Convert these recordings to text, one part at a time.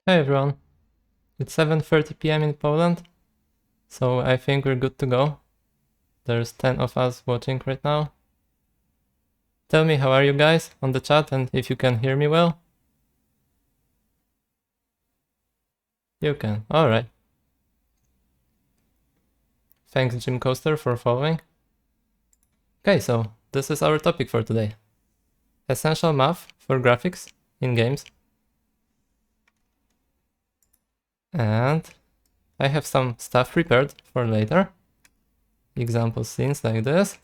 Hey everyone, it's 7:30 p.m. in Poland, so I think we're good to go. There's 10 of us watching right now. Tell me how are you guys on the chat and if you can hear me well. You can, alright. Thanks Jim Coaster for following. Okay, so this is our topic for today. Essential math for graphics in games. And I have some stuff prepared for later. Example scenes like this.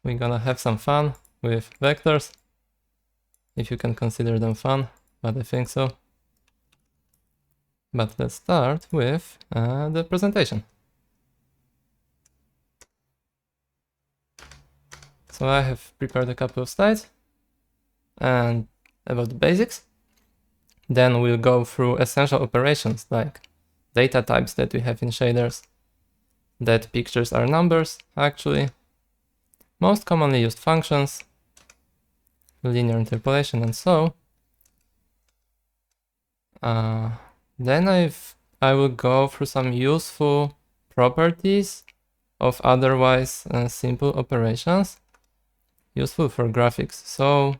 We're gonna have some fun with vectors, if you can consider them fun, but I think so. But let's start with the presentation. So I have prepared a couple of slides and about the basics. Then we'll go through essential operations like data types that we have in shaders, that pictures are numbers actually, most commonly used functions, linear interpolation and so. Then I will go through some useful properties of otherwise simple operations, useful for graphics. So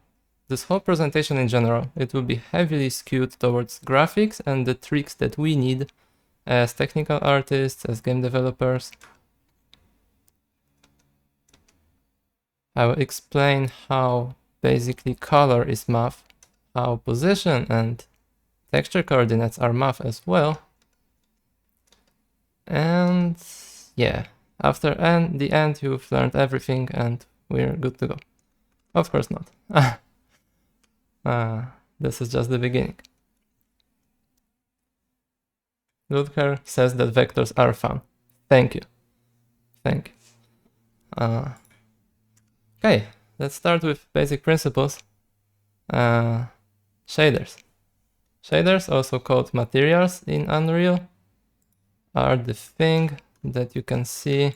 this whole presentation in general, it will be heavily skewed towards graphics and the tricks that we need as technical artists, as game developers. I will explain how basically color is math, how position and texture coordinates are math as well. And yeah, after the end you've learned everything and we're good to go. Of course not. This is just the beginning. Ludger says that vectors are fun. Thank you. Thank you. Okay, let's start with basic principles. Shaders. Shaders, also called materials in Unreal, are the thing that you can see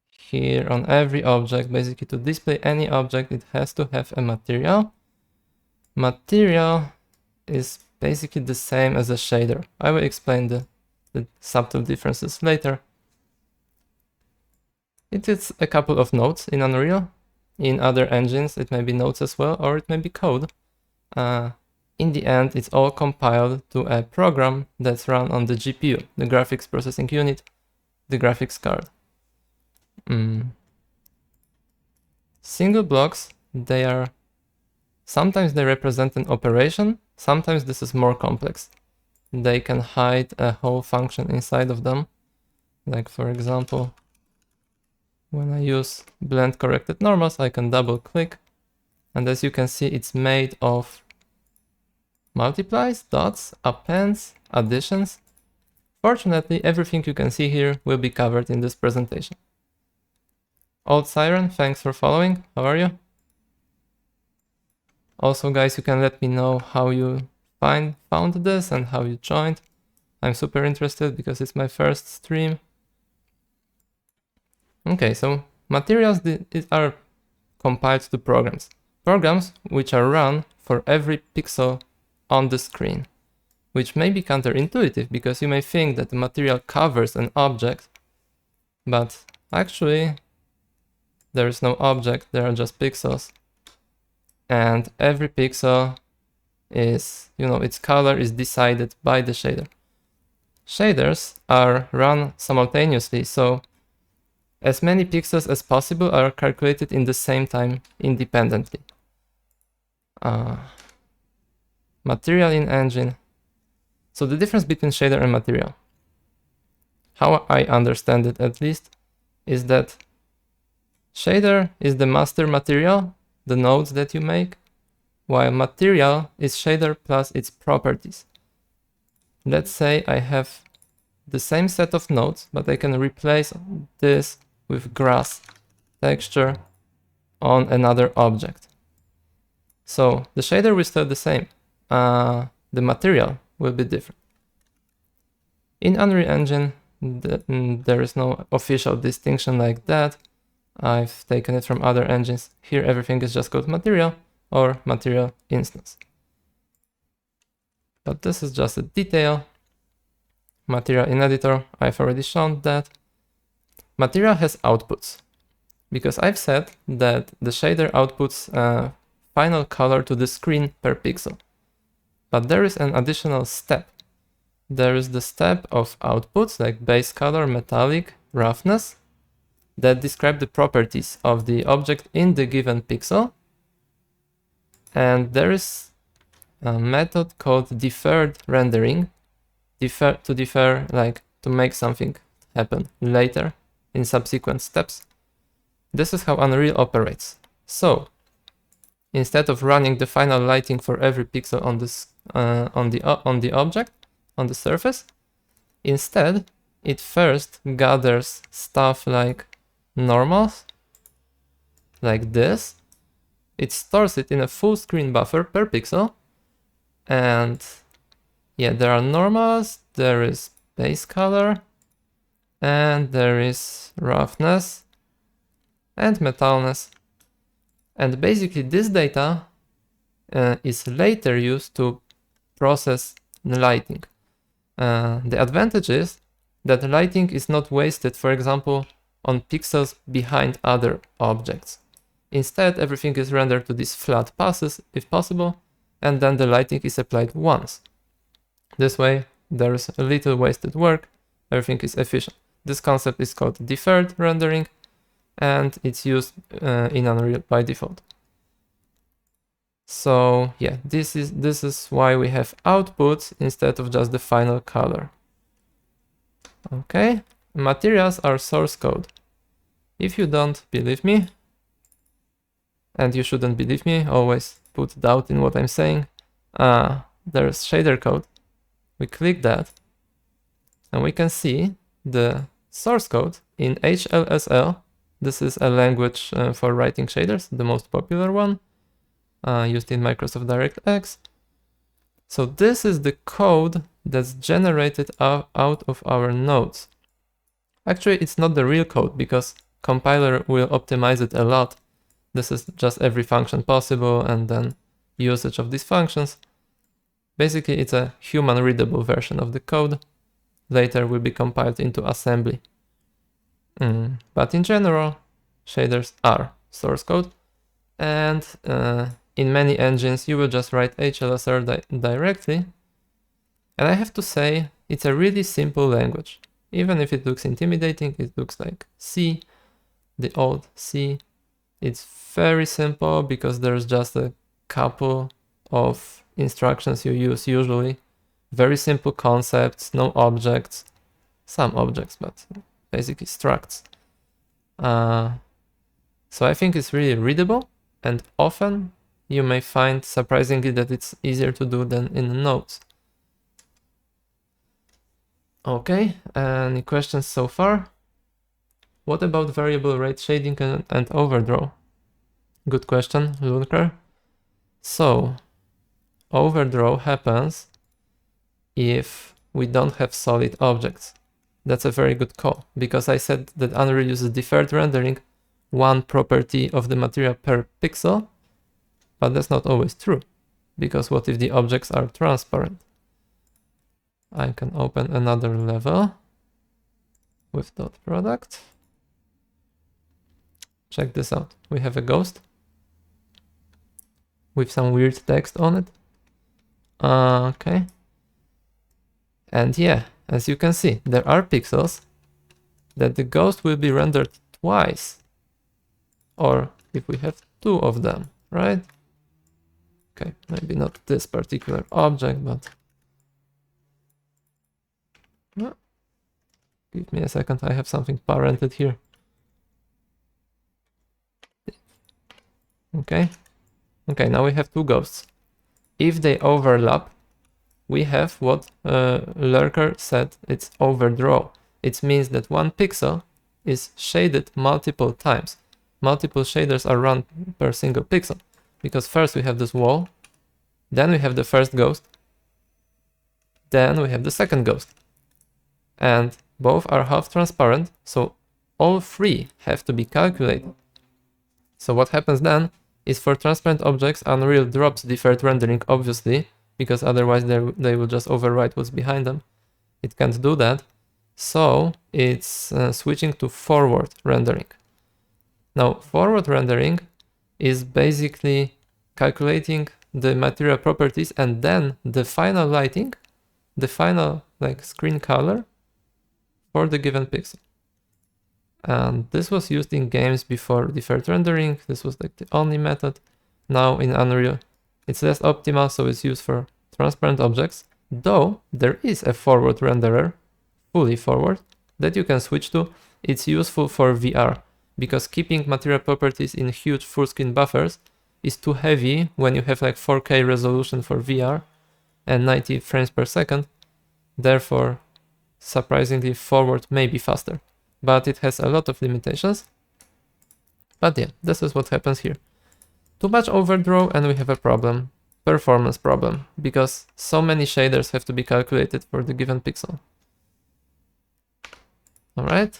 here on every object. Basically, to display any object, it has to have a material. Material is basically the same as a shader. I will explain the subtle differences later. It is a couple of nodes in Unreal. In other engines, it may be nodes as well, or it may be code. In the end, it's all compiled to a program that's run on the GPU, the graphics processing unit, the graphics card. Single blocks, sometimes they represent an operation, sometimes this is more complex. They can hide a whole function inside of them. Like for example, when I use blend corrected normals, I can double click. And as you can see, it's made of multiplies, dots, appends, additions. Fortunately, everything you can see here will be covered in this presentation. Old Siren, thanks for following. How are you? Also, guys, you can let me know how you found this and how you joined. I'm super interested because it's my first stream. Okay, so materials are compiled to programs. Programs which are run for every pixel on the screen, which may be counterintuitive because you may think that the material covers an object, but actually there is no object, there are just pixels. And every pixel is, its color is decided by the shader. Shaders are run simultaneously, so as many pixels as possible are calculated in the same time independently. Material in engine. So the difference between shader and material, how I understand it at least, is that shader is the master material, the nodes that you make, while material is shader plus its properties. Let's say I have the same set of nodes, but I can replace this with grass texture on another object. So the shader will stay the same. The material will be different. In Unreal Engine, there is no official distinction like that. I've taken it from other engines. Here everything is just called material or material instance. but this is just a detail. Material in editor, I've already shown that. Material has outputs, because I've said that the shader outputs a final color to the screen per pixel. But there is an additional step. There is the step of outputs like base color, metallic, roughness, that describe the properties of the object in the given pixel. And there is a method called deferred rendering, to make something happen later in subsequent steps. This is how Unreal operates. So instead of running the final lighting for every pixel on this on the object, on the surface, instead it first gathers stuff like normals, like this. It stores it in a full screen buffer per pixel, and yeah, there are normals, there is base color, and there is roughness and metalness. And basically this data is later used to process lighting. The advantage is that lighting is not wasted, for example, on pixels behind other objects. Instead, everything is rendered to these flat passes, if possible, and then the lighting is applied once. This way, there is a little wasted work, everything is efficient. This concept is called deferred rendering, and it's used in Unreal by default. So yeah, this is why we have outputs instead of just the final color. Okay, materials are source code. If you don't believe me, and you shouldn't believe me, always put doubt in what I'm saying, there's shader code. We click that, and we can see the source code in HLSL. This is a language for writing shaders, the most popular one, used in Microsoft DirectX. So this is the code that's generated out of our nodes. Actually, it's not the real code, because compiler will optimize it a lot. This is just every function possible and then usage of these functions. Basically, it's a human readable version of the code. Later will be compiled into assembly. But in general, shaders are source code, and in many engines you will just write HLSR directly. And I have to say, it's a really simple language. Even if it looks intimidating, it looks like C, the old C. It's very simple because there's just a couple of instructions you use usually. Very simple concepts, no objects, some objects, but basically structs. So I think it's really readable, and often you may find surprisingly that it's easier to do than in nodes. Okay, any questions so far? What about variable rate shading and overdraw? Good question, Lurker. So, overdraw happens if we don't have solid objects. That's a very good call, because I said that Unreal uses deferred rendering, one property of the material per pixel, but that's not always true, because what if the objects are transparent? I can open another level with dot product. Check this out. We have a ghost with some weird text on it. Okay. And yeah, as you can see, there are pixels that the ghost will be rendered twice. Or if we have two of them, right? Okay, maybe not this particular object, but... Give me a second, I have something parented here. Okay. Okay, now we have two ghosts. If they overlap, we have what Lurker said, it's overdraw. It means that one pixel is shaded multiple times. Multiple shaders are run per single pixel. Because first we have this wall, then we have the first ghost, then we have the second ghost. And both are half transparent, so all three have to be calculated. So what happens then is for transparent objects, Unreal drops deferred rendering, obviously, because otherwise they will just overwrite what's behind them. It can't do that. So it's switching to forward rendering. Now, forward rendering is basically calculating the material properties and then the final lighting, the final like screen color for the given pixel. And this was used in games before deferred rendering. This was like the only method. Now in Unreal, it's less optimal, so it's used for transparent objects, though there is a forward renderer, fully forward, that you can switch to. It's useful for VR, because keeping material properties in huge full screen buffers is too heavy when you have like 4K resolution for VR and 90 frames per second. Therefore, surprisingly, forward may be faster, but it has a lot of limitations. But yeah, this is what happens here. Too much overdraw and we have a problem, performance problem, because so many shaders have to be calculated for the given pixel. All right.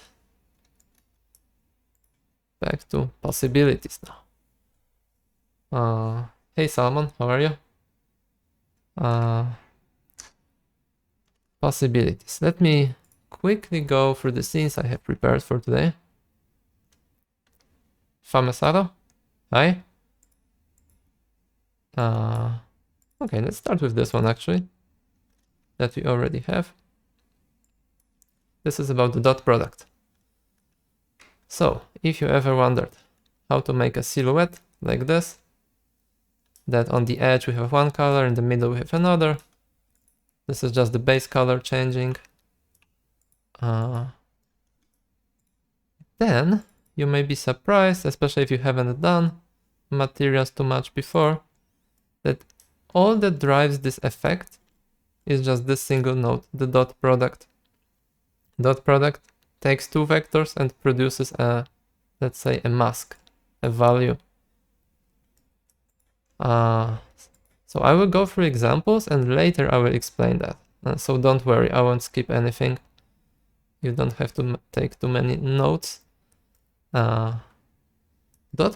Back to possibilities now. Hey Salmon, how are you? Possibilities. Let me quickly go through the scenes I have prepared for today. Famesaro, hi. Okay, let's start with this one actually, that we already have. This is about the dot product. So, if you ever wondered how to make a silhouette like this, that on the edge we have one color, in the middle we have another. This is just the base color changing. Then you may be surprised, especially if you haven't done materials too much before, that all that drives this effect is just this single node, the dot product. Dot product takes two vectors and produces a, let's say, a mask, a value. So I will go through examples and later I will explain that. So don't worry, I won't skip anything. You don't have to take too many notes. Dot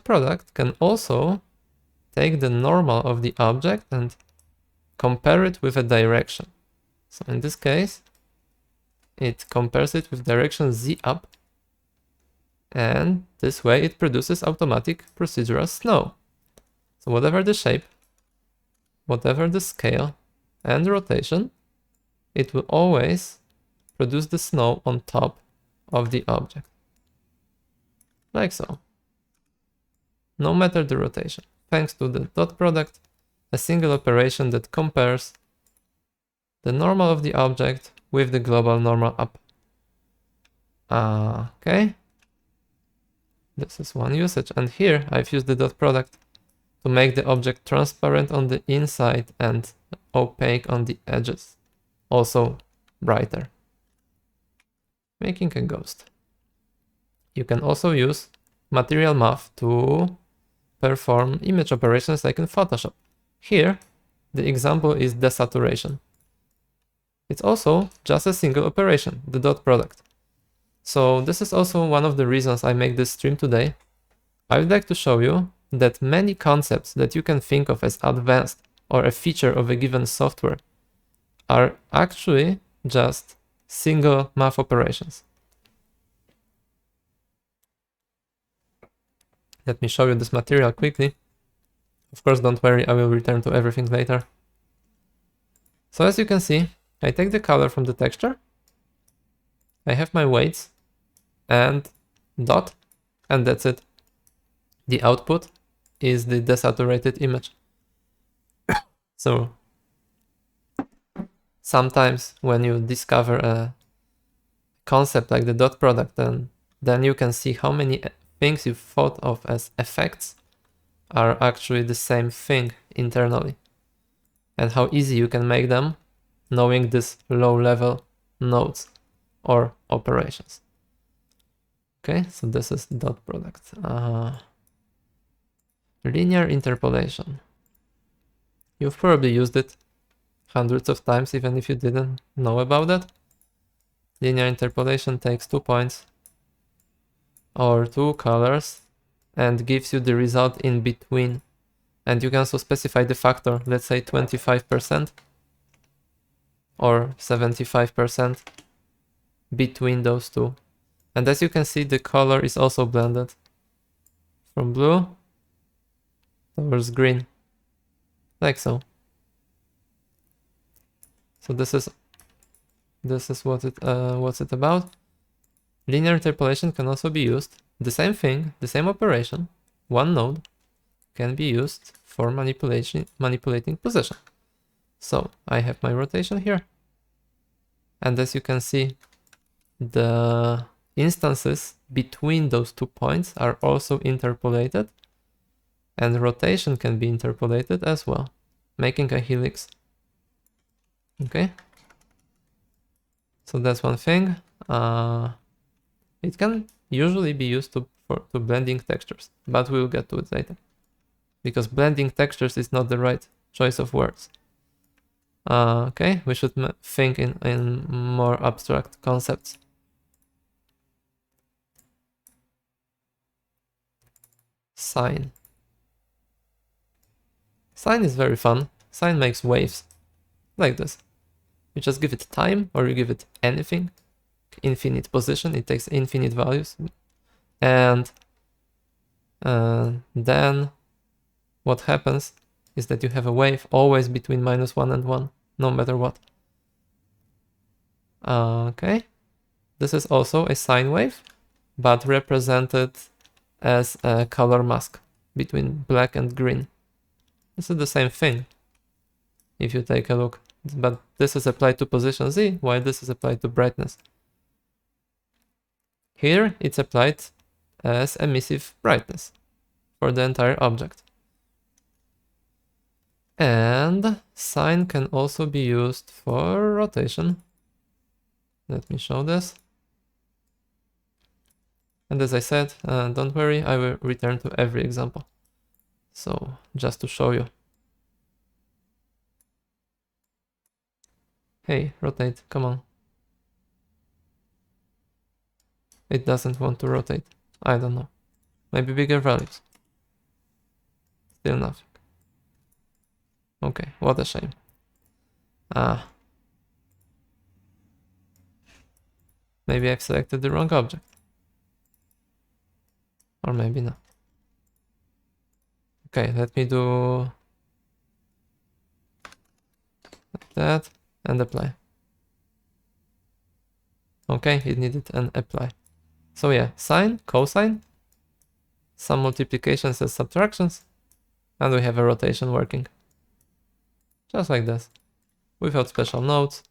product can also take the normal of the object and compare it with a direction. So in this case, it compares it with direction z up, and this way it produces automatic procedural snow. So whatever the shape, whatever the scale and rotation, it will always produce the snow on top of the object. Like so. No matter the rotation. Thanks to the dot product, a single operation that compares the normal of the object with the global normal up. Okay. This is one usage. And here I've used the dot product to make the object transparent on the inside and opaque on the edges. Also brighter. Making a ghost. You can also use material math to perform image operations like in Photoshop. Here, the example is desaturation. It's also just a single operation, the dot product. So this is also one of the reasons I make this stream today. I would like to show you that many concepts that you can think of as advanced or a feature of a given software are actually just single math operations. Let me show you this material quickly. Of course, don't worry, I will return to everything later. So as you can see, I take the color from the texture, I have my weights and dot, and that's it. The output is the desaturated image. So sometimes when you discover a concept like the dot product, then you can see how many things you thought of as effects are actually the same thing internally, and how easy you can make them knowing this low-level nodes or operations. Okay, so this is dot product. Linear interpolation. You've probably used it hundreds of times, even if you didn't know about that. Linear interpolation takes 2 points or 2 colors and gives you the result in between And you can also specify the factor, let's say 25% or 75% between those two. And as you can see, the color is also blended from blue towards green, like so. So this is what's it about. Linear interpolation can also be used. The same thing, the same operation, one node can be used for manipulating position. So I have my rotation here. And as you can see, the instances between those 2 points are also interpolated. And rotation can be interpolated as well, making a helix. Okay. So that's one thing. It can usually be used to blending textures, but we'll get to it later. Because blending textures is not the right choice of words. Okay, we should think in more abstract concepts. Sine. Sine is very fun. Sine makes waves like this. You just give it time, or you give it anything, infinite position, it takes infinite values. And then what happens is that you have a wave always between -1 and 1, no matter what. Okay, this is also a sine wave, but represented as a color mask between black and green. This is the same thing, if you take a look, but this is applied to position Z, while this is applied to brightness. Here it's applied as emissive brightness for the entire object. And sine can also be used for rotation. Let me show this. And as I said, don't worry, I will return to every example. So just to show you. Hey, rotate, come on. It doesn't want to rotate. I don't know. Maybe bigger values. Still nothing. Okay, what a shame. Maybe I've selected the wrong object. Or maybe not. Okay, let me do that and apply. Okay, it needed an apply. So yeah, sine, cosine, some multiplications and subtractions, and we have a rotation working. Just like this, without special nodes.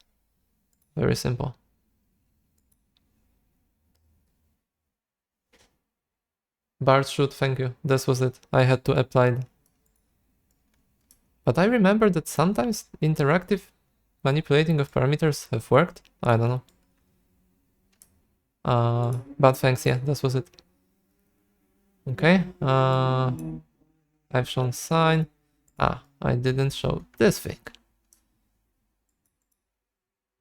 Very simple. Bart shoot, thank you. This was it. I had to apply it. But I remember that sometimes interactive manipulating of parameters have worked. I don't know. But thanks, yeah, this was it. Okay. I've shown sine. I didn't show this thing.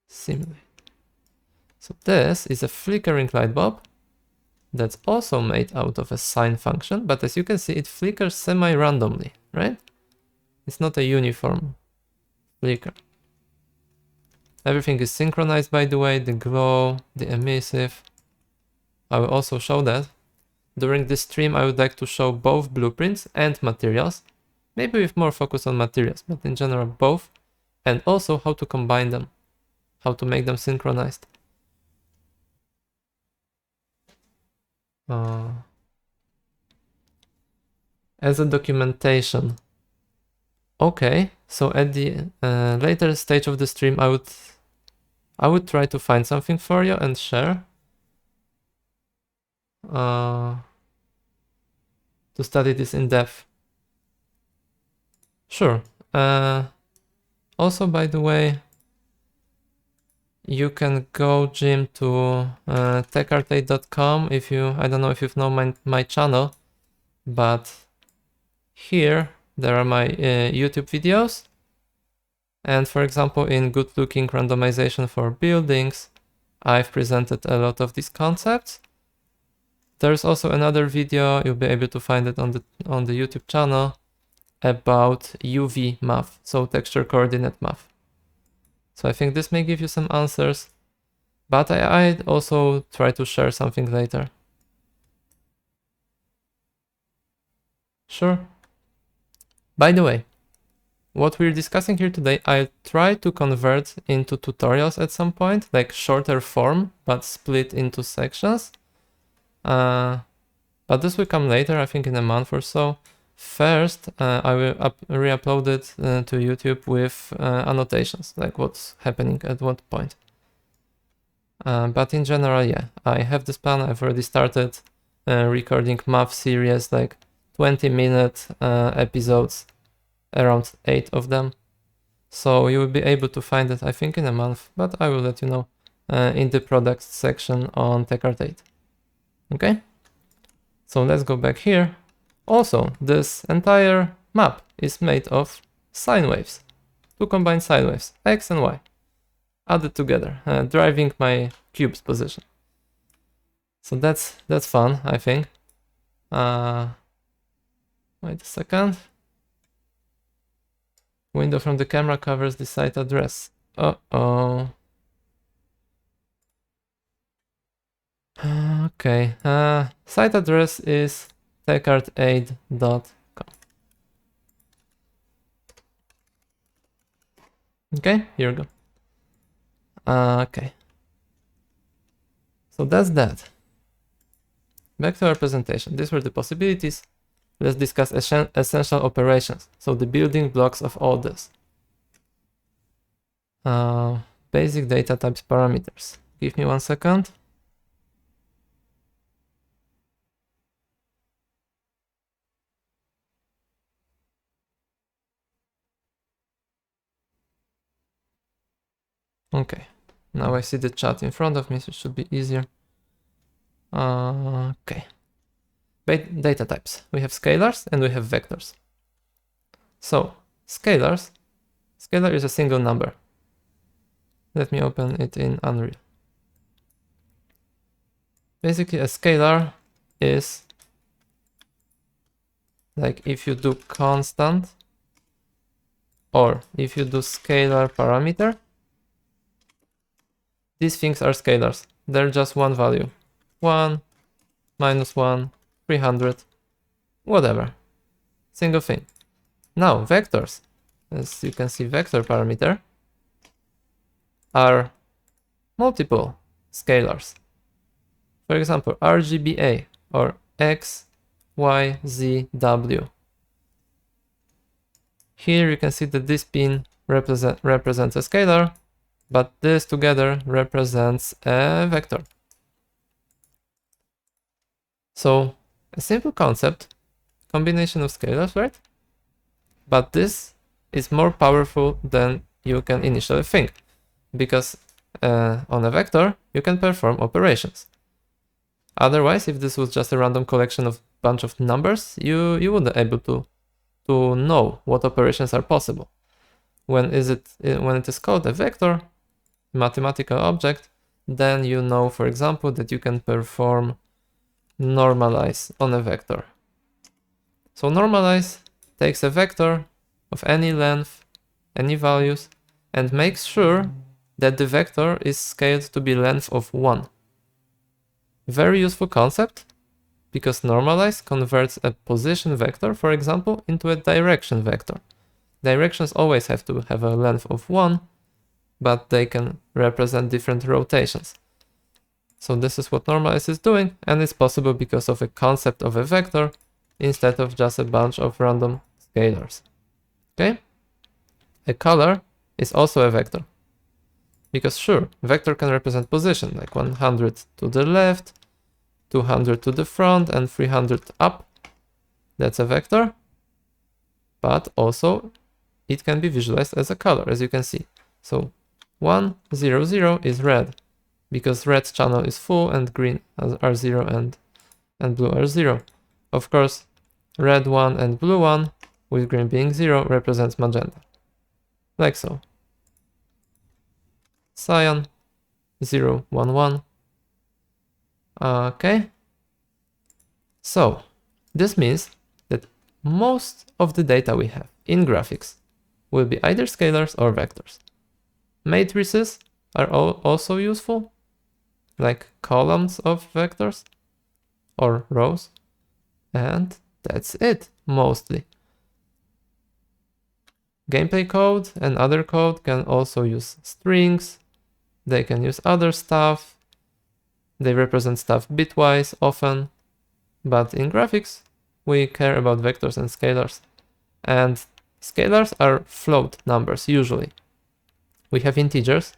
Simulate. So this is a flickering light bulb that's also made out of a sine function, but as you can see, it flickers semi-randomly, right? It's not a uniform flicker. Everything is synchronized, by the way, the glow, the emissive. I will also show that. During this stream, I would like to show both blueprints and materials, maybe with more focus on materials, but in general both, and also how to combine them, how to make them synchronized. As a documentation. Okay, so at the later stage of the stream, I would try to find something for you and share. To study this in depth. Sure. Also, by the way, you can go, Jim, to techarcade.com if you, I don't know if you've known my channel, but here there are my YouTube videos. And for example, in good looking randomization for buildings, I've presented a lot of these concepts. There's also another video, you'll be able to find it on the YouTube channel, about UV math, so texture coordinate math. So I think this may give you some answers, but I'd also try to share something later. Sure. By the way, what we're discussing here today, I'll try to convert into tutorials at some point, like shorter form, but split into sections. But this will come later, I think in a month or so. First, I will re-upload it to YouTube with annotations, like what's happening at what point. But in general, yeah, I have this plan. I've already started recording math series, like 20-minute episodes, around 8 of them. So you will be able to find it, I think, in a month, but I will let you know in the products section on TechArt8. Okay? So let's go back here. Also, this entire map is made of sine waves, 2 combined sine waves, x and y, added together, driving my cube's position. So that's fun, I think. Wait a second. Window from the camera covers the site address. Uh-oh. Okay, site address is techart8.com. Okay, here we go. Okay. So that's that. Back to our presentation. These were the possibilities. Let's discuss essential operations. So the building blocks of all this. Basic data types parameters. Give me 1 second. Okay, now I see the chat in front of me, so it should be easier. Okay. Data types. We have scalars and we have vectors. So, scalars. Scalar is a single number. Let me open it in Unreal. Basically, a scalar is like if you do constant or if you do scalar parameter, these things are scalars. They're just one value. 1, -1, 300, whatever. Single thing. Now, vectors, as you can see, vector parameter are multiple scalars. For example, RGBA or X, Y, Z, W. Here you can see that this pin represents a scalar, but this together represents a vector. So a simple concept, combination of scalars, right? But this is more powerful than you can initially think, because on a vector you can perform operations. Otherwise, if this was just a random collection of bunch of numbers, you wouldn't be able to know what operations are possible. When it is called a vector, mathematical object, then you know, for example, that you can perform normalize on a vector. So normalize takes a vector of any length, any values, and makes sure that the vector is scaled to be length of 1. Very useful concept, because normalize converts a position vector, for example, into a direction vector. Directions always have to have a length of 1, but they can represent different rotations. So this is what normalize is doing, and it's possible because of a concept of a vector instead of just a bunch of random scalars. Okay? A color is also a vector. Because sure, vector can represent position, like 100 to the left, 200 to the front, and 300 up. That's a vector. But also, it can be visualized as a color, as you can see. So 1, 0, 0 is red, because red channel is full and green are 0 and blue are 0. Of course, red 1 and blue 1, with green being 0, represents magenta. Like so. Cyan, 0, 1, 1. Okay. So, this means that most of the data we have in graphics will be either scalars or vectors. Matrices are also useful, like columns of vectors or rows, and that's it, mostly. Gameplay code and other code can also use strings, they can use other stuff, they represent stuff bitwise often, but in graphics we care about vectors and scalars. And scalars are float numbers usually. We have integers.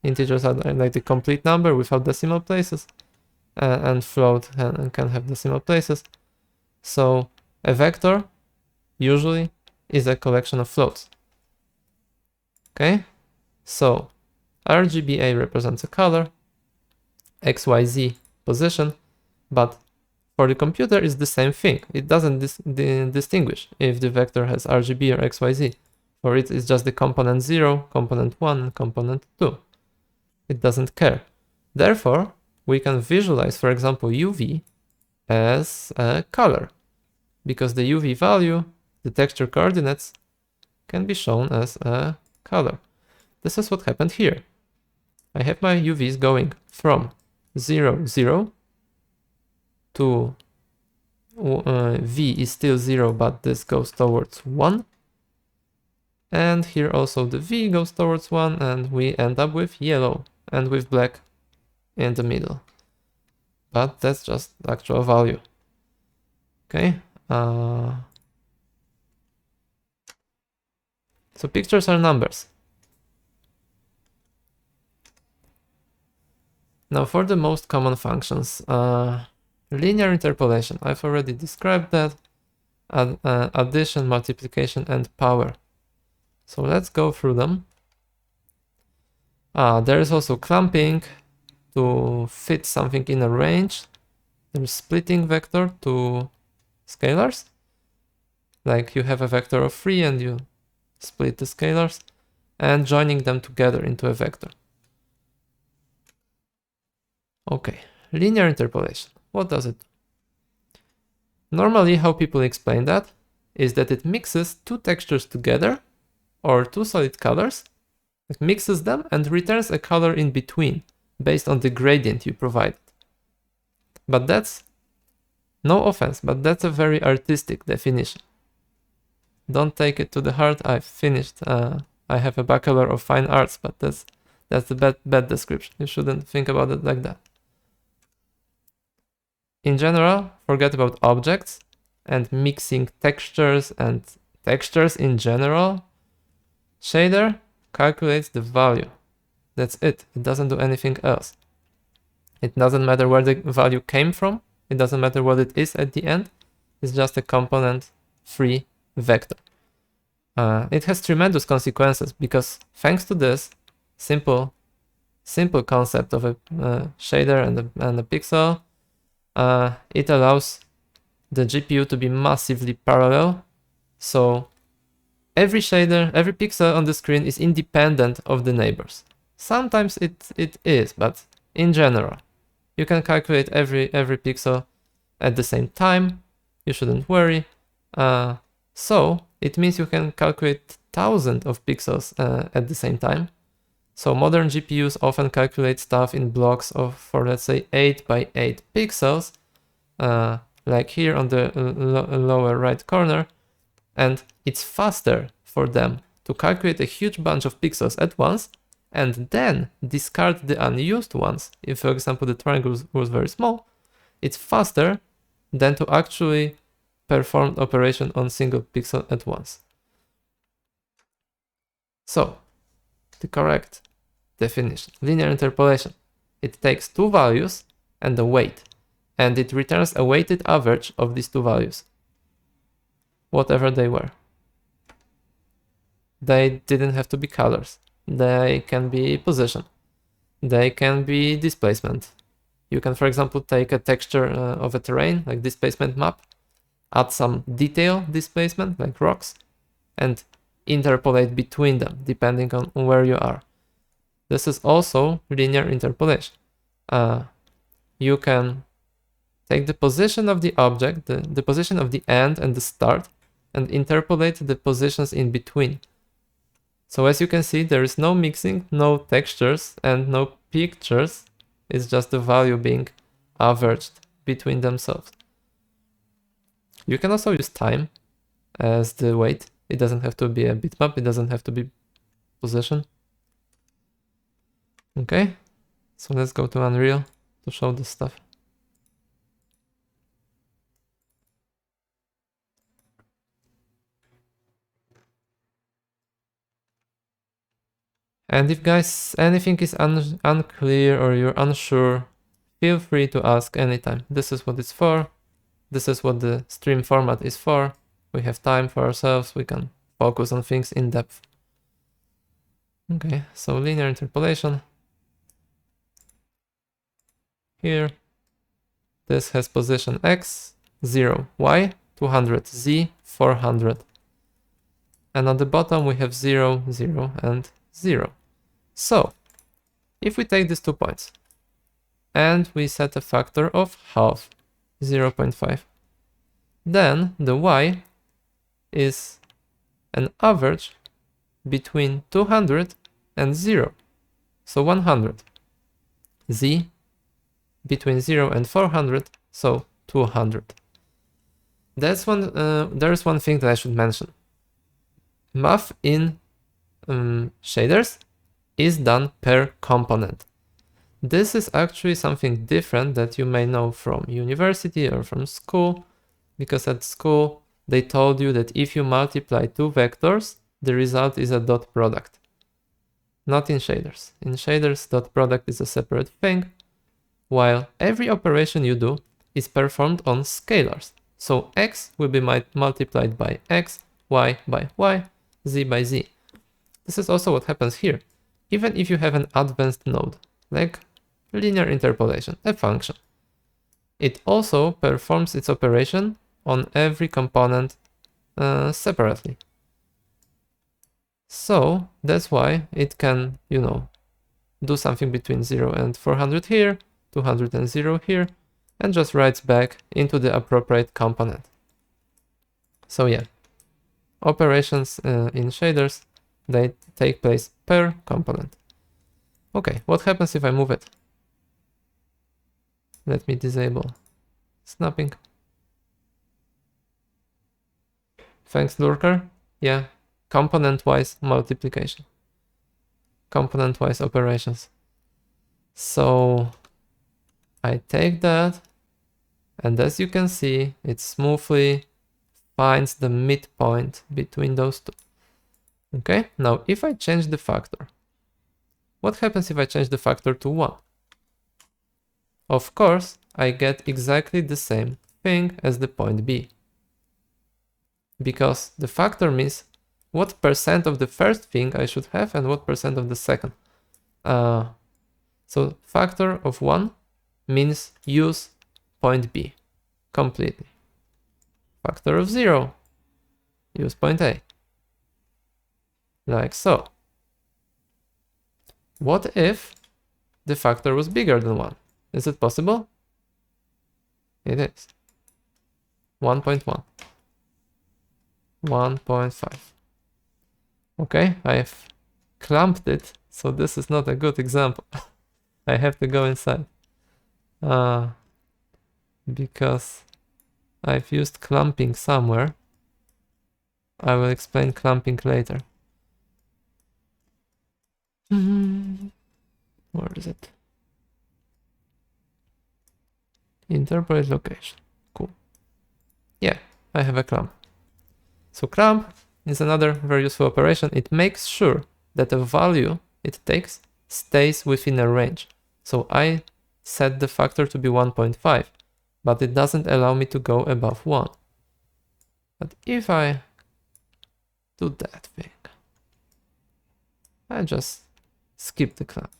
Integers are like the complete number without decimal places, and float can have decimal places. So a vector usually is a collection of floats. Okay, so RGBA represents a color, XYZ position, but for the computer it's the same thing. It doesn't distinguish if the vector has RGB or XYZ. For it, it's just the component 0, component 1, and component 2. It doesn't care. Therefore, we can visualize, for example, UV as a color, because the UV value, the texture coordinates, can be shown as a color. This is what happened here. I have my UVs going from 0, 0 to V is still 0, but this goes towards 1. And here also the V goes towards 1, and we end up with yellow and with black in the middle. But that's just the actual value. Okay. So pictures are numbers. Now for the most common functions, linear interpolation, I've already described that, addition, multiplication, and power. So let's go through them. There is also clumping to fit something in a range. There's splitting vector to scalars. Like you have a vector of 3 and you split the scalars, and joining them together into a vector. Okay, linear interpolation. What does it do? Normally, how people explain that is that it mixes two textures together or two solid colors, it mixes them and returns a color in between based on the gradient you provide. But that's, no offense, but that's a very artistic definition. Don't take it to the heart. I've finished. I have a Bachelor of Fine Arts, but that's the bad description. You shouldn't think about it like that. In general, forget about objects and mixing textures and textures in general. Shader calculates the value. That's it. It doesn't do anything else. It doesn't matter where the value came from. It doesn't matter what it is at the end. It's just a component-free vector. It has tremendous consequences because thanks to this simple concept of a shader and a pixel, it allows the GPU to be massively parallel. So every shader, every pixel on the screen is independent of the neighbors. Sometimes it is, but in general, you can calculate every pixel at the same time. You shouldn't worry. So it means you can calculate thousands of pixels at the same time. So modern GPUs often calculate stuff in blocks for let's say 8 by 8 pixels, like here on the lower right corner, and it's faster for them to calculate a huge bunch of pixels at once and then discard the unused ones. If, for example, the triangle was very small, it's faster than to actually perform operation on single pixel at once. So, the correct definition, linear interpolation. It takes two values and a weight, and it returns a weighted average of these two values, whatever they were. They didn't have to be colors. They can be position. They can be displacement. You can, for example, take a texture of a terrain, like displacement map, add some detail displacement, like rocks, and interpolate between them, depending on where you are. This is also linear interpolation. You can take the position of the object, the position of the end and the start, and interpolate the positions in between. So as you can see, there is no mixing, no textures, and no pictures. It's just the value being averaged between themselves. You can also use time as the weight. It doesn't have to be a bitmap, it doesn't have to be position. Okay, so let's go to Unreal to show this stuff. And if guys, anything is unclear or you're unsure, feel free to ask anytime. This is what it's for. This is what the stream format is for. We have time for ourselves. We can focus on things in depth. Okay, so linear interpolation. Here, this has position x, 0, y, 200, z, 400. And on the bottom we have 0, 0, and 0. So, if we take these 2 points and we set a factor of half, 0.5, then the y is an average between 200 and 0, so 100. Z between 0 and 400, so 200. There's one thing that I should mention. Math in shaders is done per component. This is actually something different that you may know from university or from school, because at school they told you that if you multiply 2 vectors, the result is a dot product. Not in shaders. In shaders, dot product is a separate thing, while every operation you do is performed on scalars. So x will be multiplied by x, y by y, z by z. This is also what happens here. Even if you have an advanced node, like linear interpolation, a function, it also performs its operation on every component separately. So that's why it can, you know, do something between 0 and 400 here, 200 and 0 here, and just writes back into the appropriate component. So yeah, operations in shaders, they take place per component. Okay, what happens if I move it? Let me disable snapping. Thanks, Lurker. Yeah, component-wise multiplication. Component-wise operations. So I take that, and as you can see, it smoothly finds the midpoint between those two. Okay, now if I change the factor, what happens if I change the factor to 1? Of course, I get exactly the same thing as the point B. Because the factor means what percent of the first thing I should have and what percent of the second. So factor of 1 means use point B completely. Factor of 0, use point A. Like so. What if the factor was bigger than 1? Is it possible? It is. 1.1. 1.5. Okay, I've clamped it, so this is not a good example. I have to go inside. Because I've used clamping somewhere. I will explain clamping later. Where is it? Interpolate location. Cool. Yeah, I have a clamp. So clamp is another very useful operation. It makes sure that the value it takes stays within a range. So I set the factor to be 1.5, but it doesn't allow me to go above 1. But if I do that thing, I just skip the clamp.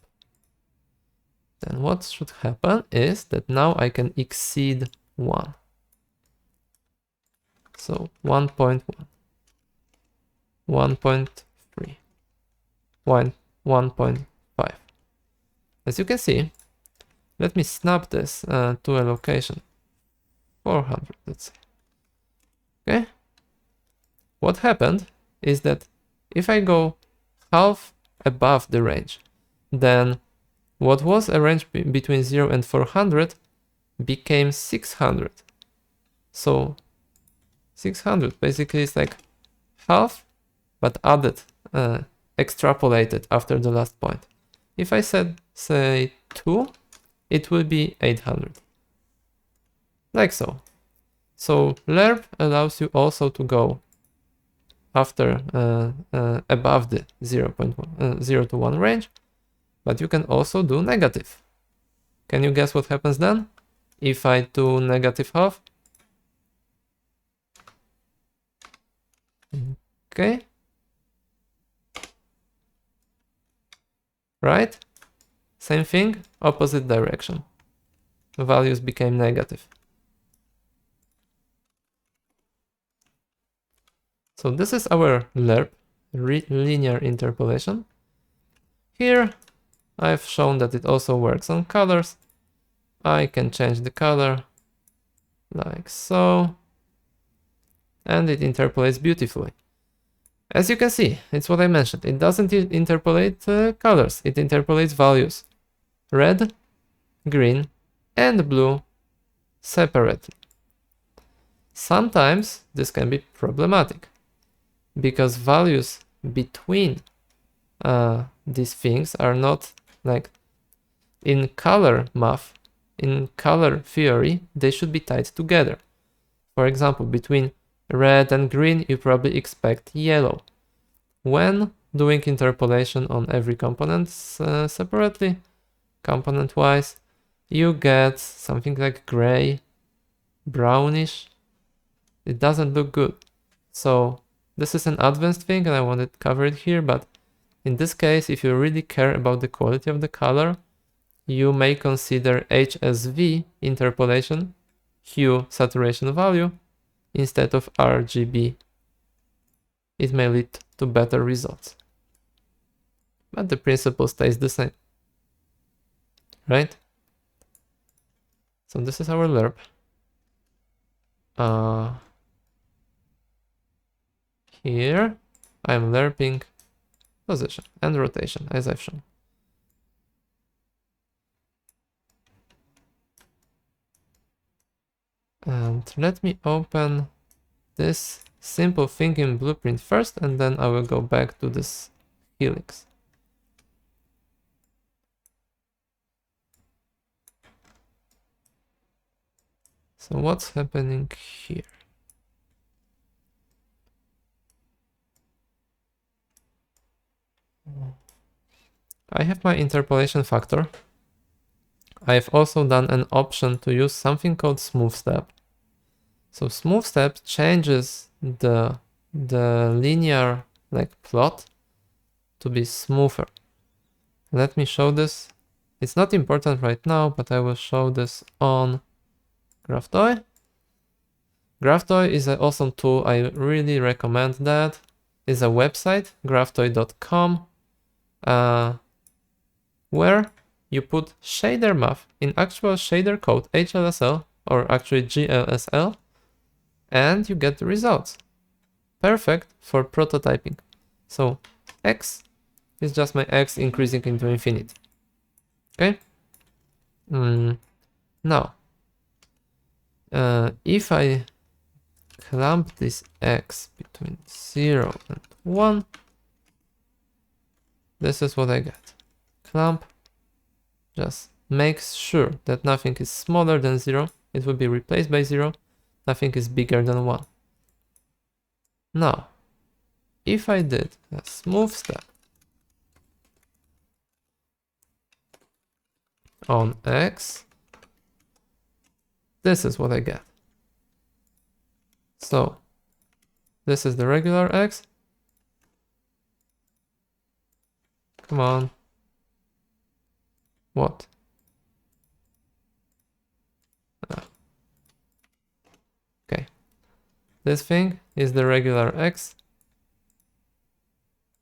Then what should happen is that now I can exceed 1. So 1.1, 1.3, 1.5. As you can see, let me snap this to a location. 400, let's say. Okay. what happened is that if I go half above the range, then what was a range between 0 and 400 became 600. So 600 basically is like half, but added, extrapolated after the last point. If I said, say 2, it will be 800. Like so. So Lerp allows you also to go after above the 0 to 1 range, but you can also do negative. Can you guess what happens then? If I do negative half? Okay. Right? Same thing, opposite direction. Values became negative. So this is our Lerp, linear interpolation. Here I've shown that it also works on colors. I can change the color like so, and it interpolates beautifully. As you can see, it's what I mentioned. It doesn't interpolate colors, it interpolates values. Red, green, and blue separately. Sometimes this can be problematic because values between these things are not like in color math, in color theory, they should be tied together. For example, between red and green, you probably expect yellow. When doing interpolation on every component separately, component-wise, you get something like gray, brownish. It doesn't look good. So this is an advanced thing and I wanted to cover it here, but in this case, if you really care about the quality of the color, you may consider HSV interpolation, hue saturation value, instead of RGB. It may lead to better results. But the principle stays the same. Right? So this is our Lerp. Here I'm lerping position and rotation as I've shown. And let me open this simple thing in Blueprint first, and then I will go back to this helix. So what's happening here? I have my interpolation factor. I've also done an option to use something called smooth step. So smooth step changes the linear plot to be smoother. Let me show this. It's not important right now, but I will show this on GraphToy. GraphToy is an awesome tool. I really recommend that. It's a website, graphtoy.com, where you put shader math in actual shader code, HLSL, or actually GLSL, and you get the results. Perfect for prototyping. So X is just my X increasing into infinity. Okay? Now, if I clamp this X between 0 and 1, this is what I get. Clamp just makes sure that nothing is smaller than 0. It will be replaced by 0. Nothing is bigger than 1. Now, if I did a smooth step on X, this is what I get. So, this is the regular X. Come on. What? Okay. This thing is the regular X.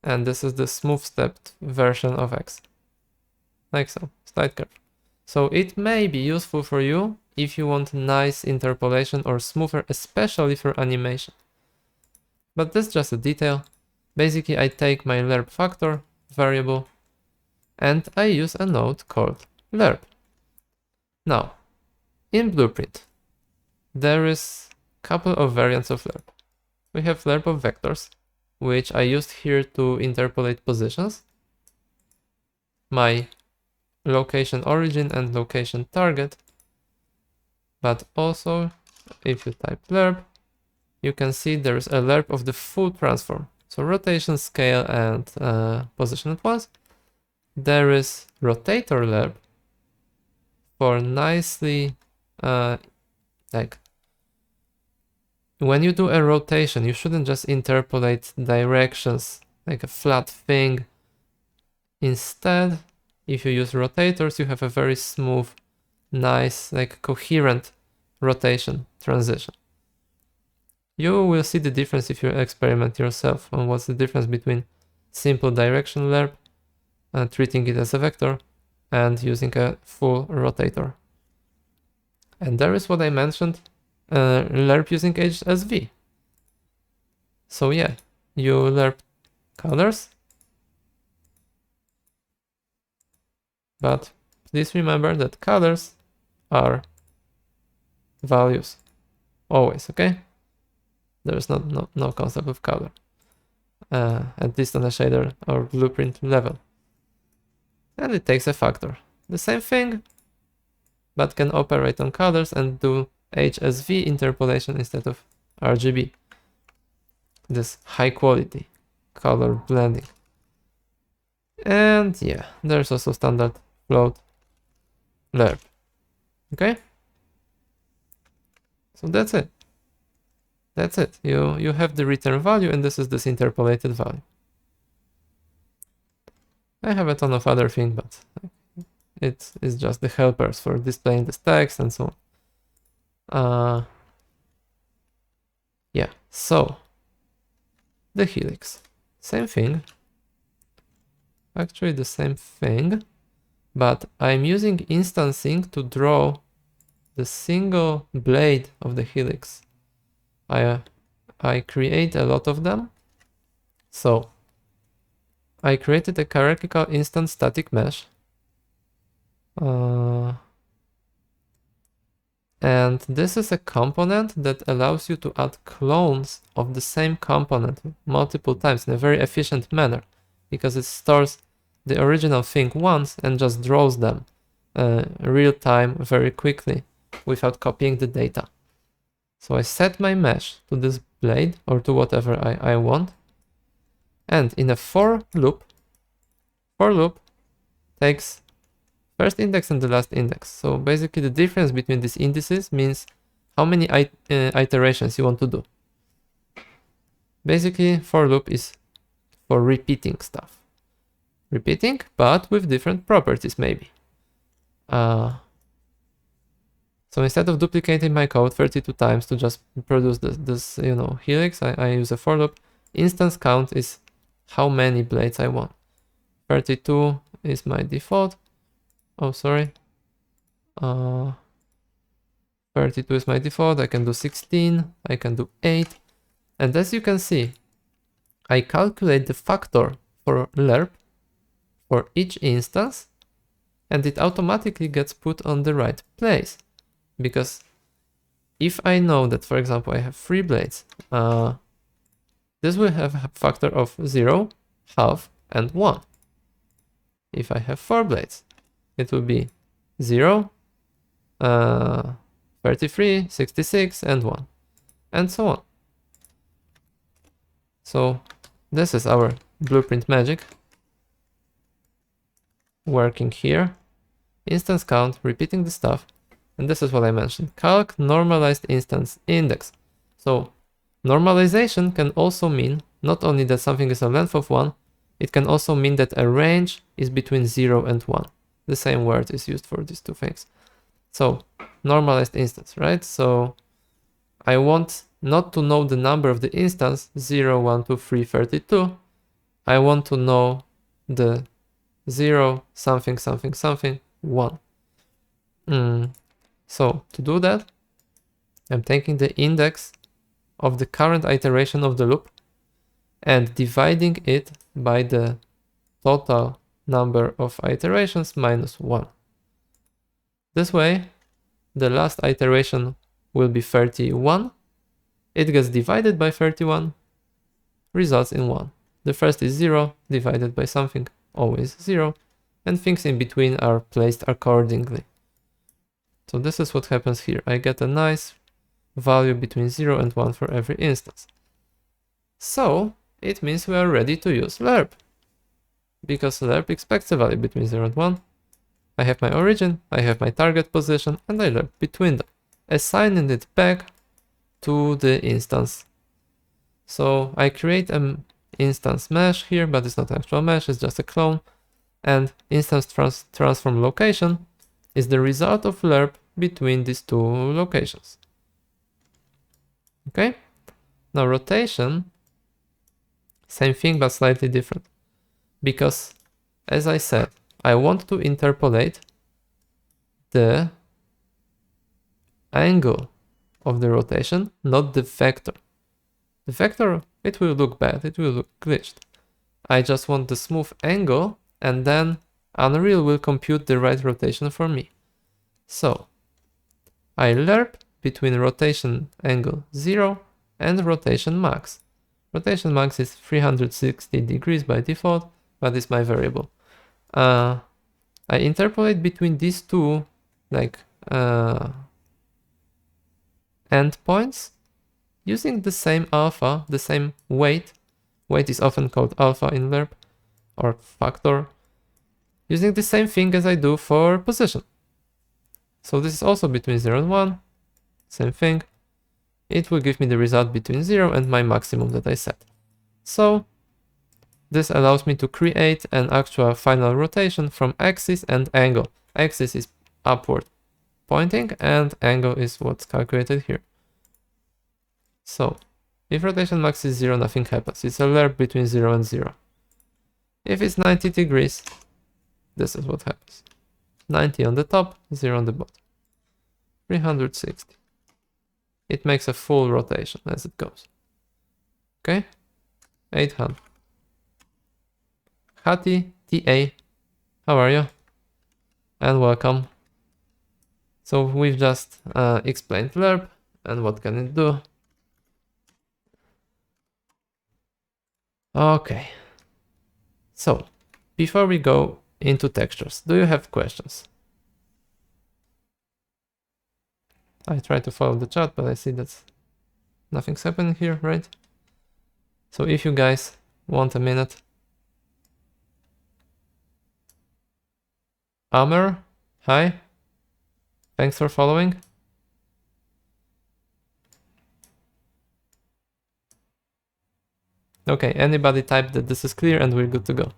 And this is the smooth stepped version of X. Like so, slide curve. So it may be useful for you if you want nice interpolation or smoother, especially for animation. but that's just a detail. Basically, I take my lerp factor variable and I use a node called lerp. Now, in Blueprint, there is a couple of variants of lerp. We have lerp of vectors, which I used here to interpolate positions, my location origin and location target, but also if you type lerp, you can see there's a lerp of the full transform. So rotation, scale, and position at once. There is rotator lerp for nicely, like when you do a rotation, you shouldn't just interpolate directions like a flat thing. Instead, if you use rotators, you have a very smooth, nice, like coherent rotation transition. You will see the difference if you experiment yourself on what's the difference between simple direction lerp, treating it as a vector, and using a full rotator. And there is what I mentioned, lerp using HSV. So yeah, you lerp colors, but please remember that colors are values, always, okay? There's no concept of color, at least on a shader or blueprint level. And it takes a factor. The same thing, but can operate on colors and do HSV interpolation instead of RGB. This high quality color blending. And yeah, there's also standard float lerp. Okay? So that's it. That's it. You have the return value, and this is this interpolated value. I have a ton of other things, but it is just the helpers for displaying this text and so on. Yeah, so the helix, same thing. Actually the same thing, but I'm using instancing to draw the single blade of the helix. I create a lot of them. So I created a hierarchical instance static mesh. And this is a component that allows you to add clones of the same component multiple times in a very efficient manner, because it stores the original thing once and just draws them real time very quickly without copying the data. So I set my mesh to this blade or to whatever I want. And in a for loop takes first index and the last index. So basically the difference between these indices means how many iterations you want to do. Basically for loop is for repeating stuff. Repeating, but with different properties maybe. So instead of duplicating my code 32 times to just produce this helix, I use a for loop. Instance count is how many blades I want. 32 is my default. Oh, sorry. 32 is my default. I can do 16. I can do 8. And as you can see, I calculate the factor for lerp for each instance, and it automatically gets put on the right place. Because if I know that, for example, I have 3 blades, this will have a factor of 0, half, and 1. If I have 4 blades, it will be 0, 33, 66, and 1, and so on. So this is our blueprint magic working here. Instance count, repeating the stuff. And this is what I mentioned. Calc normalized instance index. So normalization can also mean not only that something is a length of 1, it can also mean that a range is between 0 and 1. The same word is used for these two things. So normalized instance, right? So I want not to know the number of the instance 0, 1, 2, 3, 32. I want to know the 0, something, something, something, 1. So to do that, I'm taking the index of the current iteration of the loop and dividing it by the total number of iterations minus 1. This way, the last iteration will be 31. It gets divided by 31, results in 1. The first is 0, divided by something, always 0, and things in between are placed accordingly. So this is what happens here. I get a nice value between 0 and 1 for every instance. So it means we are ready to use Lerp, because Lerp expects a value between 0 and 1. I have my origin, I have my target position, and I Lerp between them, assigning it back to the instance. So I create an instance mesh here, but it's not an actual mesh, it's just a clone. And instance transform location is the result of Lerp between these two locations. Okay? Now rotation, same thing but slightly different. Because, as I said, I want to interpolate the angle of the rotation, not the vector. The vector, it will look bad, it will look glitched. I just want the smooth angle, and then Unreal will compute the right rotation for me. So I Lerp between rotation angle 0 and rotation max. Rotation max is 360 degrees by default, but it's my variable. I interpolate between these two endpoints using the same alpha, the same weight. Weight is often called alpha in Lerp, or factor, using the same thing as I do for position. So this is also between 0 and 1, same thing. It will give me the result between 0 and my maximum that I set. So this allows me to create an actual final rotation from axis and angle. Axis is upward pointing and angle is what's calculated here. So if rotation max is 0, nothing happens. It's a Lerp between 0 and 0. If it's 90 degrees, this is what happens. 90 on the top, 0 on the bottom. 360. It makes a full rotation as it goes. Okay? 800. Hati, TA, how are you? And welcome. So we've just explained Lerp and what can it do. Okay. So before we go into textures, do you have questions? I try to follow the chat, but I see that nothing's happening here, right? So if you guys want a minute. Amer, hi. Thanks for following. Okay, anybody type that this is clear and we're good to go.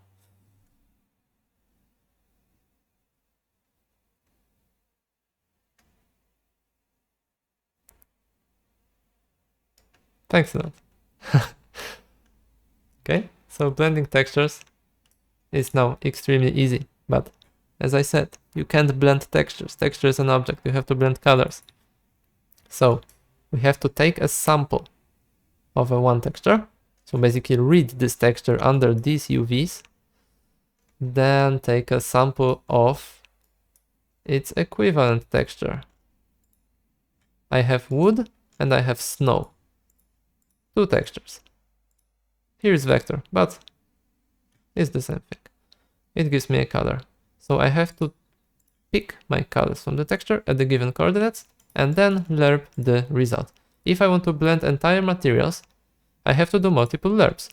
Thanks a lot. Okay, so blending textures is now extremely easy, but as I said, you can't blend textures. Texture is an object, you have to blend colors. So we have to take a sample of a one texture. So basically read this texture under these UVs, then take a sample of its equivalent texture. I have wood and I have snow. Two textures. Here's vector, but it's the same thing. It gives me a color. So I have to pick my colors from the texture at the given coordinates and then Lerp the result. If I want to blend entire materials, I have to do multiple Lerps.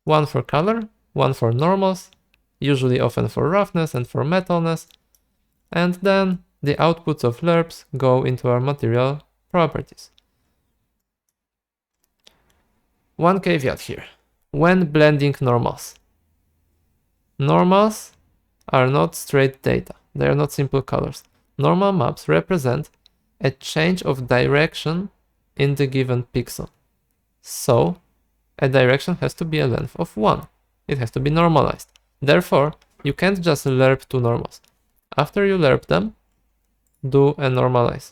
One for color, one for normals, usually often for roughness and for metalness, and then the outputs of Lerps go into our material properties. One caveat here. When blending normals. Normals are not straight data. They are not simple colors. Normal maps represent a change of direction in the given pixel. So a direction has to be a length of 1. It has to be normalized. Therefore, you can't just Lerp two normals. After you Lerp them, do a normalize.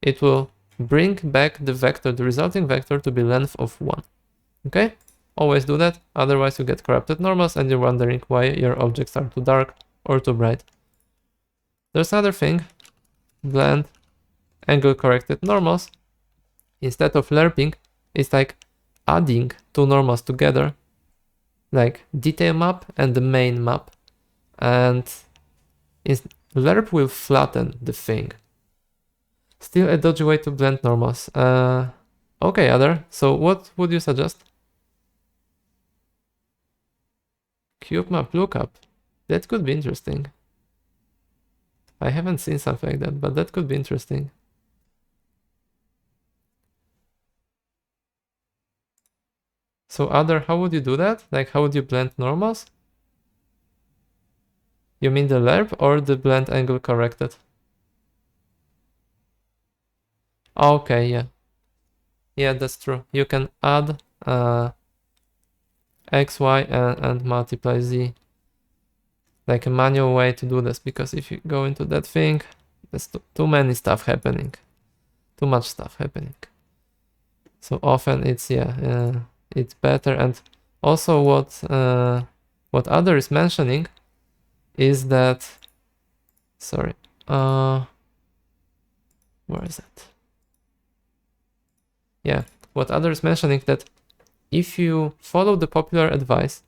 It will bring back the vector, the resulting vector, to be length of 1. Okay? Always do that, otherwise you get corrupted normals and you're wondering why your objects are too dark or too bright. There's another thing, blend angle corrected normals. Instead of lerping, it's like adding two normals together, like detail map and the main map, and lerp will flatten the thing. Still a dodgy way to blend normals. Okay, other. So what would you suggest? Cube map lookup. That could be interesting. I haven't seen something like that, but that could be interesting. So other, how would you do that? Like how would you blend normals? You mean the lerp or the blend angle corrected? Okay, yeah. Yeah, that's true. You can add x, y, and multiply z. Like a manual way to do this, because if you go into that thing, there's too many stuff happening. Too much stuff happening. So often it's, yeah, it's better. And also what other is mentioning is that, sorry, where is it? Yeah, what other is mentioning that if you follow the popular advice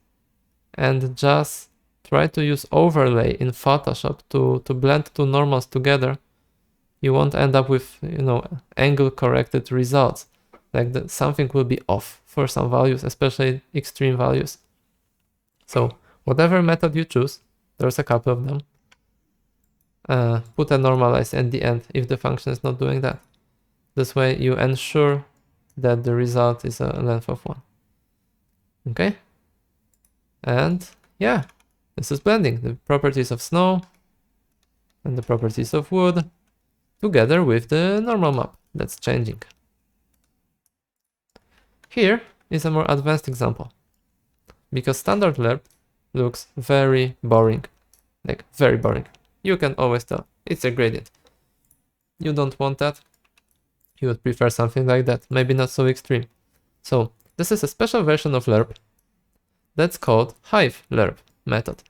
and just try to use overlay in Photoshop to blend two normals together, you won't end up with, you know, angle corrected results. Like something will be off for some values, especially extreme values. So whatever method you choose, there's a couple of them, put a normalize at the end if the function is not doing that. This way you ensure that the result is a length of 1. Okay? And yeah, this is blending the properties of snow and the properties of wood together with the normal map that's changing. Here is a more advanced example, because standard lerp looks very boring, like very boring. You can always tell it's a gradient. You don't want that. You would prefer something like that, maybe not so extreme. So this is a special version of lerp that's called hive lerp method.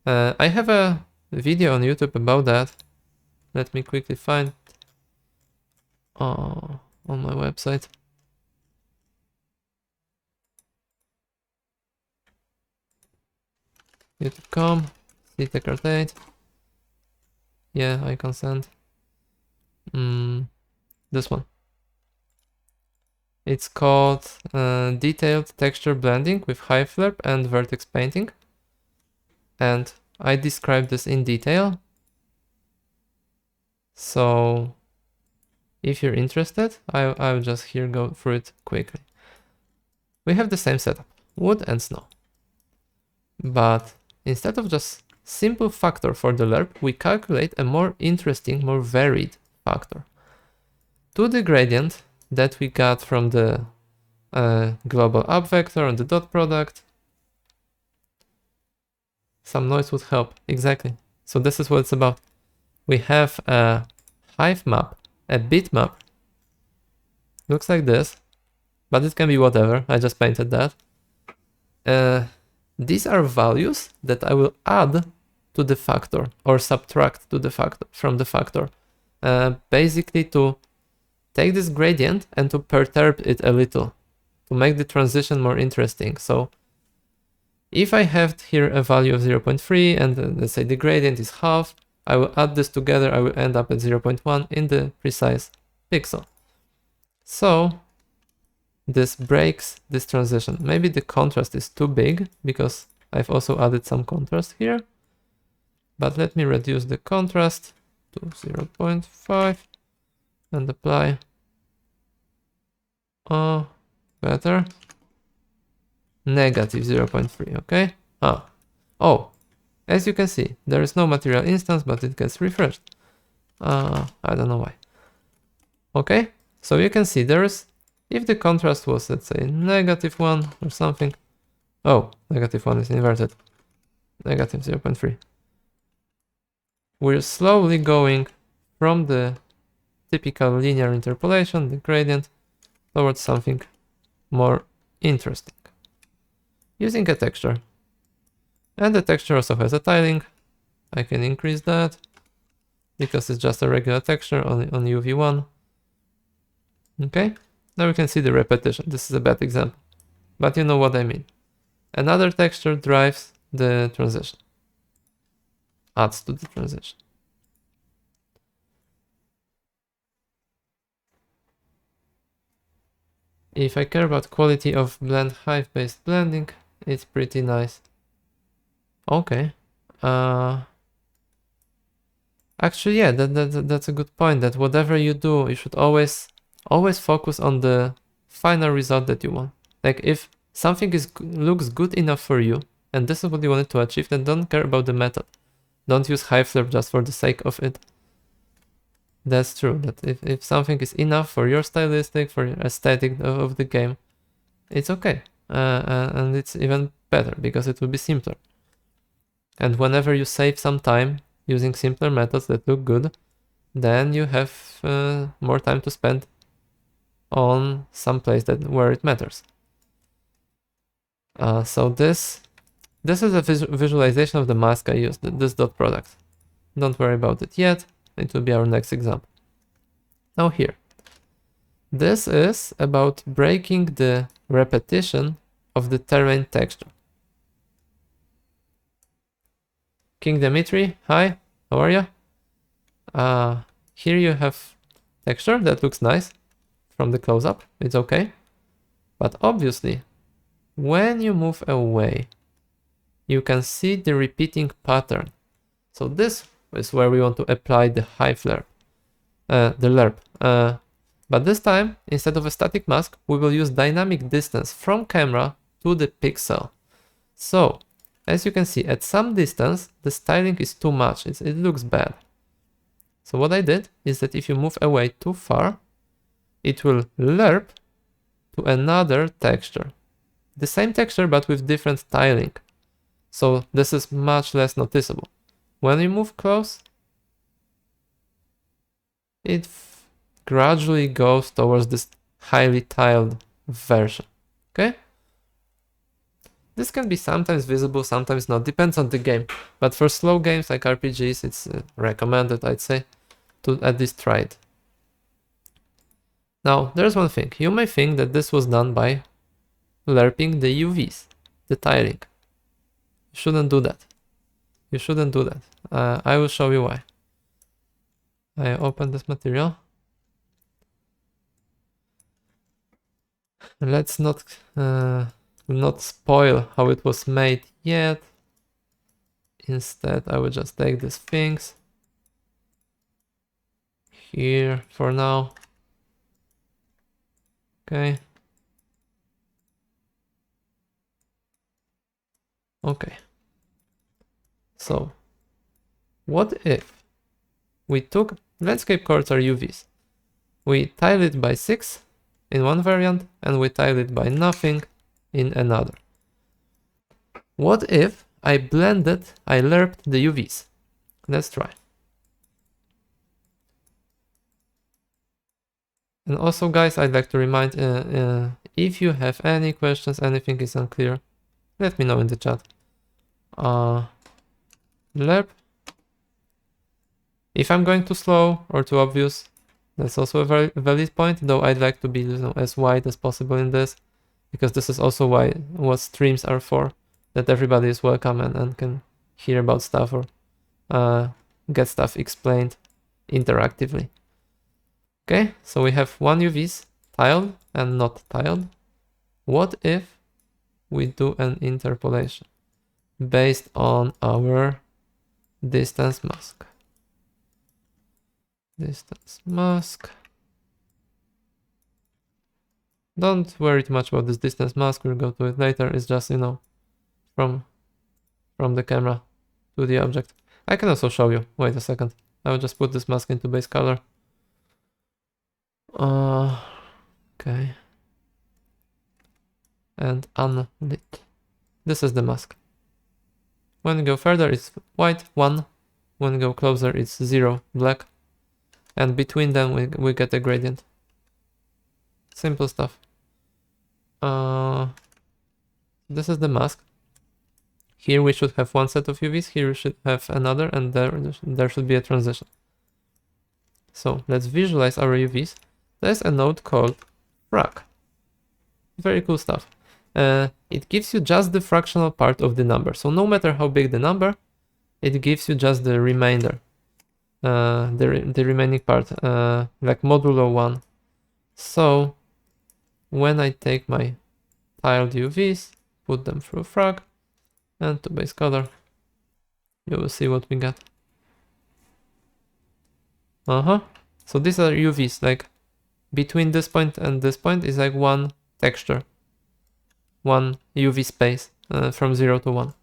I have a video on YouTube about that. Let me quickly find on my website. YouTube.com, ctecart8. Yeah, I consent. This one. It's called Detailed Texture Blending with Hive Lerp and Vertex Painting. And I describe this in detail. So if you're interested, I'll just here go through it quickly. We have the same setup, wood and snow. But instead of just simple factor for the lerp, we calculate a more interesting, more varied factor. To the gradient that we got from the global up vector and the dot product. Some noise would help, exactly. So this is what it's about. We have a hive map, a bitmap. Looks like this, but it can be whatever. I just painted that. These are values that I will add to the factor or subtract to the factor from the factor. Basically to take this gradient and to perturb it a little to make the transition more interesting. So if I have here a value of 0.3 and let's say the gradient is half, I will add this together, I will end up at 0.1 in the precise pixel. So this breaks this transition. Maybe the contrast is too big because I've also added some contrast here. But let me reduce the contrast to 0.5 and apply. Oh, better. Negative 0.3, okay? Oh, as you can see, there is no material instance, but it gets refreshed. I don't know why. Okay, so you can see there's, if the contrast was, let's say, -1 or something. Oh, -1 is inverted. Negative 0.3. We're slowly going from the typical linear interpolation, the gradient, towards something more Interesting. Using a texture. And the texture also has a tiling. I can increase that because it's just a regular texture on UV1. Okay, now we can see the repetition. This is a bad example, but you know what I mean. Another texture drives the transition, adds to the transition. If I care about quality of blend hive based blending, it's pretty nice. Okay. Actually, yeah, that's a good point, that whatever you do, you should always focus on the final result that you want. Like if something looks good enough for you, and this is what you wanted to achieve, then don't care about the method. Don't use Lerp just for the sake of it. That's true, that if something is enough for your stylistic, for your aesthetic of the game, it's okay. And it's even better because it will be simpler. And whenever you save some time using simpler methods that look good, then you have more time to spend on some place where it matters. So this is a visualization of the mask I used, this dot product. Don't worry about it yet, it will be our next example. Now here, this is about breaking the repetition of the terrain texture. King Dimitri, hi, how are you? Here you have texture that looks nice from the close-up, it's okay. But obviously, when you move away, you can see the repeating pattern. So this is where we want to apply the hive Lerp, the Lerp. But this time, instead of a static mask, we will use dynamic distance from camera to the pixel. So, as you can see, at some distance, the styling is too much, it looks bad. So what I did is that if you move away too far, it will Lerp to another texture. The same texture, but with different tiling. So this is much less noticeable. When you move close, it gradually goes towards this highly tiled version. Okay? This can be sometimes visible, sometimes not, depends on the game. But for slow games like RPGs, it's recommended, I'd say, to at least try it. Now, there's one thing. You may think that this was done by Lerping the UVs, the tiling. You shouldn't do that. You shouldn't do that. I will show you why. I open this material. Let's not spoil how it was made yet. Instead, I will just take these things here for now. Okay. Okay. So, what if we took landscape chords are UVs. We tile it by 6 in one variant and we tile it by nothing in another. What if I lerped the UVs? Let's try. And also, guys, I'd like to remind, if you have any questions, anything is unclear, let me know in the chat. Lerp. If I'm going too slow or too obvious, that's also a very valid point, though I'd like to be, as wide as possible in this, because this is also what streams are for, that everybody is welcome and can hear about stuff or get stuff explained interactively. Okay, so we have one UVs, tiled and not tiled. What if we do an interpolation based on our distance mask? Distance mask. Don't worry too much about this distance mask, we'll go to it later. It's just, you know, from the camera to the object. I can also show you. Wait a second. I will just put this mask into base color. Okay. And unlit. This is the mask. When you go further, it's white, 1. When you go closer, it's 0, black. And between them, we get a gradient. Simple stuff. This is the mask. Here we should have one set of UVs, here we should have another, and there should be a transition. So let's visualize our UVs. There's a node called frac. Very cool stuff. It gives you just the fractional part of the number. So no matter how big the number, it gives you just the remainder. The remaining part, like modulo 1. So when I take my tiled UVs, put them through frac, and to base color, you will see what we got. So these are UVs, like between this point and this point is like one texture, one UV space from 0 to 1.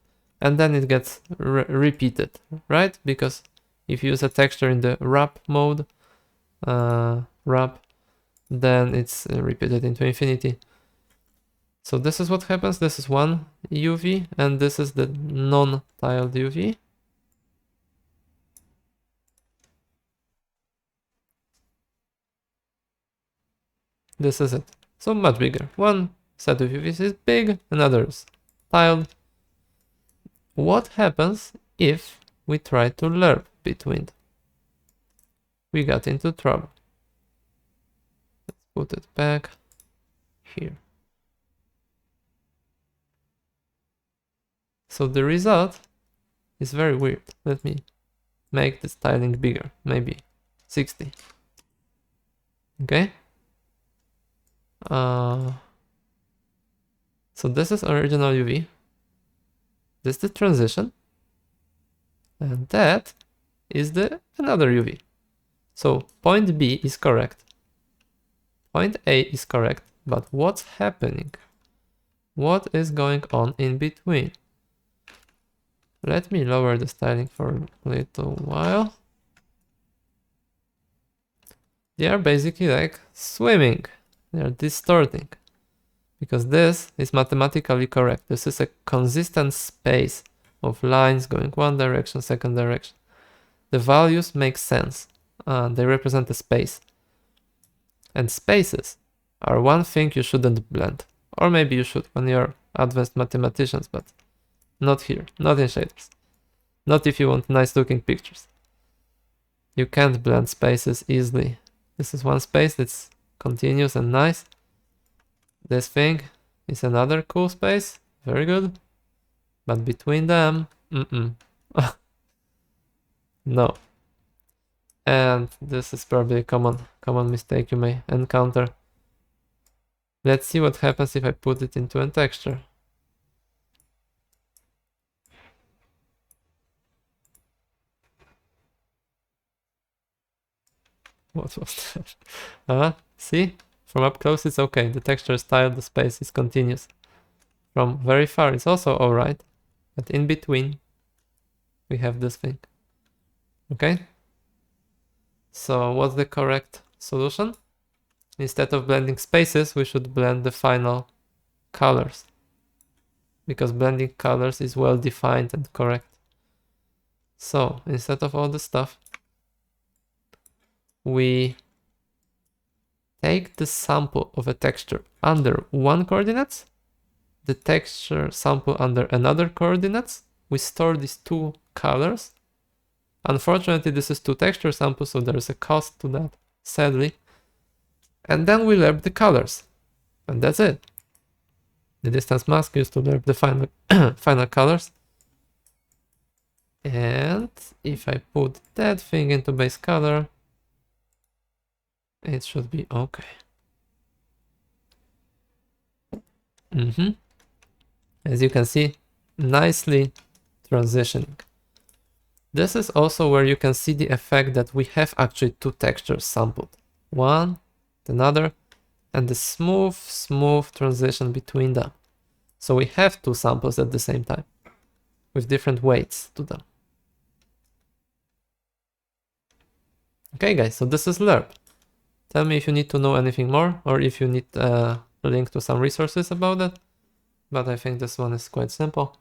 And then it gets repeated, right? Because if you use a texture in the wrap mode, wrap, then it's repeated into infinity. So this is what happens. This is one UV, and this is the non-tiled UV. This is it. So much bigger. One set of UVs is big, another is tiled. What happens if we try to lerp between them? We got into trouble. Let's put it back here. So the result is very weird. Let me make the styling bigger, maybe 60. Okay. So this is original UV. This is the transition. And that is the another UV. So point B is correct. Point A is correct. But what's happening? What is going on in between? Let me lower the styling for a little while. They are basically like swimming. They are distorting. Because this is mathematically correct. This is a consistent space of lines going one direction, second direction. The values make sense. They represent a space. And spaces are one thing you shouldn't blend. Or maybe you should when you're advanced mathematicians, but not here, not in shaders. Not if you want nice looking pictures. You can't blend spaces easily. This is one space that's continuous and nice. This thing is another cool space, very good. But between them, no. And this is probably a common mistake you may encounter. Let's see what happens if I put it into a texture. What was that? See? From up close it's okay. The texture is tiled, the space is continuous. From very far it's also alright. But in between we have this thing. Okay? So what's the correct solution? Instead of blending spaces, we should blend the final colors. Because blending colors is well defined and correct. So instead of all this stuff, we take the sample of a texture under one coordinates, the texture sample under another coordinates. We store these two colors. Unfortunately, this is two texture samples, so there is a cost to that, sadly. And then we lerp the colors. And that's it. The distance mask used to lerp the final, final colors. And if I put that thing into base color, it should be okay. As you can see, nicely transitioning. This is also where you can see the effect that we have actually two textures sampled. One, another, and the smooth transition between them. So we have two samples at the same time, with different weights to them. Okay guys, so this is Lerp. Tell me if you need to know anything more, or if you need a link to some resources about it. But I think this one is quite simple.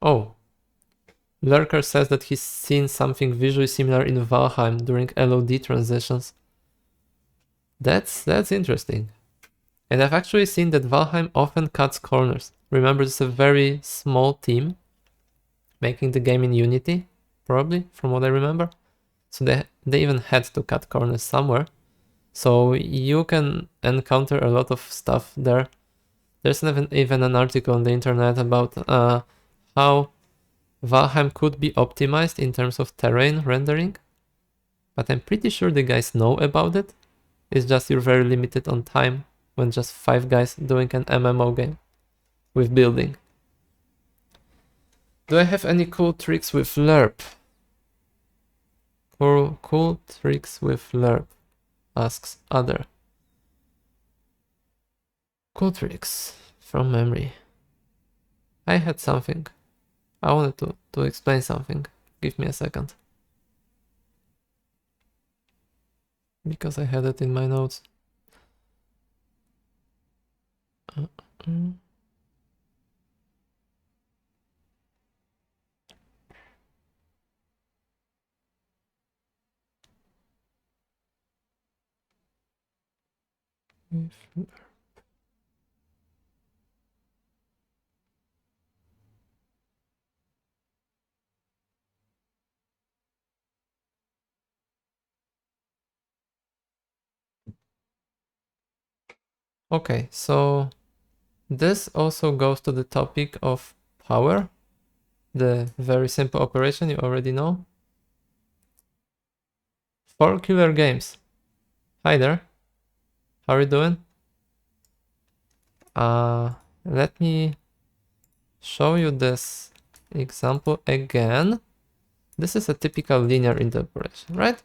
Oh, Lurker says that he's seen something visually similar in Valheim during LOD transitions. That's interesting. And I've actually seen that Valheim often cuts corners. Remember, it's a very small team making the game in Unity, probably, from what I remember. So they even had to cut corners somewhere. So you can encounter a lot of stuff there. There's even an article on the internet about how Valheim could be optimized in terms of terrain rendering. But I'm pretty sure the guys know about it. It's just you're very limited on time when just 5 guys doing an MMO game with building. Do I have any cool tricks with Lerp? Cool tricks with Lerp, asks other. Cool tricks from memory. I had something. I wanted to explain something. Give me a second. Because I had it in my notes. Okay, so this also goes to the topic of power, the very simple operation you already know. 4 Killer Games. Hi there. How are you doing? Let me show you this example again. This is a typical linear interpolation, right?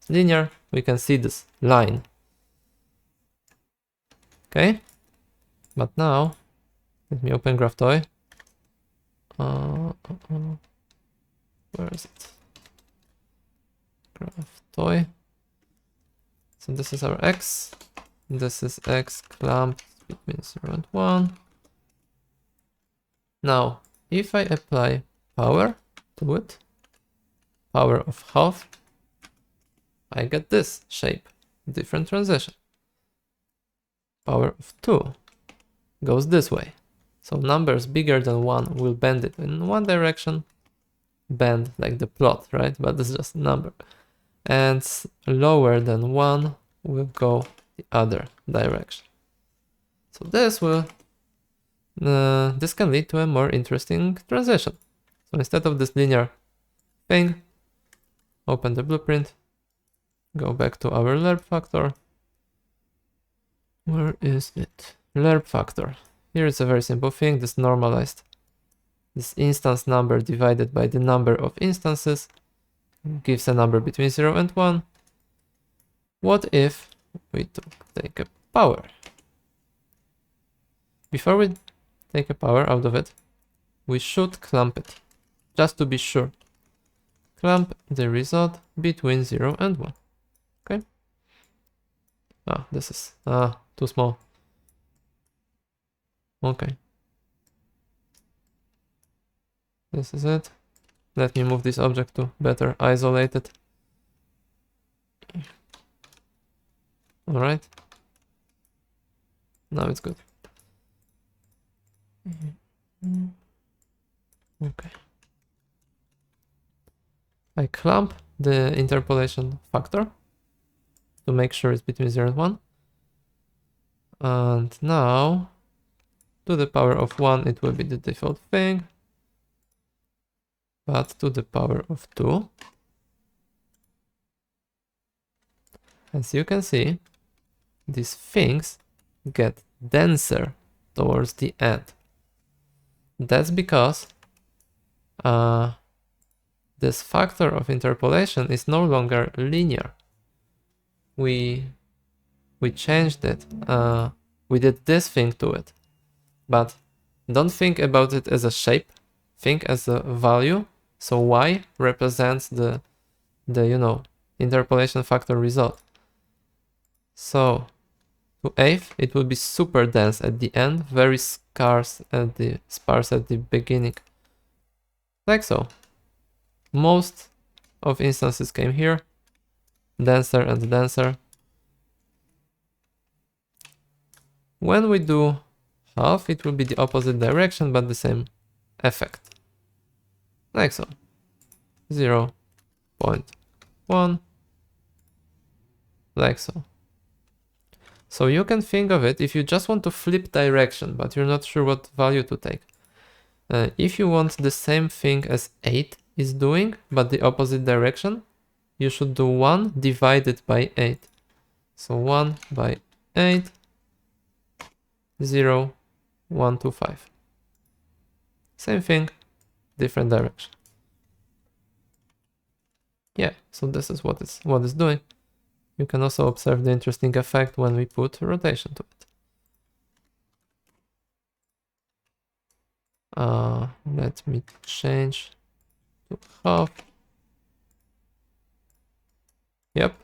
Linear, we can see this line. Okay, but now let me open GraphToy. Where is it? GraphToy. So this is our x. This is x clamped between 0 and 1. Now, if I apply power to it, power of half, I get this shape, different transition. Power of 2 goes this way. So numbers bigger than 1 will bend it in one direction, bend like the plot, right? But this is just a number. And lower than 1 will go the other direction. So this can lead to a more interesting transition. So instead of this linear thing, open the blueprint, go back to our Lerp factor. Where is it? Lerp factor. Here it's a very simple thing, this normalized. This instance number divided by the number of instances gives a number between 0 and 1. What if we take a power? Before we take a power out of it, we should clamp it, just to be sure. Clamp the result between 0 and 1. Okay. This is too small. Okay. This is it. Let me move this object to better isolate it. Alright. Now it's good. Okay. I clamp the interpolation factor to make sure it's between 0 and 1. And now, to the power of 1, it will be the default thing. But to the power of 2, as you can see, these things get denser towards the end. That's because this factor of interpolation is no longer linear. We changed it. We did this thing to it. But don't think about it as a shape. Think as a value. So y represents the interpolation factor result. So to eighth, it will be super dense at the end, very sparse at the beginning. Like so. Most of instances came here, denser and denser. When we do half, it will be the opposite direction, but the same effect. Like so. 0.1. Like so. So you can think of it if you just want to flip direction, but you're not sure what value to take. If you want the same thing as 8 is doing, but the opposite direction, you should do 1 divided by 8. So 1 by 8, 0, 1 to 5. Same thing, different direction. Yeah, so this is what it's doing. You can also observe the interesting effect when we put rotation to it. Let me change to half. Yep.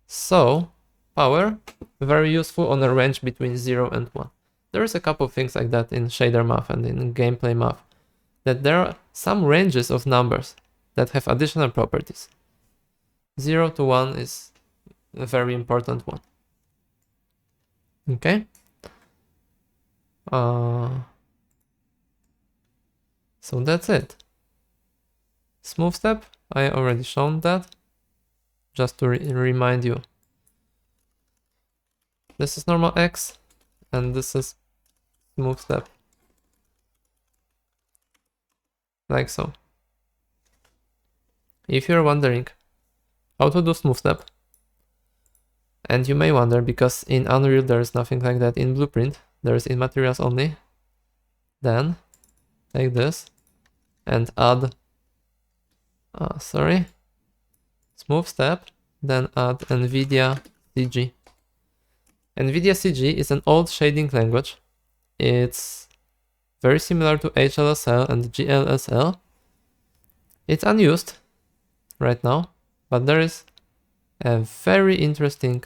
So, power, very useful on a range between 0 and 1. There's a couple of things like that in shader math and in gameplay math, that there are some ranges of numbers that have additional properties. 0 to 1 is a very important one. Okay. So that's it. Smooth step, I already shown that. Just to remind you. This is normal X, and this is smooth step. Like so. If you're wondering how to do smooth step, and you may wonder because in Unreal there is nothing like that in Blueprint, there is in materials only, then take this and add, smooth step, then add NVIDIA CG. NVIDIA CG is an old shading language. It's very similar to HLSL and GLSL. It's unused right now, but there is a very interesting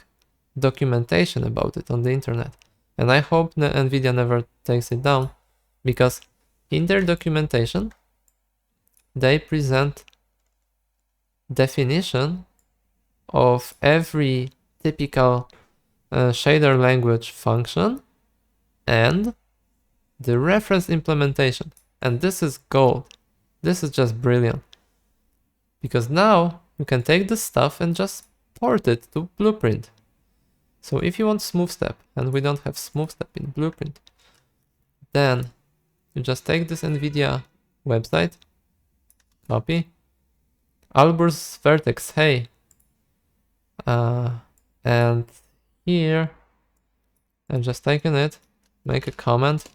documentation about it on the internet. And I hope NVIDIA never takes it down, because in their documentation, they present definition of every typical shader language function and the reference implementation. And this is gold. This is just brilliant. Because now you can take this stuff and just port it to Blueprint. So if you want smooth step, and we don't have smooth step in Blueprint, then you just take this NVIDIA website, copy, Albur's vertex, hey, and here I've just taken it, make a comment,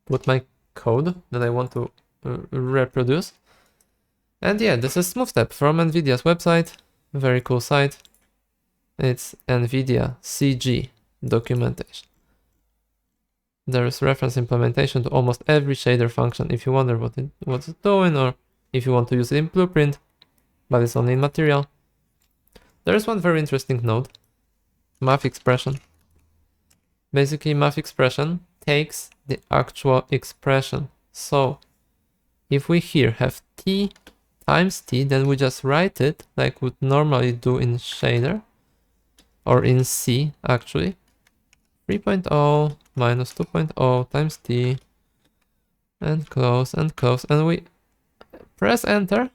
put my code that I want to reproduce, and yeah, this is smooth step from NVIDIA's website, very cool site. It's NVIDIA CG documentation. There is reference implementation to almost every shader function if you wonder what it's doing, or if you want to use it in Blueprint, but it's only in material. There is one very interesting node, math expression. Basically, math expression takes the actual expression. So if we here have t times t, then we just write it like we'd normally do in shader, or in C actually. 3.0 minus 2.0 times t, and close, and we press enter.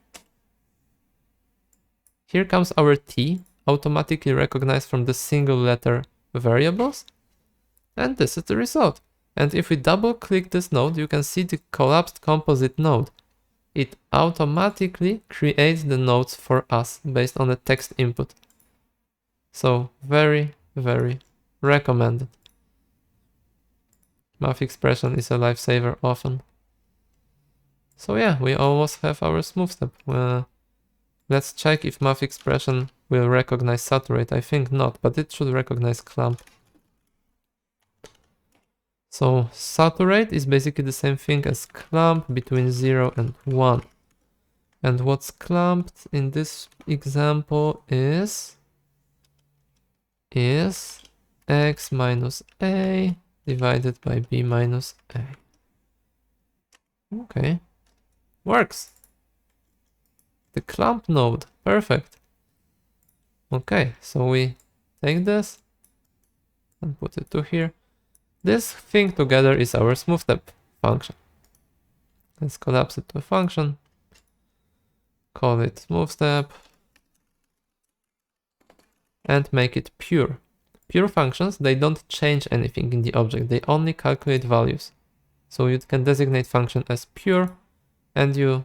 Here comes our t, automatically recognized from the single letter variables, and this is the result. And if we double click this node, you can see the collapsed composite node. It automatically creates the nodes for us based on the text input. So very, very recommended. Math expression is a lifesaver often. So yeah, we almost have our smooth step. Let's check if math expression will recognize saturate. I think not, but it should recognize clamp. So saturate is basically the same thing as clamp between 0 and 1. And what's clamped in this example is x minus a divided by b minus a. Okay, works. The clamp node, perfect. Okay, so we take this, and put it to here. This thing together is our smooth step function. Let's collapse it to a function. Call it smooth step. And make it pure. Pure functions, they don't change anything in the object. They only calculate values. So you can designate function as pure and you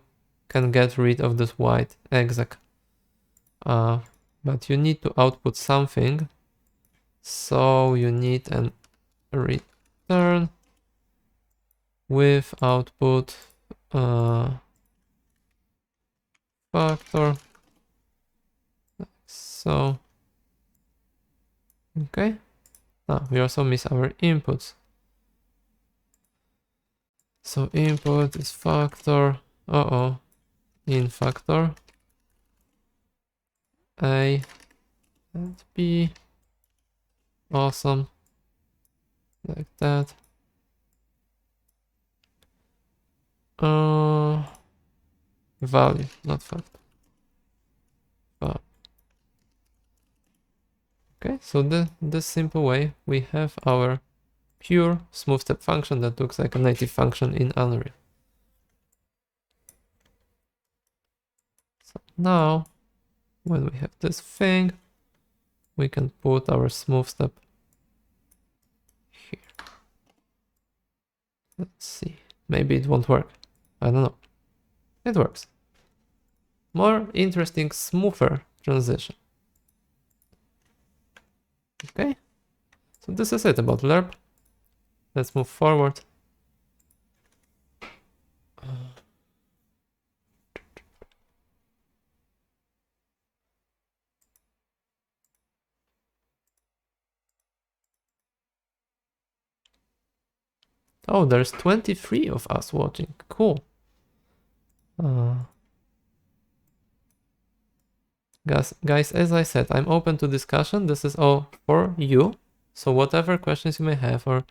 can get rid of this white exec. But you need to output something. So you need an return with output factor. Like so. Okay. Now we also miss our inputs. So input is factor. In factor A and B. Awesome. Like that. Value, not factor. Okay, so this simple way we have our pure smooth step function that looks like a native function in Unreal. So now, when we have this thing, we can put our smooth step here. Let's see, maybe it won't work. I don't know. It works. More interesting, smoother transition. Okay, so this is it about Lerp. Let's move forward. Oh, there's 23 of us watching. Cool. Guys, as I said, I'm open to discussion. This is all for you. So whatever questions you may have, or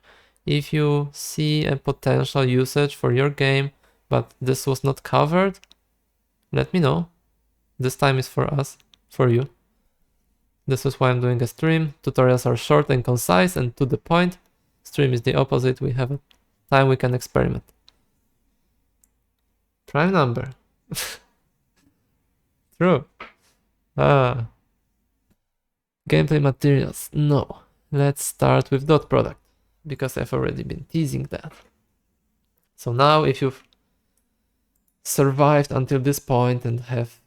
if you see a potential usage for your game, but this was not covered, let me know. This time is for us, for you. This is why I'm doing a stream. Tutorials are short and concise and to the point. Stream is the opposite. We have a time we can experiment. Prime number. True. Gameplay materials. No. Let's start with dot product, because I've already been teasing that. So now if you've survived until this point and have,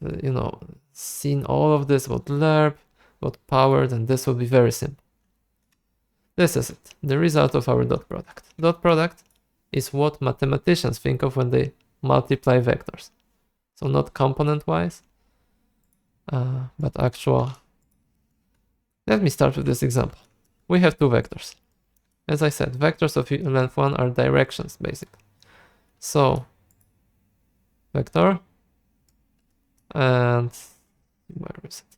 seen all of this, what Lerp, what power, then this will be very simple. This is it, the result of our dot product. Dot product is what mathematicians think of when they multiply vectors. So not component-wise, but actual. Let me start with this example. We have two vectors. As I said, vectors of length 1 are directions, basically. So, vector, and where is it?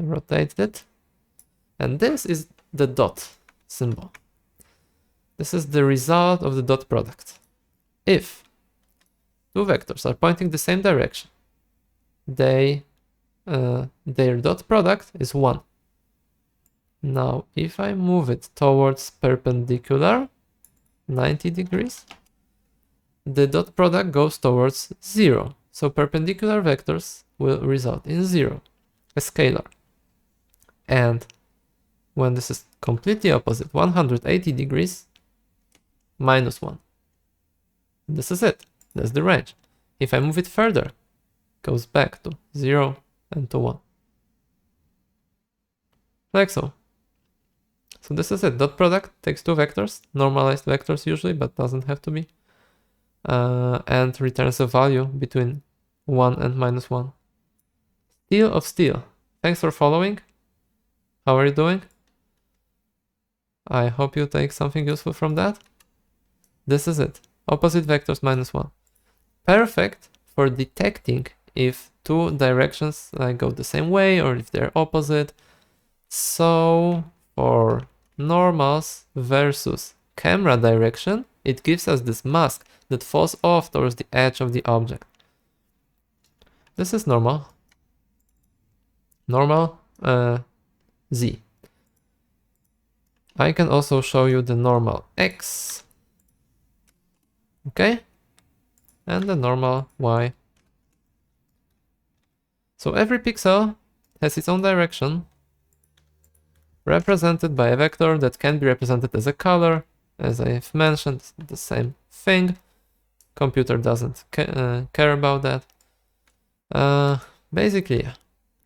Rotate it. And this is the dot symbol. This is the result of the dot product. If two vectors are pointing the same direction, their dot product is 1. Now, if I move it towards perpendicular, 90 degrees, the dot product goes towards 0. So perpendicular vectors will result in 0, a scalar. And when this is completely opposite, 180 degrees, -1. This is it. That's the range. If I move it further, it goes back to 0 and to 1. Like so. So this is it. Dot product takes two vectors, normalized vectors usually, but doesn't have to be, and returns a value between 1 and -1. Steel of steel. Thanks for following. How are you doing? I hope you take something useful from that. This is it. Opposite vectors -1. Perfect for detecting if two directions go the same way or if they're opposite. So for normals versus camera direction, it gives us this mask that falls off towards the edge of the object. This is normal. Normal Z. I can also show you the normal X, okay, and the normal Y. So every pixel has its own direction, represented by a vector that can be represented as a color. As I've mentioned, the same thing. Computer doesn't care about that. Basically,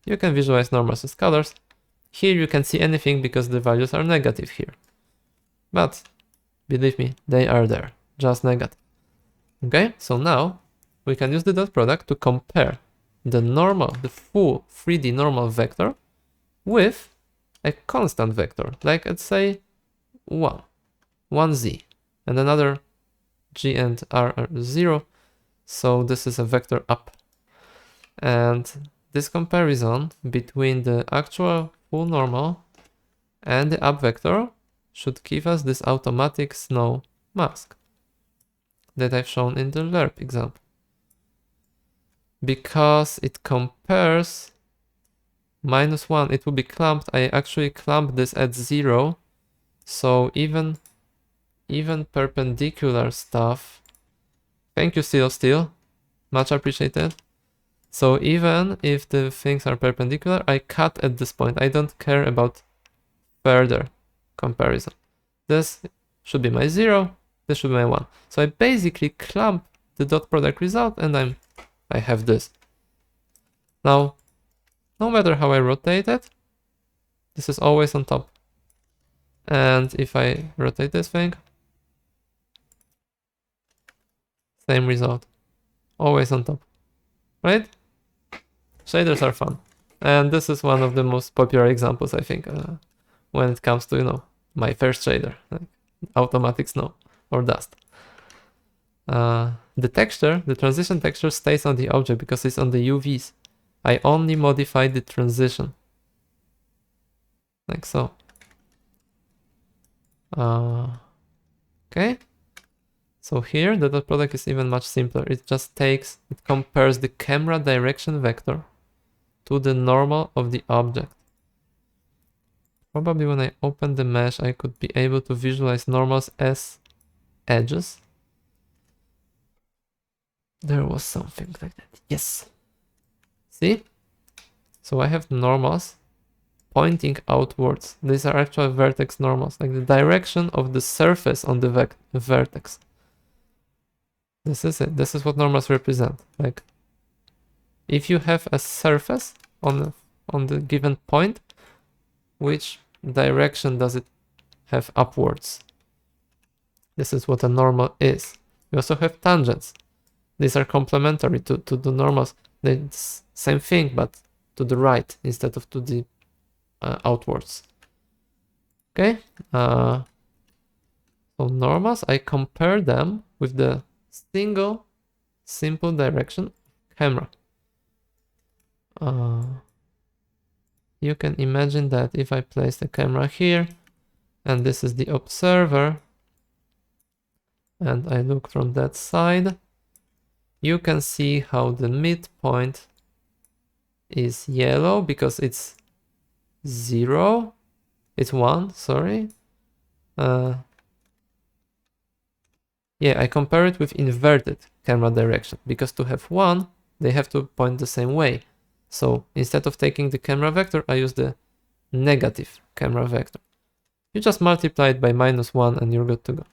you can visualize normals as colors. Here you can see anything because the values are negative here. But believe me, they are there, just negative. Okay, so now we can use the dot product to compare the normal, the full 3D normal vector with a constant vector, like let's say 1z, and another g and r are 0, so this is a vector up. And this comparison between the actual full normal and the up vector should give us this automatic snow mask that I've shown in the Lerp example. Because it compares -1, it will be clamped. I actually clamped this at 0, so even perpendicular stuff. Thank you, Steel, much appreciated. So even if the things are perpendicular, I cut at this point. I don't care about further comparison. This should be my 0, this should be my 1. So I basically clamp the dot product result and I have this. Now, no matter how I rotate it, this is always on top. And if I rotate this thing, same result, always on top, right? Shaders are fun. And this is one of the most popular examples, I think, when it comes to, you know, my first shader, like automatic snow or dust. The texture, the transition texture stays on the object because it's on the UVs. I only modify the transition, like so. Okay. So here the dot product is even much simpler. It just it compares the camera direction vector to the normal of the object. Probably when I open the mesh, I could be able to visualize normals as edges. There was something like that. Yes. See? So I have normals pointing outwards. These are actual vertex normals, like the direction of the surface on the vertex. This is it. This is what normals represent. Like, if you have a surface on the given point, which direction does it have upwards? This is what a normal is. We also have tangents. These are complementary to the normals. It's same thing, but to the right instead of to the outwards. Okay. So normals, I compare them with the simple direction camera. You can imagine that if I place the camera here, and this is the observer, and I look from that side, you can see how the midpoint is yellow because it's 0. It's 1, sorry. Yeah, I compare it with inverted camera direction because to have 1, they have to point the same way. So instead of taking the camera vector, I use the negative camera vector. You just multiply it by -1 and you're good to go.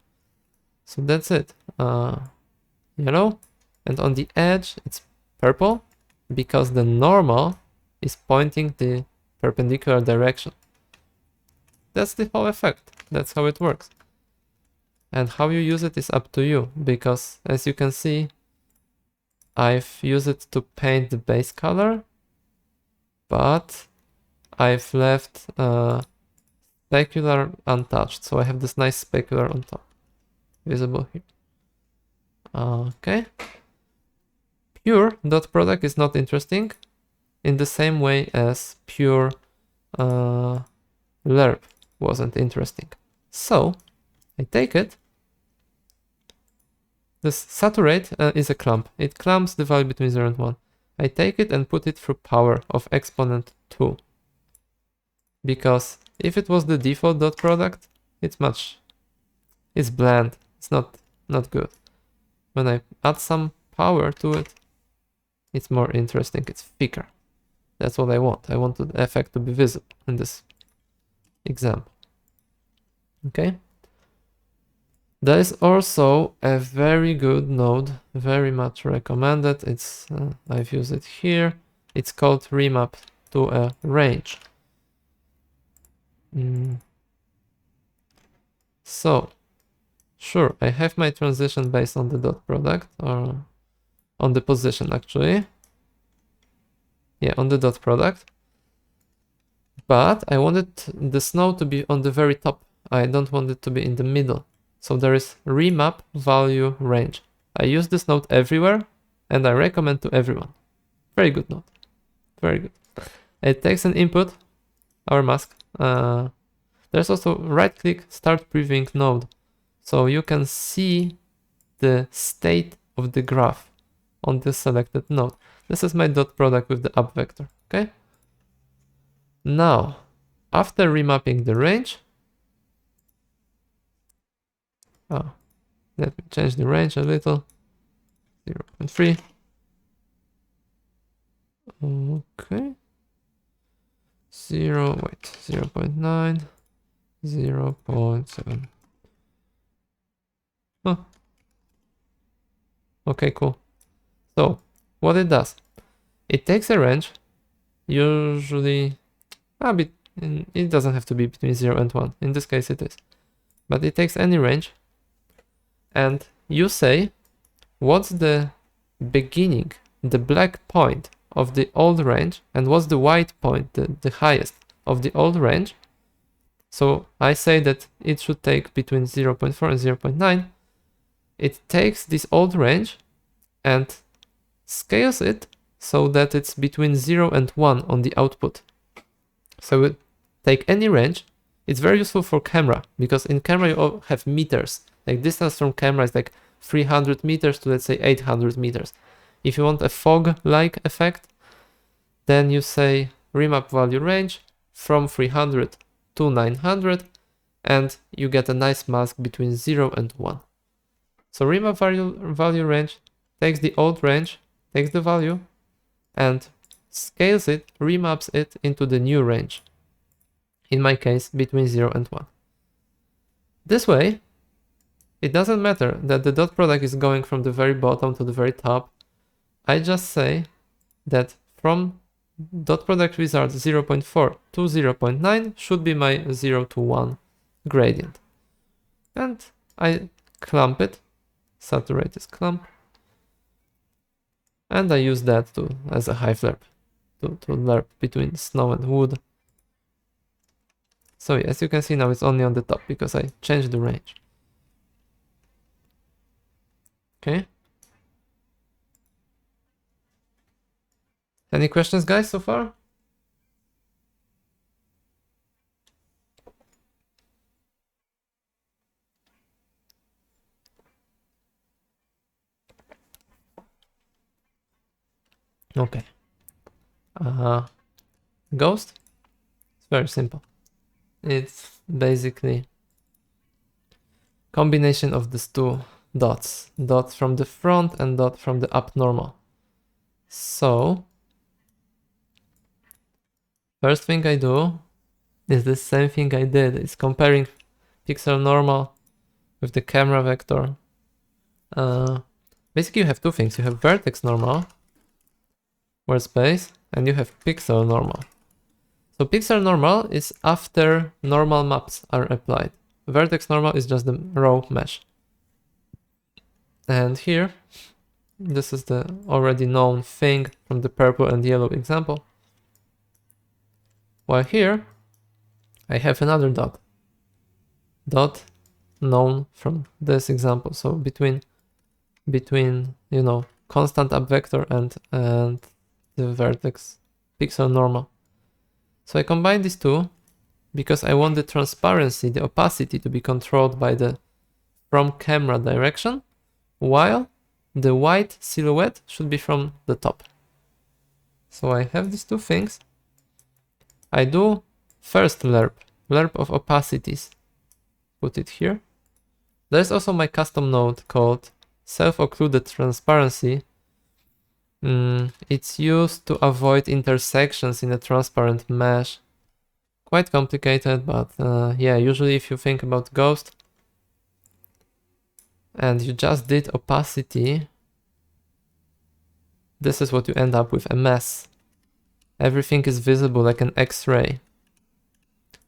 So that's it. Yellow. And on the edge, it's purple because the normal is pointing the perpendicular direction. That's the whole effect. That's how it works. And how you use it is up to you, because as you can see, I've used it to paint the base color, but I've left specular untouched. So I have this nice specular on top, visible here. Okay. Pure dot product is not interesting in the same way as pure Lerp wasn't interesting. So I take it. This saturate is a clamp. It clamps the value between 0 and 1. I take it and put it through power of exponent 2. Because if it was the default dot product, it's bland. It's not good. When I add some power to it, it's more interesting. It's thicker. That's what I want. I want the effect to be visible in this example. Okay. There is also a very good node, very much recommended. It's I've used it here. It's called remap to a range. So, sure, I have my transition based on the dot product, or on the position actually. Yeah, on the dot product. But I wanted this node to be on the very top. I don't want it to be in the middle. So there is remap value range. I use this node everywhere and I recommend to everyone. Very good node. Very good. It takes an input, our mask. There's also right click, start previewing node. So you can see the state of the graph on this selected node. This is my dot product with the up vector. Okay. Now, after remapping the range, let me change the range a little. 0.3. Okay. 0.9, 0.7. Oh. Okay, cool. So, what it does, it takes a range, usually, it doesn't have to be between 0 and 1. In this case, it is. But it takes any range, and you say, what's the beginning, the black point of the old range, and what's the white point, the highest of the old range. So I say that it should take between 0.4 and 0.9. It takes this old range and scales it so that it's between 0 and 1 on the output. So we take any range. It's very useful for camera, because in camera you all have meters. Like distance from camera is like 300 meters to, let's say, 800 meters. If you want a fog-like effect, then you say remap value range from 300 to 900, and you get a nice mask between 0 and 1. So remap value range takes the old range, takes the value, and scales it, remaps it into the new range. In my case, between 0 and 1. This way, it doesn't matter that the dot product is going from the very bottom to the very top. I just say that from dot product result 0.4 to 0.9 should be my 0 to 1 gradient. And I clump it, saturate this clump. And I use that as a hive lerp, to lerp between snow and wood. So as you can see now, it's only on the top because I changed the range. Okay. Any questions, guys, so far? Okay. Ghost? It's very simple. It's basically combination of these two dots. Dot from the front and dot from the abnormal. So, first thing I do is the same thing I did. It's comparing pixel normal with the camera vector. Basically you have two things. You have vertex normal, word space, and you have pixel normal. So pixel normal is after normal maps are applied. Vertex normal is just the raw mesh. And here, this is the already known thing from the purple and yellow example. While here, I have another dot. Dot known from this example. So between you know, constant up vector and the vertex pixel normal. So I combine these two because I want the transparency, the opacity to be controlled by the from camera direction, while the white silhouette should be from the top. So I have these two things. I do first lerp of opacities put it here. There's also my custom node called self-occluded transparency. It's used to avoid intersections in a transparent mesh. Quite complicated, but yeah, usually if you think about ghost and you just did opacity, this is what you end up with, a mess. Everything is visible like an X-ray.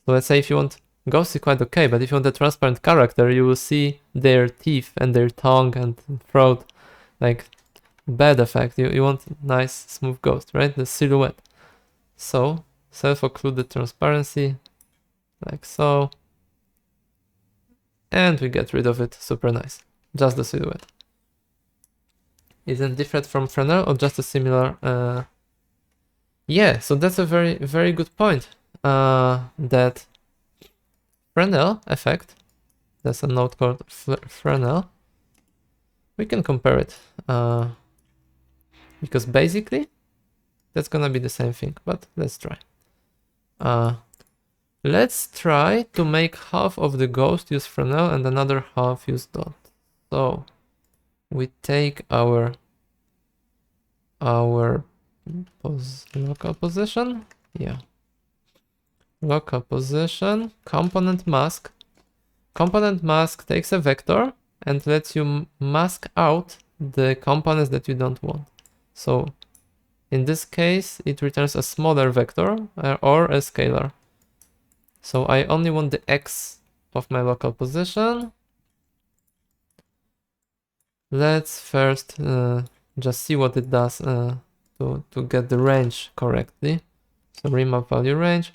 So let's say if you want ghost is quite okay, but if you want a transparent character, you will see their teeth and their tongue and throat, like bad effect. You want nice smooth ghost, right? The silhouette. So self-occluded transparency, like so. And we get rid of it, super nice. Just the silhouette. Isn't different from Fresnel or just a similar? Yeah, so that's a very, very good point. That Fresnel effect, that's a node called Fresnel. We can compare it because basically that's gonna be the same thing, but let's try. Let's try to make half of the ghost use Fresnel and another half use dot. So we take our local position, yeah, local position, component mask. Component mask takes a vector and lets you mask out the components that you don't want. So in this case, it returns a smaller vector or a scalar. So I only want the X of my local position. Let's first just see what it does to get the range correctly. So remap value range.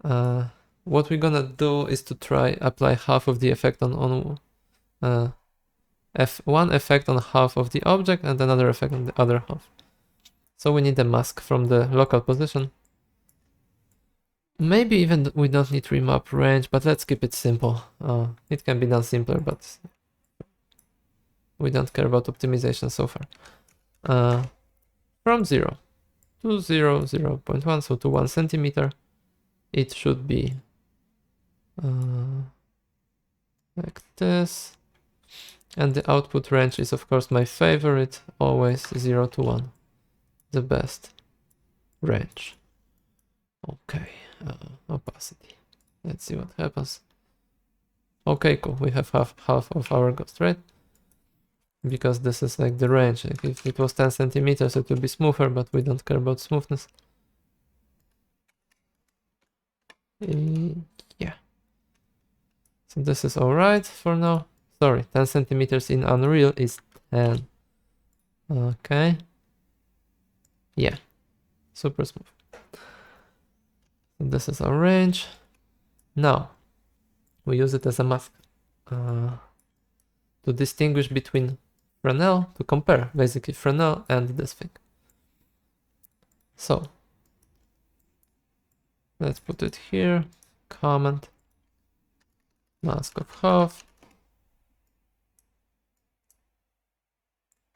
What we're gonna do is to try apply half of the effect on one effect on half of the object and another effect on the other half. So we need a mask from the local position. Maybe even we don't need remap range, but let's keep it simple. It can be done simpler, but we don't care about optimization so far. From 0 to 0, 0.1, so to 1 centimeter, it should be like this. And the output range is of course my favorite, always 0 to 1, the best range. Okay, opacity. Let's see what happens. Okay, cool, we have half of our ghost, right? Because this is like the range. Like if it was 10 centimeters, it would be smoother, but we don't care about smoothness. Yeah. So this is all right for now. Sorry, 10 centimeters in Unreal is 10. Okay. Yeah, super smooth. So this is our range. Now, we use it as a mask to distinguish between Fresnel, to compare basically Fresnel and this thing. So, let's put it here, comment, mask of half.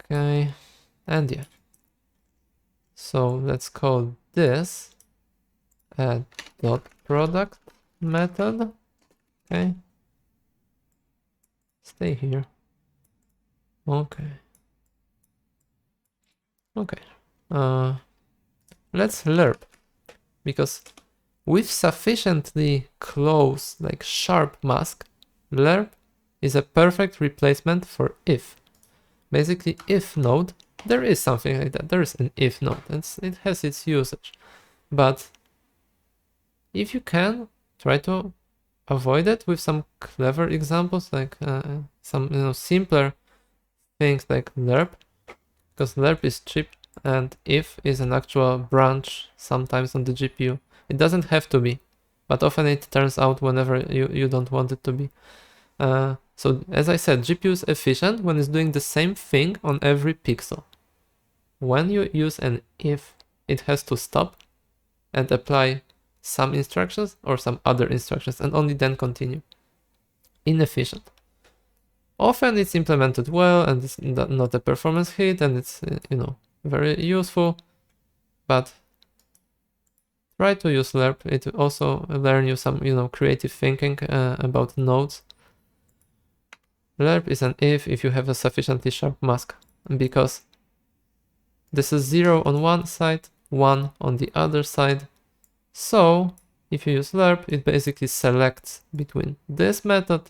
Okay, and yeah. So let's call this a dot product method. Okay. Stay here. Okay. Okay. Let's lerp, because with sufficiently close, like sharp mask, lerp is a perfect replacement for if. Basically, if node, there is something like that. There is an if node, and it has its usage. But if you can, try to avoid it with some clever examples, like some simpler things like lerp, because lerp is cheap and if is an actual branch sometimes on the GPU. It doesn't have to be, but often it turns out whenever you don't want it to be. So as I said, GPU is efficient when it's doing the same thing on every pixel. When you use an if, it has to stop and apply some instructions or some other instructions and only then continue. Inefficient. Often it's implemented well and it's not a performance hit and it's very useful, but try to use Lerp. It will also learn you some, creative thinking about nodes. Lerp is an if you have a sufficiently sharp mask, because this is 0 on one side, 1 on the other side. So if you use Lerp, it basically selects between this method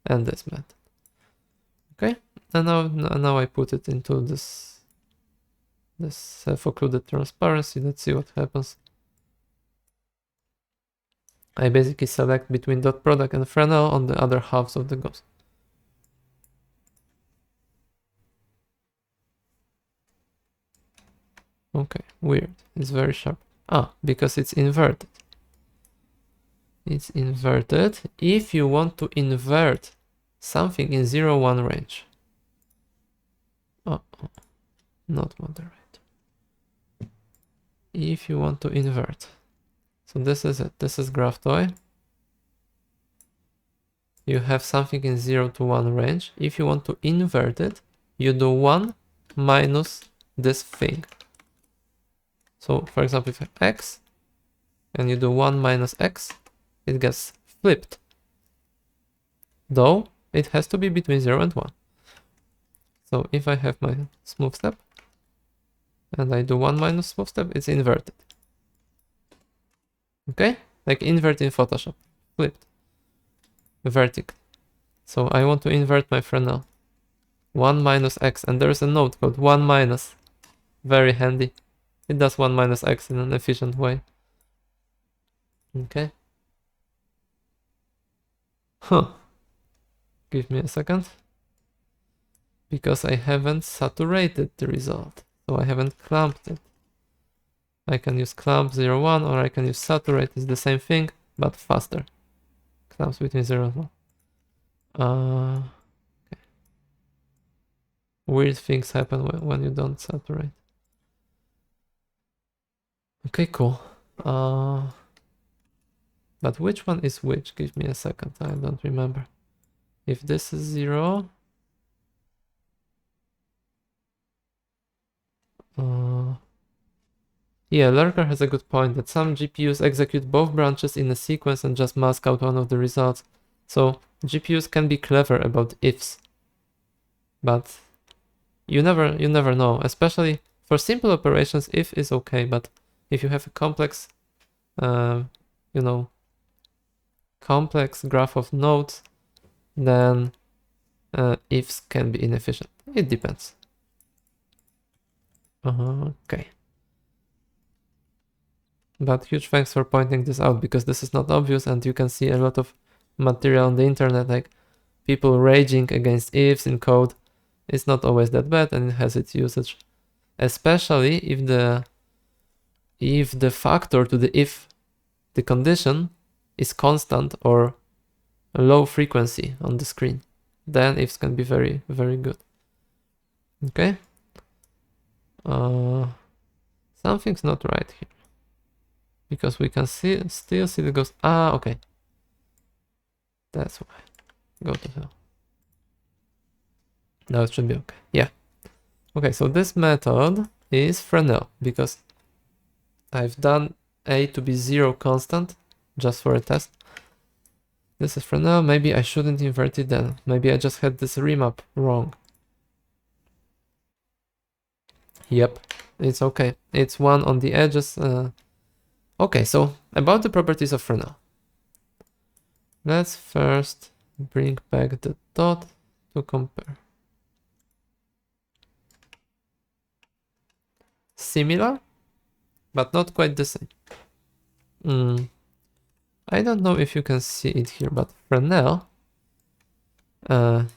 and this method. Okay, and now I put it into this self-occluded transparency. Let's see what happens. I basically select between dot product and fresnel on the other halves of the ghost. Okay, weird. It's very sharp. Because it's inverted. It's inverted. If you want to invert something in 0, 1 range. Not moderate. If you want to invert. So this is it. This is graph toy. You have something in 0 to 1 range. If you want to invert it, you do 1 minus this thing. So for example, if you have x and you do 1 minus x, it gets flipped. Though it has to be between 0 and 1. So if I have my smooth step and I do 1 minus smooth step, it's inverted. Okay? Like invert in Photoshop. Flipped. Vertical. So I want to invert my fresnel. 1 minus x, and there's a node called 1 minus. Very handy. It does 1 minus x in an efficient way. Okay. Give me a second. Because I haven't saturated the result. So I haven't clamped it. I can use clamp 0, 1, or I can use saturate. It's the same thing, but faster. Clamps between 0 and 1. Okay. Weird things happen when you don't saturate. Okay, cool. But which one is which? Give me a second. I don't remember. If this is 0, yeah, Lurker has a good point that some GPUs execute both branches in a sequence and just mask out one of the results. So GPUs can be clever about ifs, but you never know. Especially for simple operations, if is okay, but if you have a complex, complex graph of nodes, then ifs can be inefficient. It depends. Okay. But huge thanks for pointing this out, because this is not obvious, and you can see a lot of material on the internet, like people raging against ifs in code. It's not always that bad, and it has its usage, especially if the factor to the if, the condition, is constant or a low frequency on the screen. Then ifs can be very, very good. Okay. Something's not right here, because we can still see the ghost. Okay. That's why. Go to hell. Now it should be okay. Yeah. Okay, so this method is fresnel, because I've done a to be 0 constant just for a test. This is fresnel. Maybe I shouldn't invert it then. Maybe I just had this remap wrong. Yep, it's okay. It's 1 on the edges. Okay, so about the properties of fresnel. Let's first bring back the dot to compare. Similar, but not quite the same. I don't know if you can see it here, but fresnel,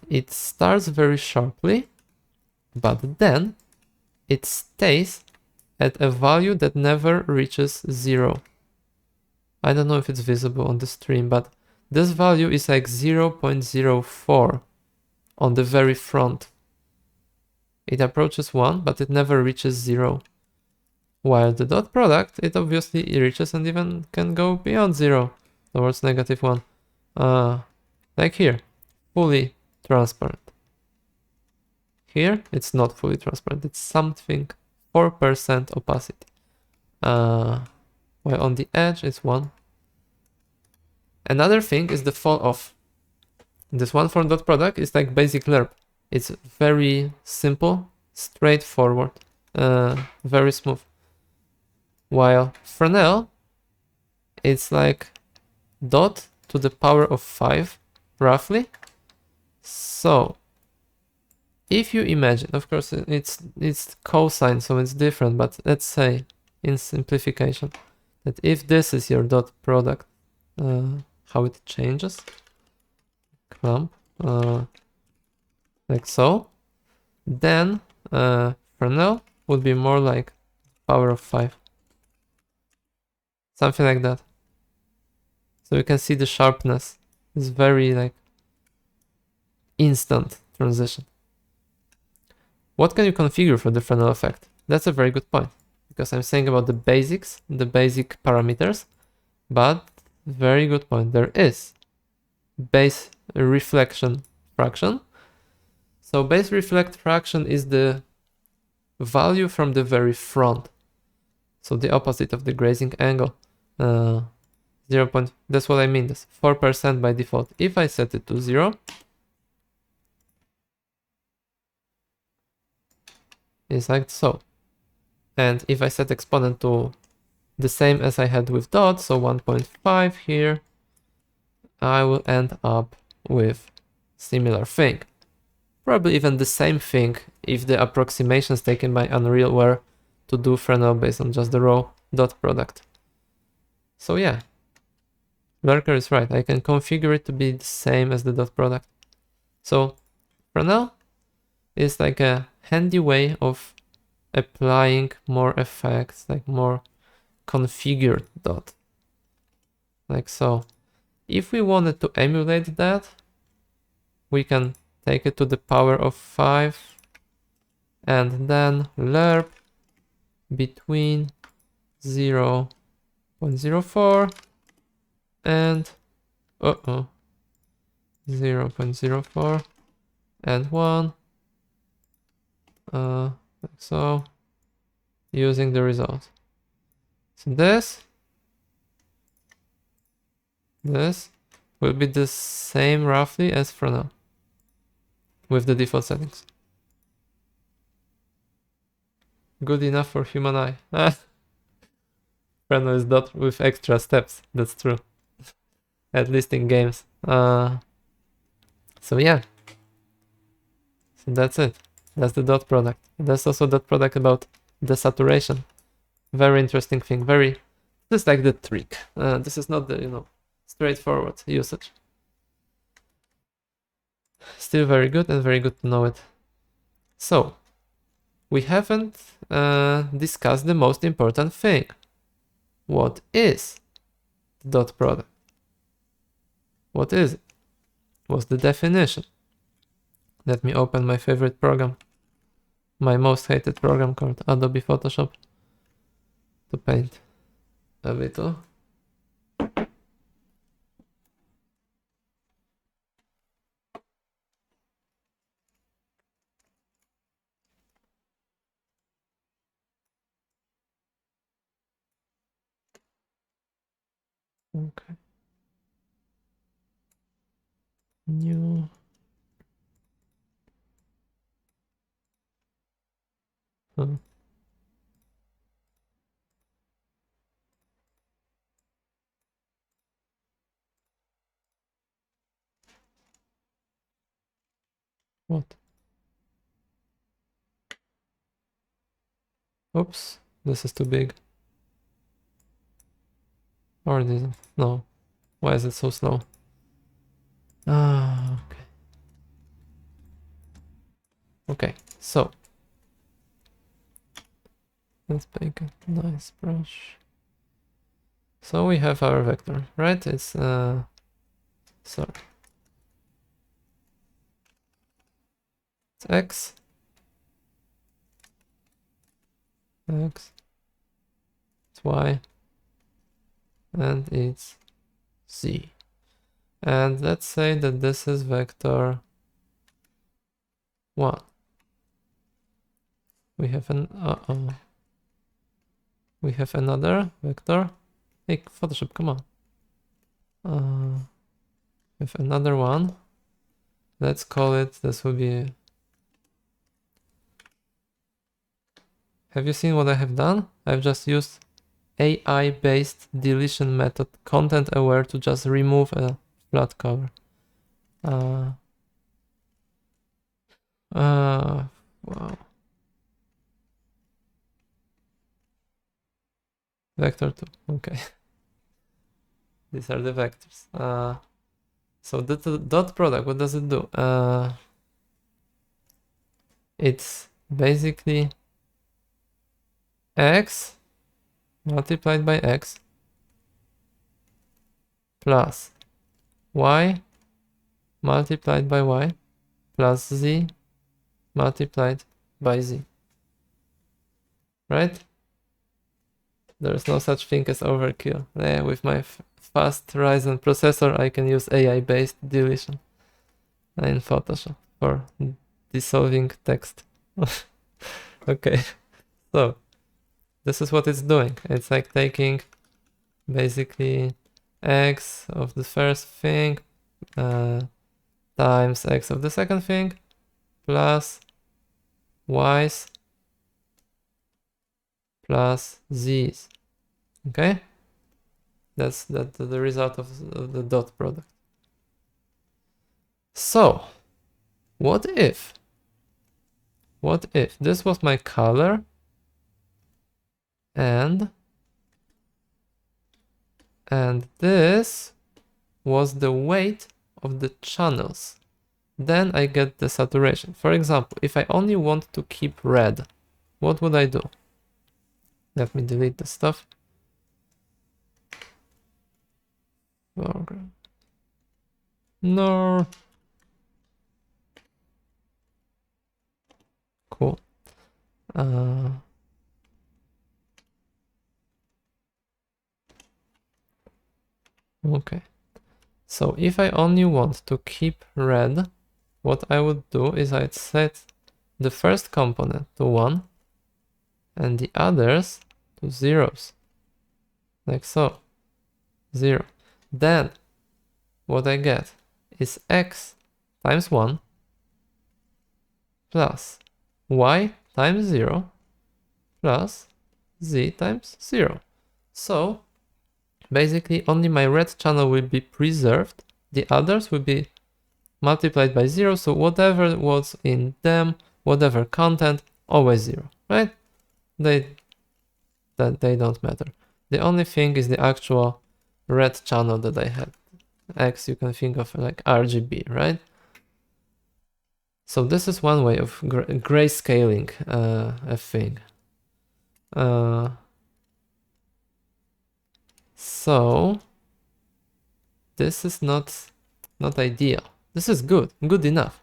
it starts very sharply, but then it stays at a value that never reaches 0. I don't know if it's visible on the stream, but this value is like 0.04 on the very front. It approaches 1, but it never reaches 0. While the dot product, it obviously reaches and even can go beyond 0, towards -1. Like here, fully transparent. Here, it's not fully transparent, it's something 4% opacity. while on the edge it's 1. Another thing is the fall off. This one for dot product is like basic Lerp. It's very simple, straightforward, very smooth. While fresnel, it's like dot to the power of 5, roughly. So if you imagine, of course it's cosine, so it's different, but let's say in simplification that if this is your dot product, how it changes, clump, like so, then fresnel would be more like power of 5, something like that. So you can see the sharpness is very like instant transition. What can you configure for the fresnel effect? That's a very good point, because I'm saying about the basics, the basic parameters, but very good point. There is base reflection fraction. So base reflect fraction is the value from the very front. So the opposite of the grazing angle. 0. That's what I mean. That's 4% by default. If I set it to 0, it's like so. And if I set exponent to the same as I had with dot, so 1.5 here, I will end up with similar thing. Probably even the same thing if the approximations taken by Unreal were to do fresnel based on just the raw dot product. So yeah, Lurker is right. I can configure it to be the same as the dot product. So fresnel is like a handy way of applying more effects, like more configured dot, like so. If we wanted to emulate that, we can take it to the power of 5 and then lerp between 0.04 and 0.04 and 1, like so, using the result. So this will be the same roughly as fresnel with the default settings. Good enough for human eye. Fresnel is dot with extra steps, that's true. At least in games. So yeah. So that's it. That's the dot product. That's also dot product about desaturation. Very interesting thing. This is like the trick. This is not the, straightforward usage. Still very good and very good to know it. So, we haven't discussed the most important thing. What is the dot product? What is it? What's the definition? Let me open my favorite program. My most hated program called Adobe Photoshop to paint a little. Okay. New. What? Oops, this is too big. Or it isn't. No. Why is it so slow? Okay. Okay, so let's make a nice brush. So we have our vector, right? It's sorry. It's x, it's y, and it's z. And let's say that this is vector 1. We have we have another vector Hey, Photoshop, come on. With another one. Let's call it, this will be... Have you seen what I have done? I've just used AI-based deletion method, content aware, to just remove a flat color. Wow. Vector 2, okay. These are the vectors. So the dot product, what does it do? It's basically x multiplied by x plus y multiplied by y plus z multiplied by z. Right? There's no such thing as overkill. With my fast Ryzen processor, I can use AI-based deletion in Photoshop for dissolving text. Okay, so this is what it's doing. It's like taking basically x of the first thing times x of the second thing plus y's plus z's. Okay, that's the result of the dot product. So what if this was my color and this was the weight of the channels? Then I get the saturation. For example, if I only want to keep red, what would I do? Let me delete the stuff. No. Cool. Okay. So if I only want to keep red, what I would do is I'd set the first component to 1 and the others to zeros. Like so. 0. Then what I get is x times 1 plus y times 0 plus z times 0. So basically only my red channel will be preserved, the others will be multiplied by 0, so whatever was in them, whatever content, always 0, right? They don't matter. The only thing is the actual red channel that I had. X you can think of like RGB, right? So this is one way of grayscaling a thing. So this is not ideal. This is good enough.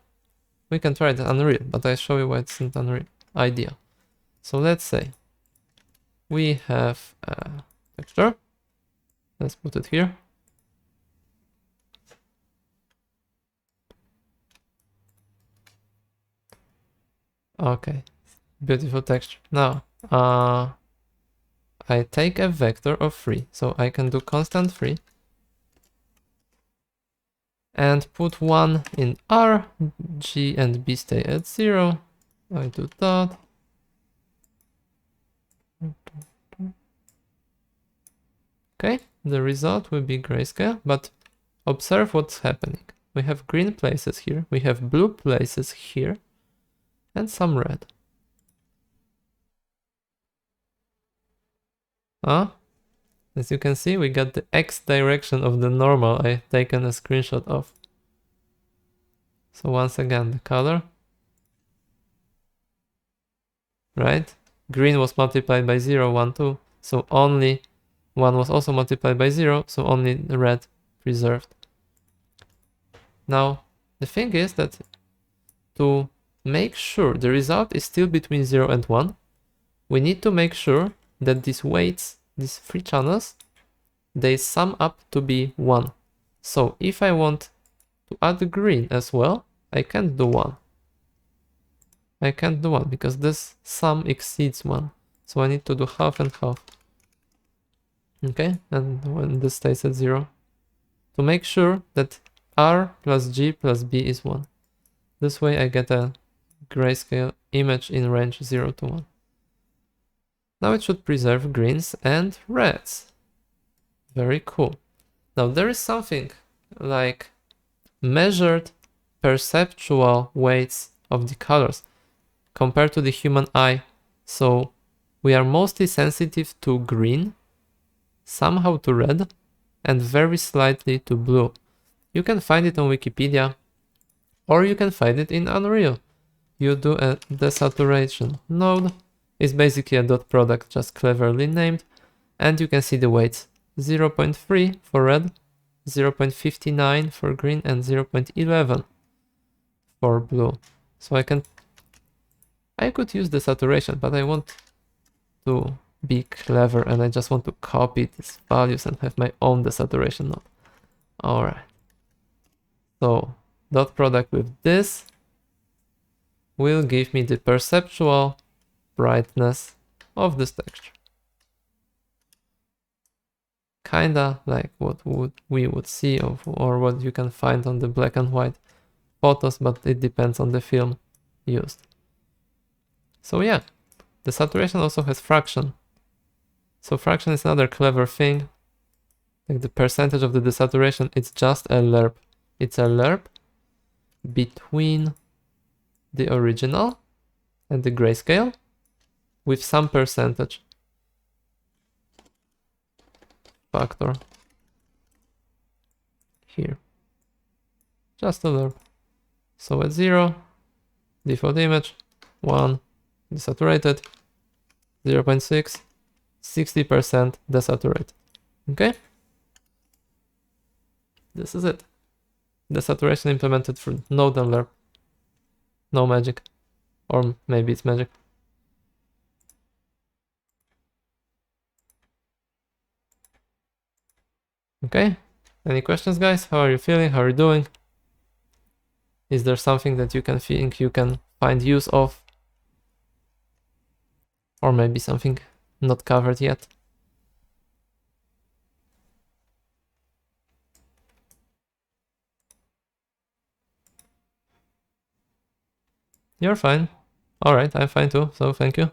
We can try it Unreal, but I show you why it's not Unreal. Ideal. So let's say we have a texture. Let's put it here. Okay, beautiful texture. Now, I take a vector of 3, so I can do constant 3 and put 1 in R, G and B stay at 0. I do that. Okay, the result will be grayscale, but observe what's happening. We have green places here, we have blue places here, and some red. As you can see, we got the X direction of the normal I taken a screenshot of. So once again, the color, right? Green was multiplied by 0, 1, 2, so only 1 was also multiplied by 0, so only the red preserved. Now, the thing is that to make sure the result is still between 0 and 1, we need to make sure that these weights, these 3 channels, they sum up to be 1. So if I want to add green as well, I can't do 1. I can't do 1 because this sum exceeds 1. So I need to do half and half. Okay, and when this stays at 0, to make sure that R plus G plus B is 1. This way I get a grayscale image in range 0 to 1. Now it should preserve greens and reds. Very cool. Now there is something like measured perceptual weights of the colors compared to the human eye. So we are mostly sensitive to green, somehow to red, and very slightly to blue. You can find it on Wikipedia, or you can find it in Unreal. You do a desaturation node. It's basically a dot product, just cleverly named, and you can see the weights. 0.3 for red, 0.59 for green, and 0.11 for blue. So I could use the saturation, but I want to be clever and I just want to copy these values and have my own desaturation node. Alright. So dot product with this will give me the perceptual brightness of this texture. Kinda like what we would see or what you can find on the black and white photos, but it depends on the film used. So yeah, the saturation also has fraction. So fraction is another clever thing. Like the percentage of the desaturation, it's just a lerp. It's a lerp between the original and the grayscale with some percentage factor here. Just a lerp. So at 0, default image, 1, desaturated, 0.6, 60% desaturated. Okay? This is it. Desaturation implemented through node and lerp. No magic. Or maybe it's magic. Okay, any questions, guys? How are you feeling? How are you doing? Is there something that you can think you can find use of? Or maybe something not covered yet? You're fine. Alright, I'm fine too, so thank you.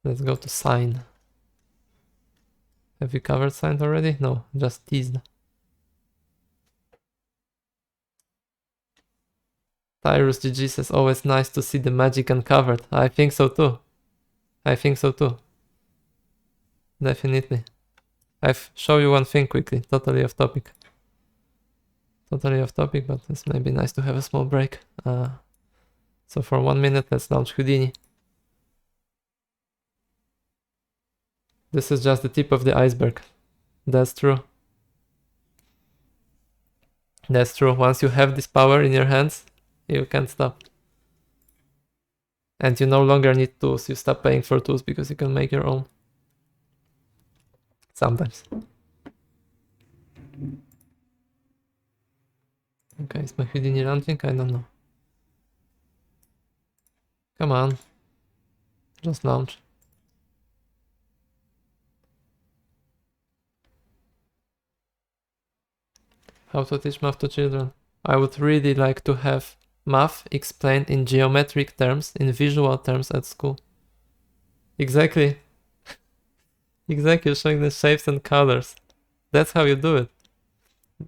Let's go to Sine. Have you covered Sine already? No, just teased. Tyrus GG says, always nice to see the magic uncovered. I think so too. I think so too. Definitely. I've show you one thing quickly, totally off topic. Totally off topic, but it's maybe nice to have a small break. So for 1 minute, let's launch Houdini. This is just the tip of the iceberg. That's true. That's true. Once you have this power in your hands, you can't stop. And you no longer need tools. You stop paying for tools because you can make your own. Sometimes. Okay, is my Houdini launching? I don't know. Come on. Just launch. How to teach math to children? I would really like to have math explained in geometric terms, in visual terms at school. Exactly. Exactly, showing the shapes and colors. That's how you do it.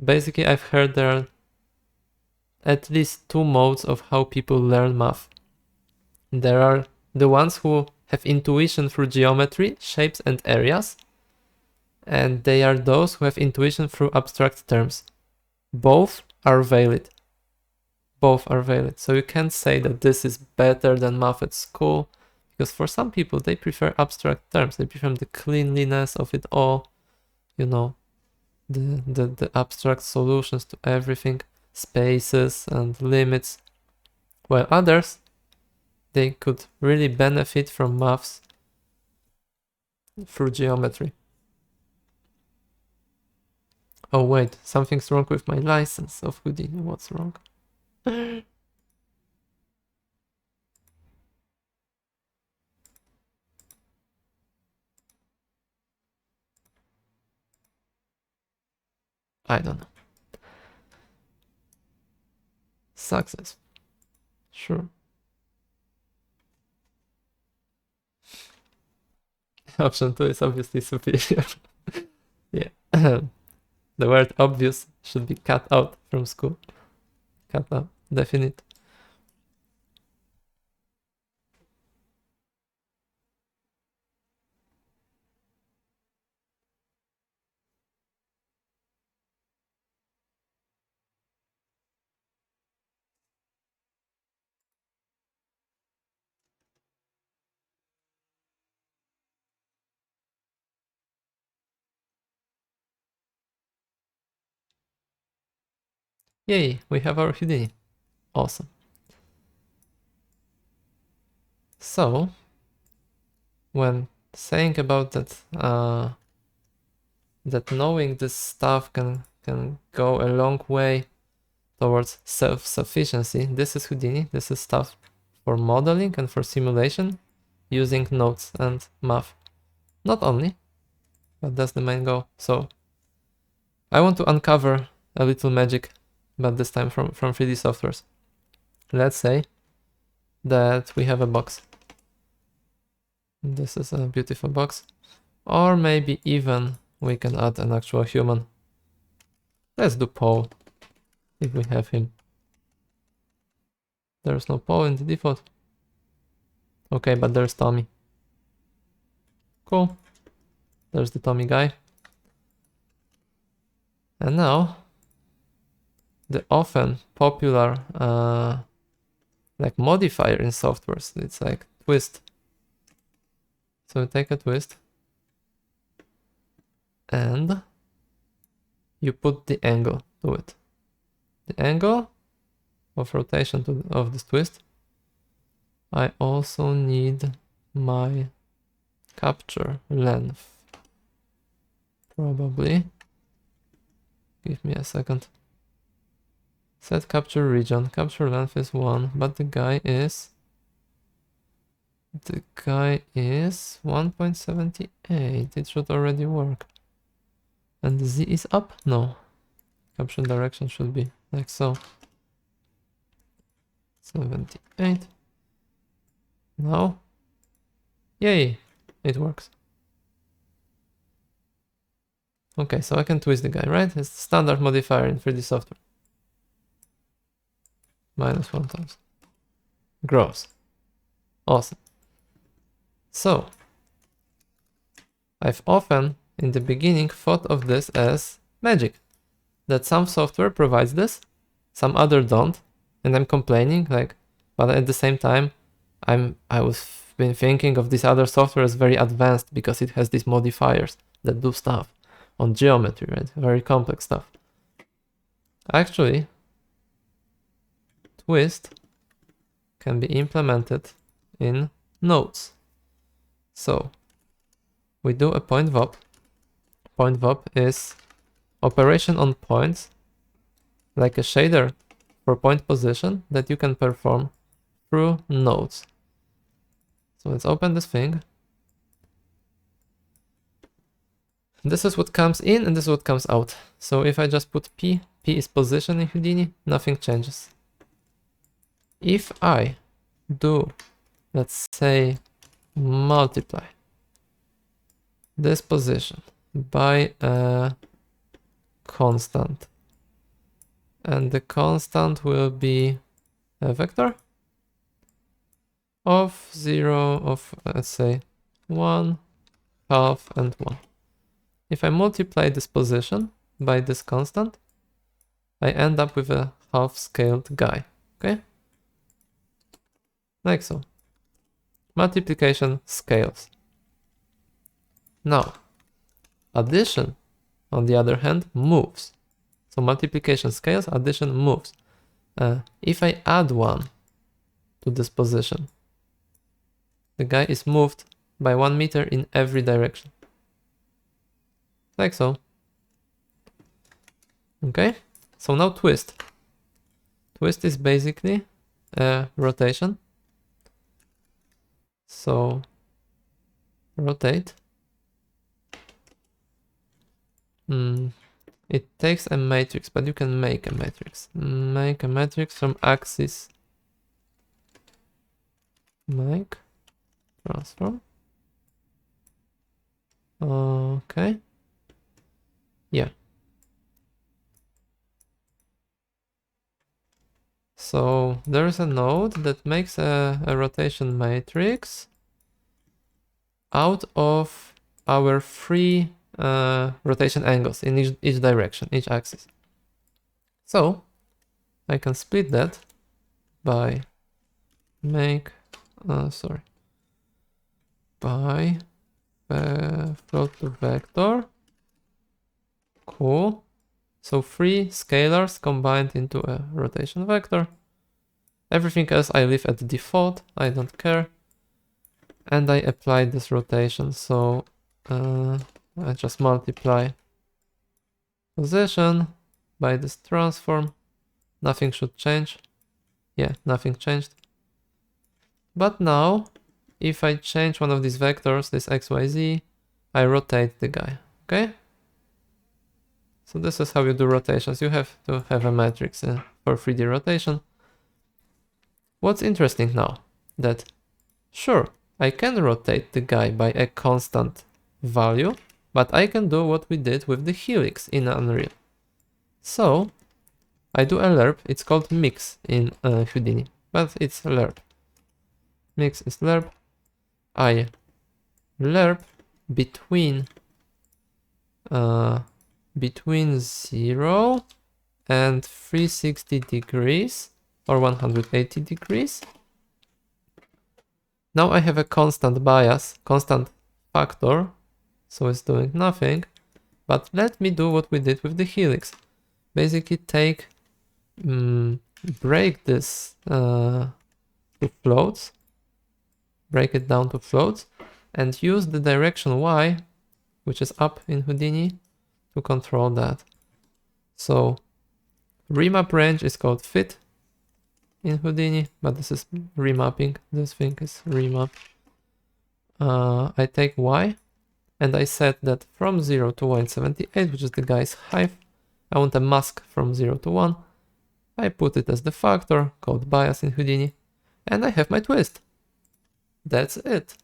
Basically, I've heard there are at least 2 modes of how people learn math. There are the ones who have intuition through geometry, shapes and areas. And they are those who have intuition through abstract terms. Both are valid. Both are valid. So you can't say that this is better than math at school, because for some people they prefer abstract terms. They prefer the cleanliness of it all, you know, the abstract solutions to everything, spaces and limits. While others, they could really benefit from maths through geometry. Oh wait, something's wrong with my license of Houdini. What's wrong? I don't know. Success. Sure. Option 2 is obviously superior. Yeah. The word obvious should be cut out from school. Cut out. Definite. Yay, we have our Houdini. Awesome. So, when saying about that, that knowing this stuff can go a long way towards self-sufficiency, this is Houdini. This is stuff for modeling and for simulation using nodes and math. Not only, but that's the main goal. So I want to uncover a little magic, but this time from 3D softwares. Let's say that we have a box. This is a beautiful box. Or maybe even we can add an actual human. Let's do Paul, if we have him. There's no Paul in the default. Okay, but there's Tommy. Cool. There's the Tommy guy. And now, the often popular like modifier in softwares, it's like twist. So you take a twist and you put the angle to it. The angle of rotation of this twist. I also need my capture length. Probably. Give me a second. Set capture region. Capture length is 1, but the guy is 1.78. It should already work. And the Z is up? No. Capture direction should be like so. 78. Now. Yay! It works. Okay, so I can twist the guy, right? It's standard modifier in 3D software. -1000. Gross. Awesome. So, I've often, in the beginning, thought of this as magic. That some software provides this, some other don't, and I'm complaining, like, but at the same time, I was been thinking of this other software as very advanced because it has these modifiers that do stuff on geometry, right? Very complex stuff. Actually, twist can be implemented in nodes. So we do a point VOP. Point VOP is operation on points, like a shader for point position that you can perform through nodes. So let's open this thing. This is what comes in and this is what comes out. So if I just put P is position in Houdini, nothing changes. If I do, let's say, multiply this position by a constant, and the constant will be a vector of 0, of let's say 1, half, and 1. If I multiply this position by this constant, I end up with a half-scaled guy, okay? Like so. Multiplication scales. Now, addition, on the other hand, moves. So multiplication scales, addition moves. If I add 1 to this position, the guy is moved by 1 meter in every direction. Like so. Okay, so now twist. Twist is basically a rotation. So rotate. It takes a matrix, but you can make a matrix. Make a matrix from axis. Make transform. Okay. Yeah. So there's a node that makes a rotation matrix out of our three rotation angles in each direction, each axis. So I can split that by make, by float to vector. Cool. So three scalars combined into a rotation vector. Everything else I leave at default, I don't care. And I apply this rotation, so I just multiply position by this transform. Nothing should change. Yeah, nothing changed. But now, if I change one of these vectors, this XYZ, I rotate the guy, okay? So this is how you do rotations. You have to have a matrix for 3D rotation. What's interesting now, that sure, I can rotate the guy by a constant value, but I can do what we did with the helix in Unreal. So I do a lerp, it's called mix in Houdini, but it's a lerp. Mix is lerp. I lerp between 0 and 360 degrees or 180 degrees. Now I have a constant bias, constant factor, so it's doing nothing. But let me do what we did with the helix. Basically take, break this to floats, break it down to floats, and use the direction Y, which is up in Houdini, to control that. So remap range is called fit in Houdini, but this is remapping. This thing is remap. I take Y and I set that from 0 to 178, which is the guy's height. I want a mask from 0 to 1. I put it as the factor called bias in Houdini, and I have my twist. That's it.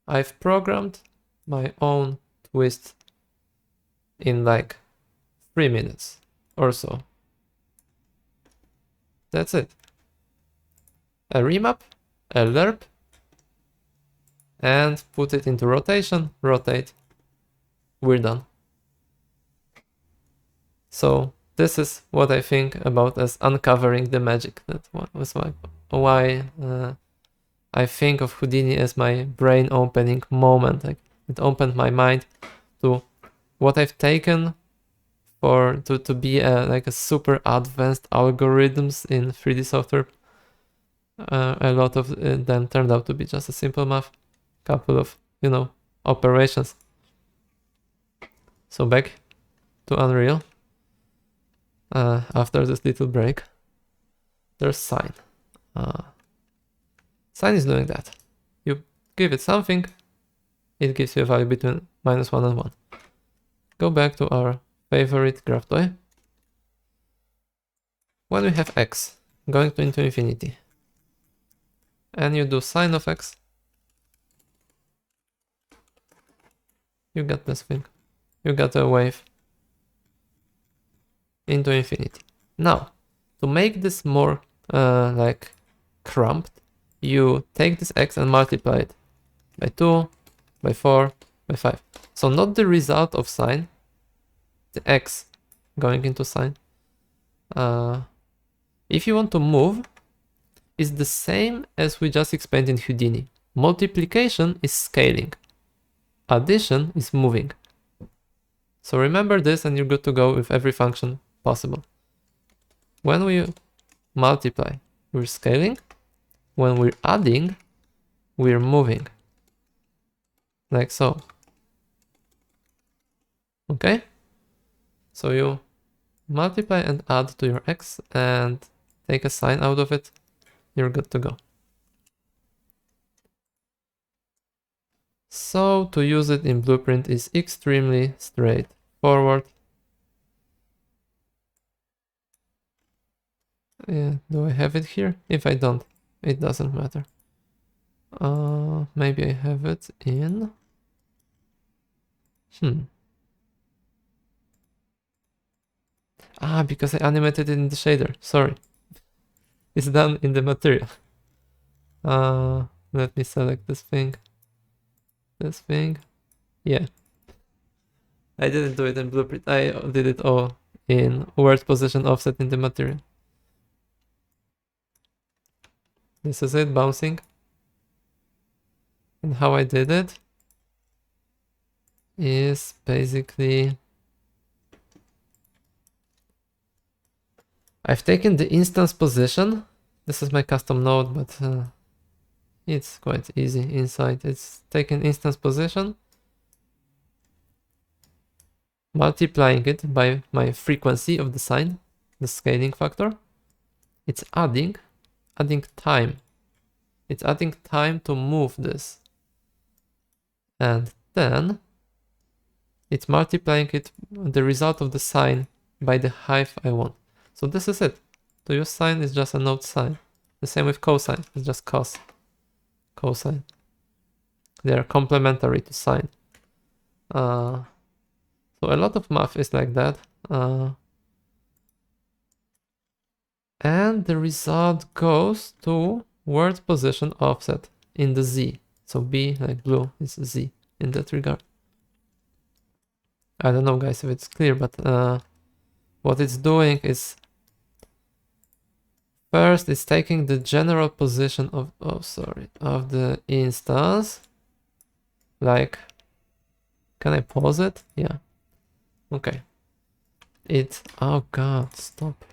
I've programmed my own twist in like 3 minutes or so. That's it. A remap, a lerp, and put it into rotation, rotate, we're done. So this is what I think about as uncovering the magic. That was why I think of Houdini as my brain opening moment. Like, it opened my mind to what I've taken for to be like a super advanced algorithms in 3D software. A lot of them turned out to be just a simple math, couple of, operations. So back to Unreal. After this little break, there's Sine. Sine is doing that. You give it something, it gives you a value between -1 and 1. Go back to our favorite graph toy. When we have x going into infinity, and you do sine of x, you get this thing. You get a wave into infinity. Now, to make this more like cramped, you take this x and multiply it by 2, by 4, by 5. So not the result of sine, the x going into sine. If you want to move, is the same as we just explained in Houdini. Multiplication is scaling. Addition is moving. So remember this and you're good to go with every function possible. When we multiply, we're scaling. When we're adding, we're moving. Like so. Okay? So you multiply and add to your x and take a sine out of it. You're good to go. So to use it in Blueprint is extremely straightforward. Do I have it here? If I don't, it doesn't matter. Maybe I have it in... because I animated it in the shader. Sorry. It's done in the material. Let me select this thing. This thing. Yeah. I didn't do it in Blueprint. I did it all in word position offset in the material. This is it, bouncing. And how I did it is basically... I've taken the instance position. This is my custom node, but it's quite easy inside. It's taken instance position, multiplying it by my frequency of the sine, the scaling factor. It's adding time. It's adding time to move this. And then it's multiplying it, the result of the sine, by the height I want. So this is it. To use sine is just a node sine. The same with cosine, it's just cosine. They are complementary to sine. So a lot of math is like that. And the result goes to word position offset in the Z. So B, like blue, is Z in that regard. I don't know, guys, if it's clear, but what it's doing is first it's taking the general position of the instance. Like, can I pause it? Yeah. Okay. Oh god, stop.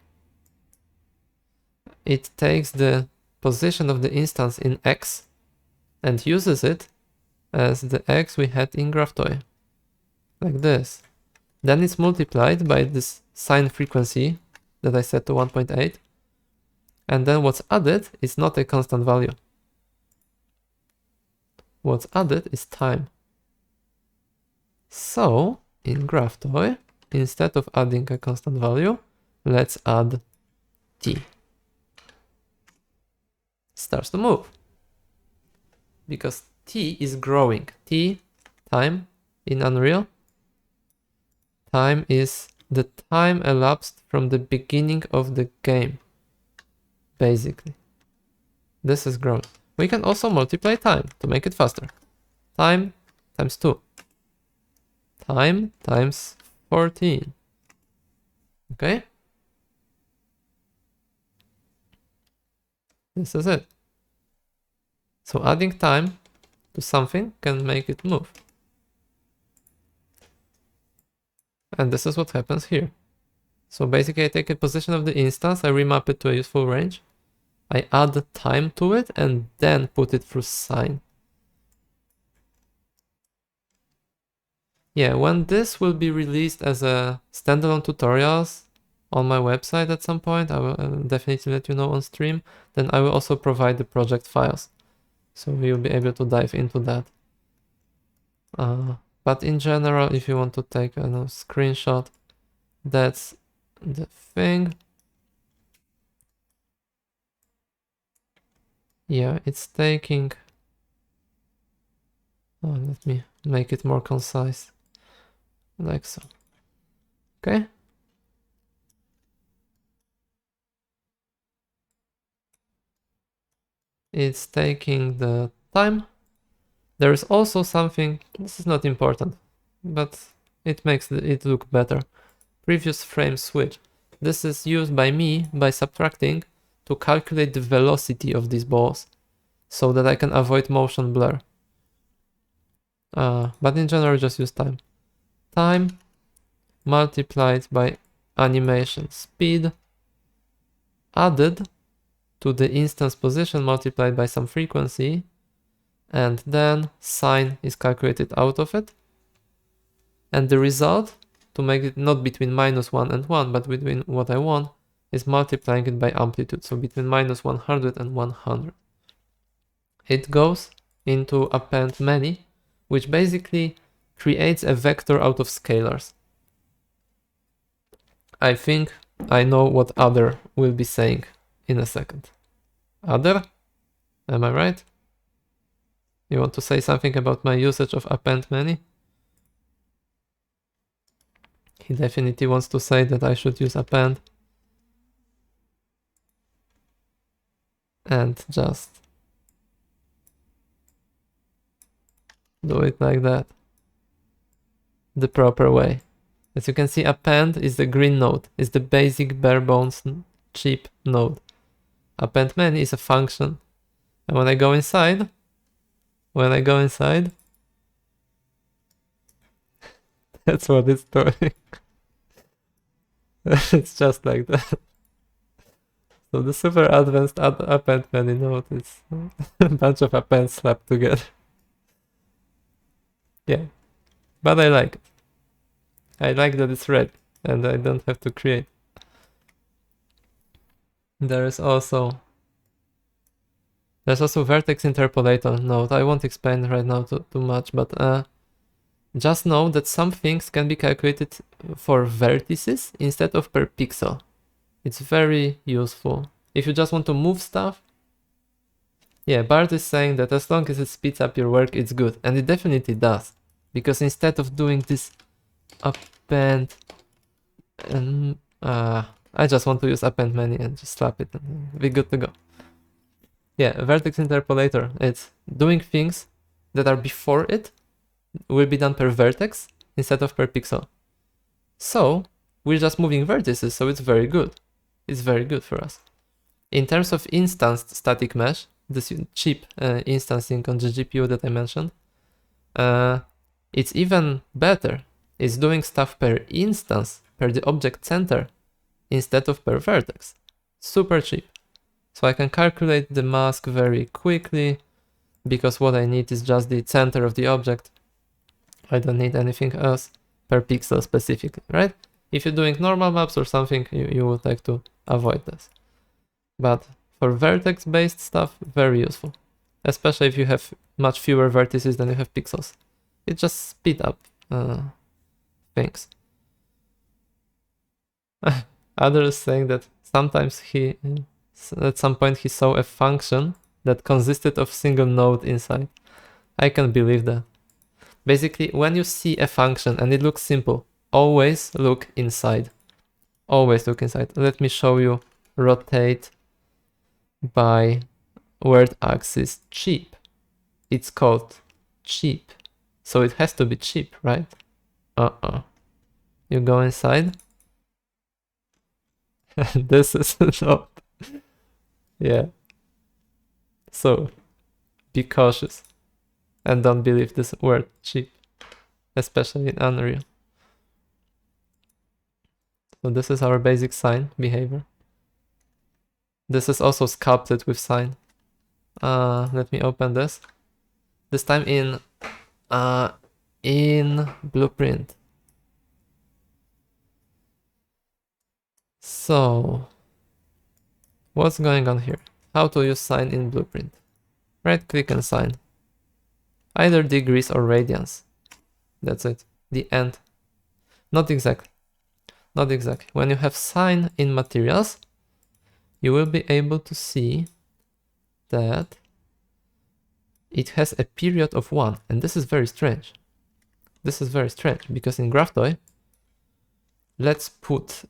It takes the position of the instance in X and uses it as the X we had in GraphToy. Like this. Then it's multiplied by this sine frequency that I set to 1.8. And then what's added is not a constant value. What's added is time. So, in GraphToy, instead of adding a constant value, let's add t. Starts to move. Because t is growing. T, time, in Unreal, time is the time elapsed from the beginning of the game. Basically. This is growing. We can also multiply time to make it faster. Time times 2. Time times 14. Okay? This is it. So adding time to something can make it move. And this is what happens here. So basically I take a position of the instance, I remap it to a useful range, I add time to it, and then put it through sine. Yeah, when this will be released as a standalone tutorials on my website at some point, I will definitely let you know on stream. Then I will also provide the project files. So you'll be able to dive into that. But in general, if you want to take a screenshot, that's the thing. Yeah, it's taking... Oh, let me make it more concise. Like so. Okay. It's taking the time. There is also something, this is not important, but it makes it look better. Previous frame switch. This is used by me by subtracting to calculate the velocity of these balls so that I can avoid motion blur. But in general, just use time. Time multiplied by animation speed added to the instance position multiplied by some frequency, and then sine is calculated out of it. And the result, to make it not between -1 and 1, but between what I want, is multiplying it by amplitude, so between -100 and 100. It goes into append many, which basically creates a vector out of scalars. I think I know what other will be saying in a second. Other? Am I right? You want to say something about my usage of append many? He definitely wants to say that I should use append. And just do it like that. The proper way. As you can see, append is the green node. It's the basic bare bones cheap node. Append many is a function. And when I go inside, that's what it's doing. It's just like that. So the super advanced append many node is a bunch of appends slapped together. Yeah, but I like it. I like that it's red and I don't have to create. There's also vertex interpolator node. I won't explain right now too much, but just know that some things can be calculated for vertices instead of per pixel. It's very useful. If you just want to move stuff, yeah, Bart is saying that as long as it speeds up your work, it's good. And it definitely does. Because instead of doing this append, and I just want to use append many and just slap it and be good to go. Yeah, vertex interpolator, it's doing things that are before it will be done per vertex instead of per pixel. So we're just moving vertices, so it's very good. It's very good for us. In terms of instanced static mesh, this cheap instancing on the GPU that I mentioned, it's even better. It's doing stuff per instance, per the object center, instead of per vertex. Super cheap. So I can calculate the mask very quickly, because what I need is just the center of the object. I don't need anything else per pixel specifically, right? If you're doing normal maps or something, you would like to avoid this. But for vertex-based stuff, very useful. Especially if you have much fewer vertices than you have pixels. It just speeds up things. Others saying that sometimes at some point he saw a function that consisted of single node inside. I can believe that. Basically, when you see a function and it looks simple, always look inside. Always look inside. Let me show you rotate by word axis cheap. It's called cheap. So it has to be cheap, right? You go inside. This is not. Yeah. So be cautious and don't believe this word cheap, especially in Unreal. So this is our basic Sine behavior. This is also sculpted with Sine. Let me open this. This time in Blueprint. So what's going on here? How to use Sine in Blueprint? Right click and Sine. Either degrees or radians. That's it. The end. Not exactly. Not exactly. When you have Sine in materials, you will be able to see that it has a period of 1. And this is very strange. This is very strange because in GraphToy, let's put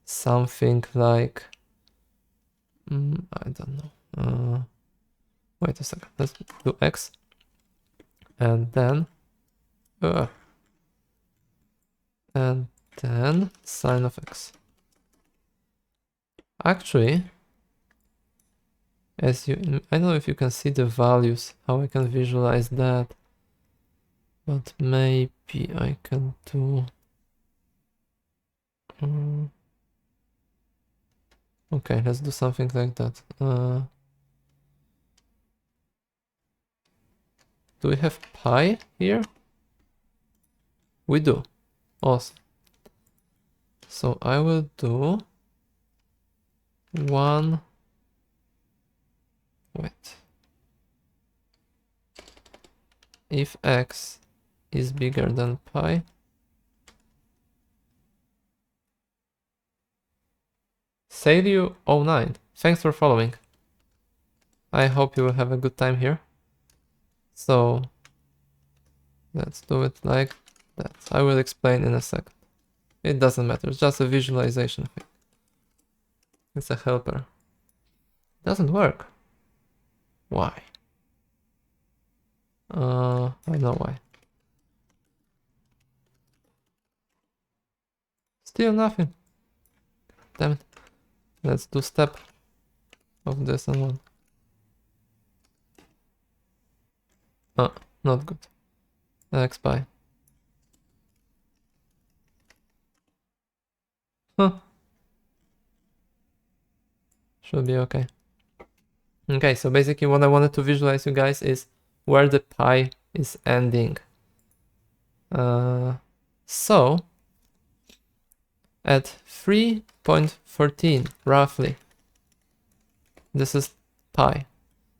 something like, I don't know. Wait a second. Let's do X. And then sine of X. Actually, I don't know if you can see the values, how I can visualize that, but maybe I can do. Okay, let's do something like that. Do we have pi here? We do. Awesome. So I will do 1. Wait. If x is bigger than pi, save you 09. thanks for following. I hope you will have a good time here. So let's do it like that. I will explain in a second. It doesn't matter, it's just a visualization thing. It's a helper. It doesn't work. Why? I know why. Still nothing. Damn it. Let's do step of this and one. Oh, not good. XPy. Huh. Should be okay. Okay, so basically what I wanted to visualize you guys is where the pi is ending. So at 3.14 roughly, this is pi.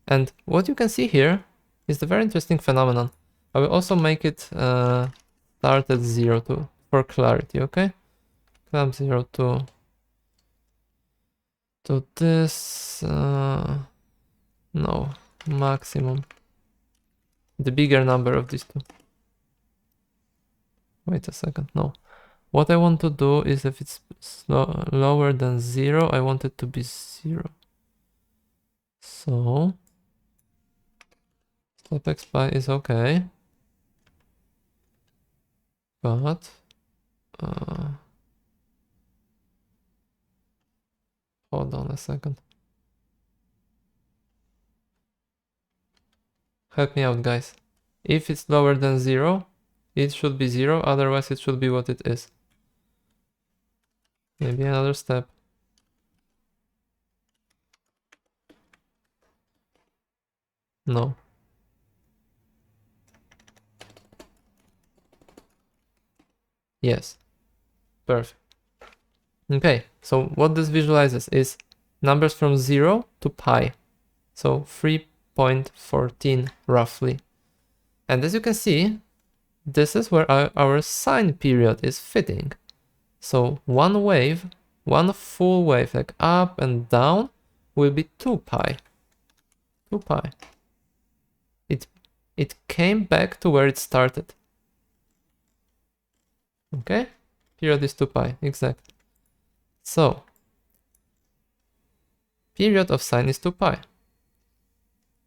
And what you can see here is the very interesting phenomenon. I will also make it start at 0 for clarity, okay? Clamp 0 to this, no, maximum. The bigger number of these two. Wait a second, no. What I want to do is if it's lower than 0, I want it to be 0. So step XPy is okay. But hold on a second. Help me out, guys. If it's lower than 0, it should be 0, otherwise it should be what it is. Maybe another step. No. Yes. Perfect. Okay, so what this visualizes is numbers from 0 to pi. So 3.14 roughly. And as you can see, this is where our sine period is fitting. So one wave, one full wave, like up and down, will be 2 pi. 2 pi. It came back to where it started. Okay? Period is 2 pi, exactly. So, period of sine is 2 pi.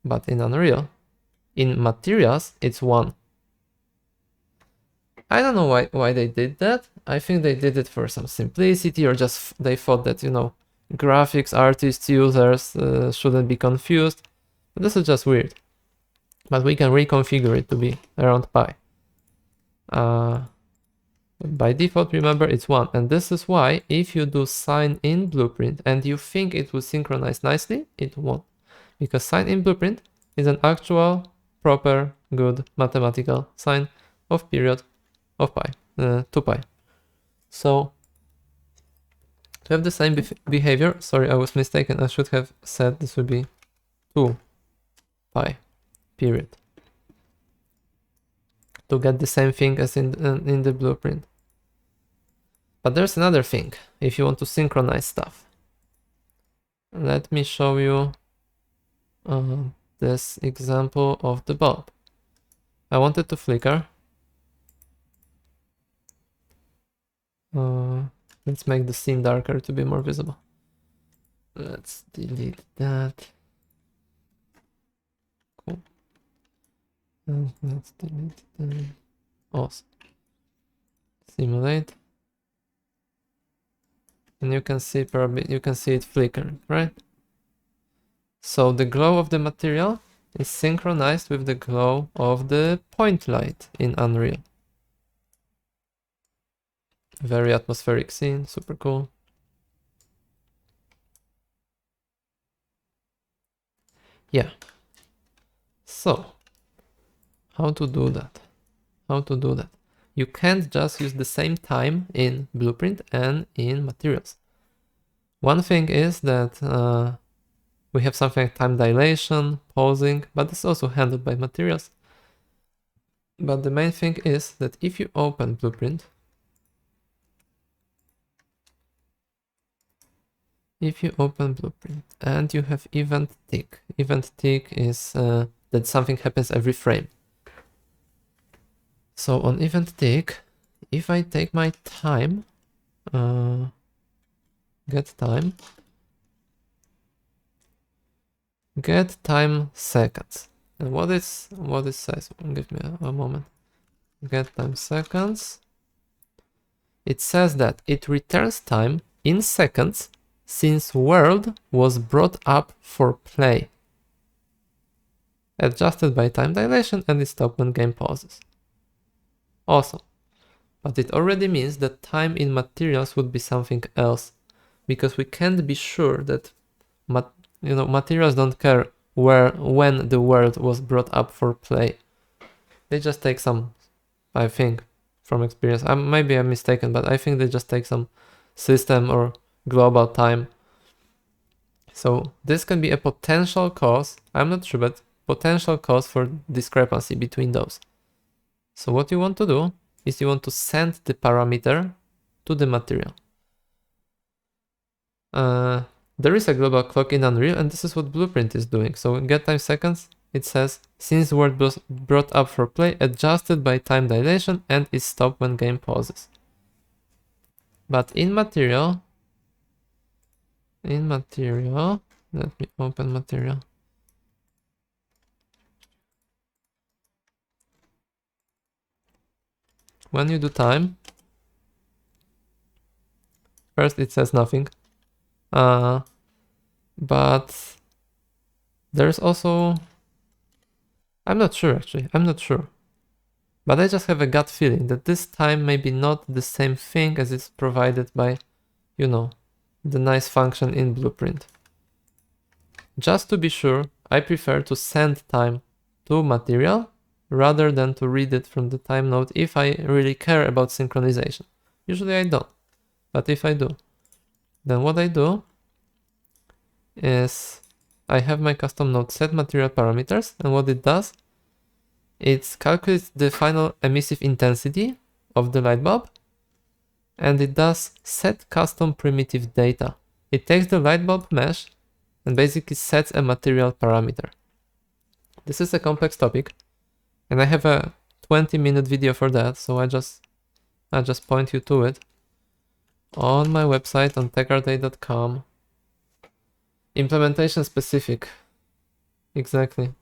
But in Unreal, in materials, it's 1. I don't know why they did that. I think they did it for some simplicity, or just they thought that, you know, graphics artists, users shouldn't be confused. But this is just weird. But we can reconfigure it to be around pi. By default, remember, it's 1. And this is why if you do sine in Blueprint and you think it will synchronize nicely, it won't. Because sine in Blueprint is an actual, proper, good mathematical sign of period of pi, 2 pi. So to have the same behavior, sorry, I was mistaken. I should have said this would be 2 pi period. To get the same thing as in the Blueprint. But there's another thing, if you want to synchronize stuff. Let me show you this example of the bulb. I want it to flicker. Let's make the scene darker to be more visible. Let's delete that. Cool. And let's delete that. Awesome. Simulate. And you can see it flickering, right? So the glow of the material is synchronized with the glow of the point light in Unreal. Very atmospheric scene, super cool. Yeah. So, how to do that? How to do that? You can't just use the same time in Blueprint and in materials. One thing is that we have something like time dilation, pausing, but it's also handled by materials. But the main thing is that if you open Blueprint, if you open Blueprint and you have event tick is that something happens every frame. So on event tick, if I take my time, get time seconds. And what it says? Give me a moment. Get time seconds. It says that it returns time in seconds since world was brought up for play, adjusted by time dilation, and is stopped when game pauses. Awesome. But it already means that time in materials would be something else, because we can't be sure that materials don't care when the world was brought up for play. They just take some, I think, from experience. Maybe I'm mistaken, but I think they just take some system or global time. So this can be a potential cause, I'm not sure, but potential cause for discrepancy between those. So what you want to do is you want to send the parameter to the material. There is a global clock in Unreal, and this is what Blueprint is doing. So in get time seconds, it says, since word was brought up for play, adjusted by time dilation, and is stopped when game pauses. But in material, let me open material. When you do time, first it says nothing. But there's also, I'm not sure actually, But I just have a gut feeling that this time may be not the same thing as it's provided by, the nice function in Blueprint. Just to be sure, I prefer to send time to material rather than to read it from the time node if I really care about synchronization. Usually I don't, but if I do, then what I do is I have my custom node set material parameters, and what it does, it calculates the final emissive intensity of the light bulb, and it does set custom primitive data. It takes the light bulb mesh and basically sets a material parameter. This is a complex topic, and I have a 20-minute video for that, so I just point you to it on my website on techartday.com. Implementation specific. Exactly.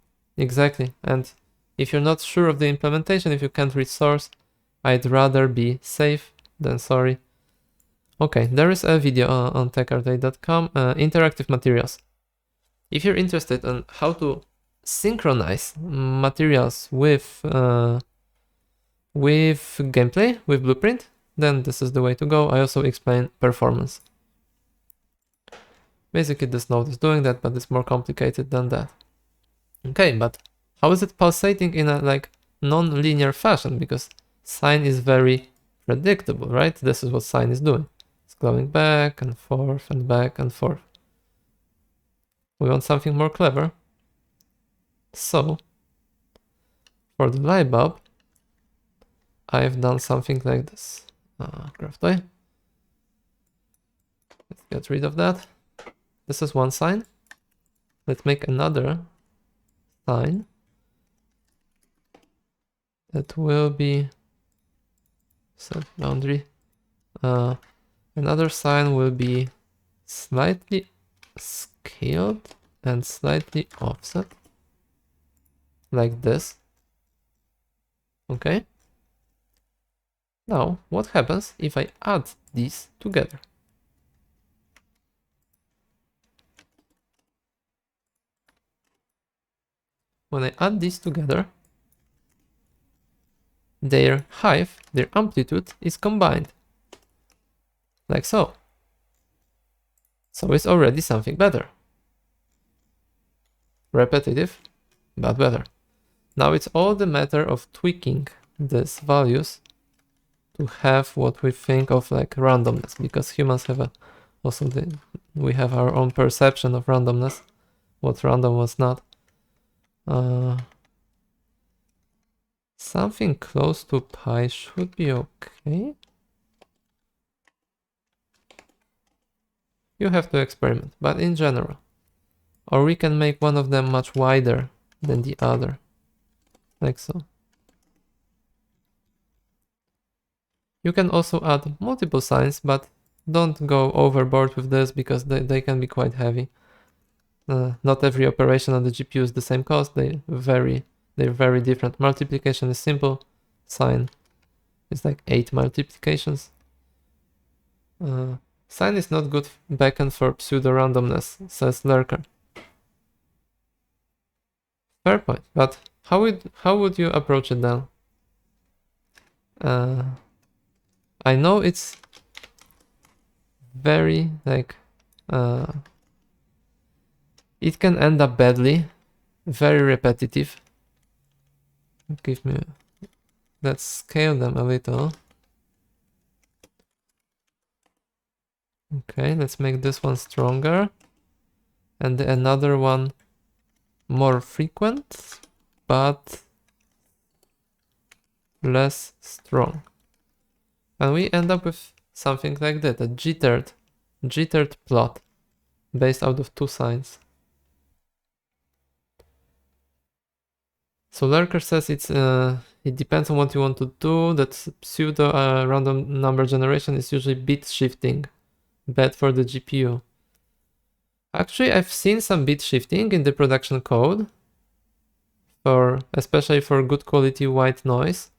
And if you're not sure of the implementation, if you can't read source, I'd rather be safe than sorry. Okay, there is a video on techartday.com, interactive materials. If you're interested in how to synchronize materials with gameplay, with Blueprint, then this is the way to go. I also explain performance. Basically, this node is doing that, but it's more complicated than that. Okay, but how is it pulsating in a non-linear fashion? Because Sine is very predictable, right? This is what Sine is doing. It's going back and forth and back and forth. We want something more clever. So, for the light bulb, I've done something like this. Graph toy. Let's get rid of that. This is one Sine. Let's make another Sine that will be set boundary. Another Sine will be slightly scaled and slightly offset, like this. Okay. Now, what happens if I add these together? When I add these together, their height, their amplitude is combined. Like so. So it's already something better. Repetitive, but better. Now it's all the matter of tweaking these values to have what we think of like randomness, because humans have we have our own perception of randomness, what's random, what's not. Something close to pi should be okay. You have to experiment, but in general. Or we can make one of them much wider than the other, like so. You can also add multiple sines, but don't go overboard with this because they can be quite heavy. Not every operation on the GPU is the same cost. They're very different. Multiplication is simple. Sine is like 8 multiplications. Sine is not good backend for pseudo-randomness, says Lerp. Fair point, but how would you approach it then? I know it's very like it can end up badly, very repetitive. Let's scale them a little. Okay, let's make this one stronger and another one more frequent but less strong. And we end up with something like that, a jittered plot based out of 2 sines. So Lerp says it depends on what you want to do, that pseudo random number generation is usually bit shifting, bad for the GPU. Actually, I've seen some bit shifting in the production code, especially for good quality white noise.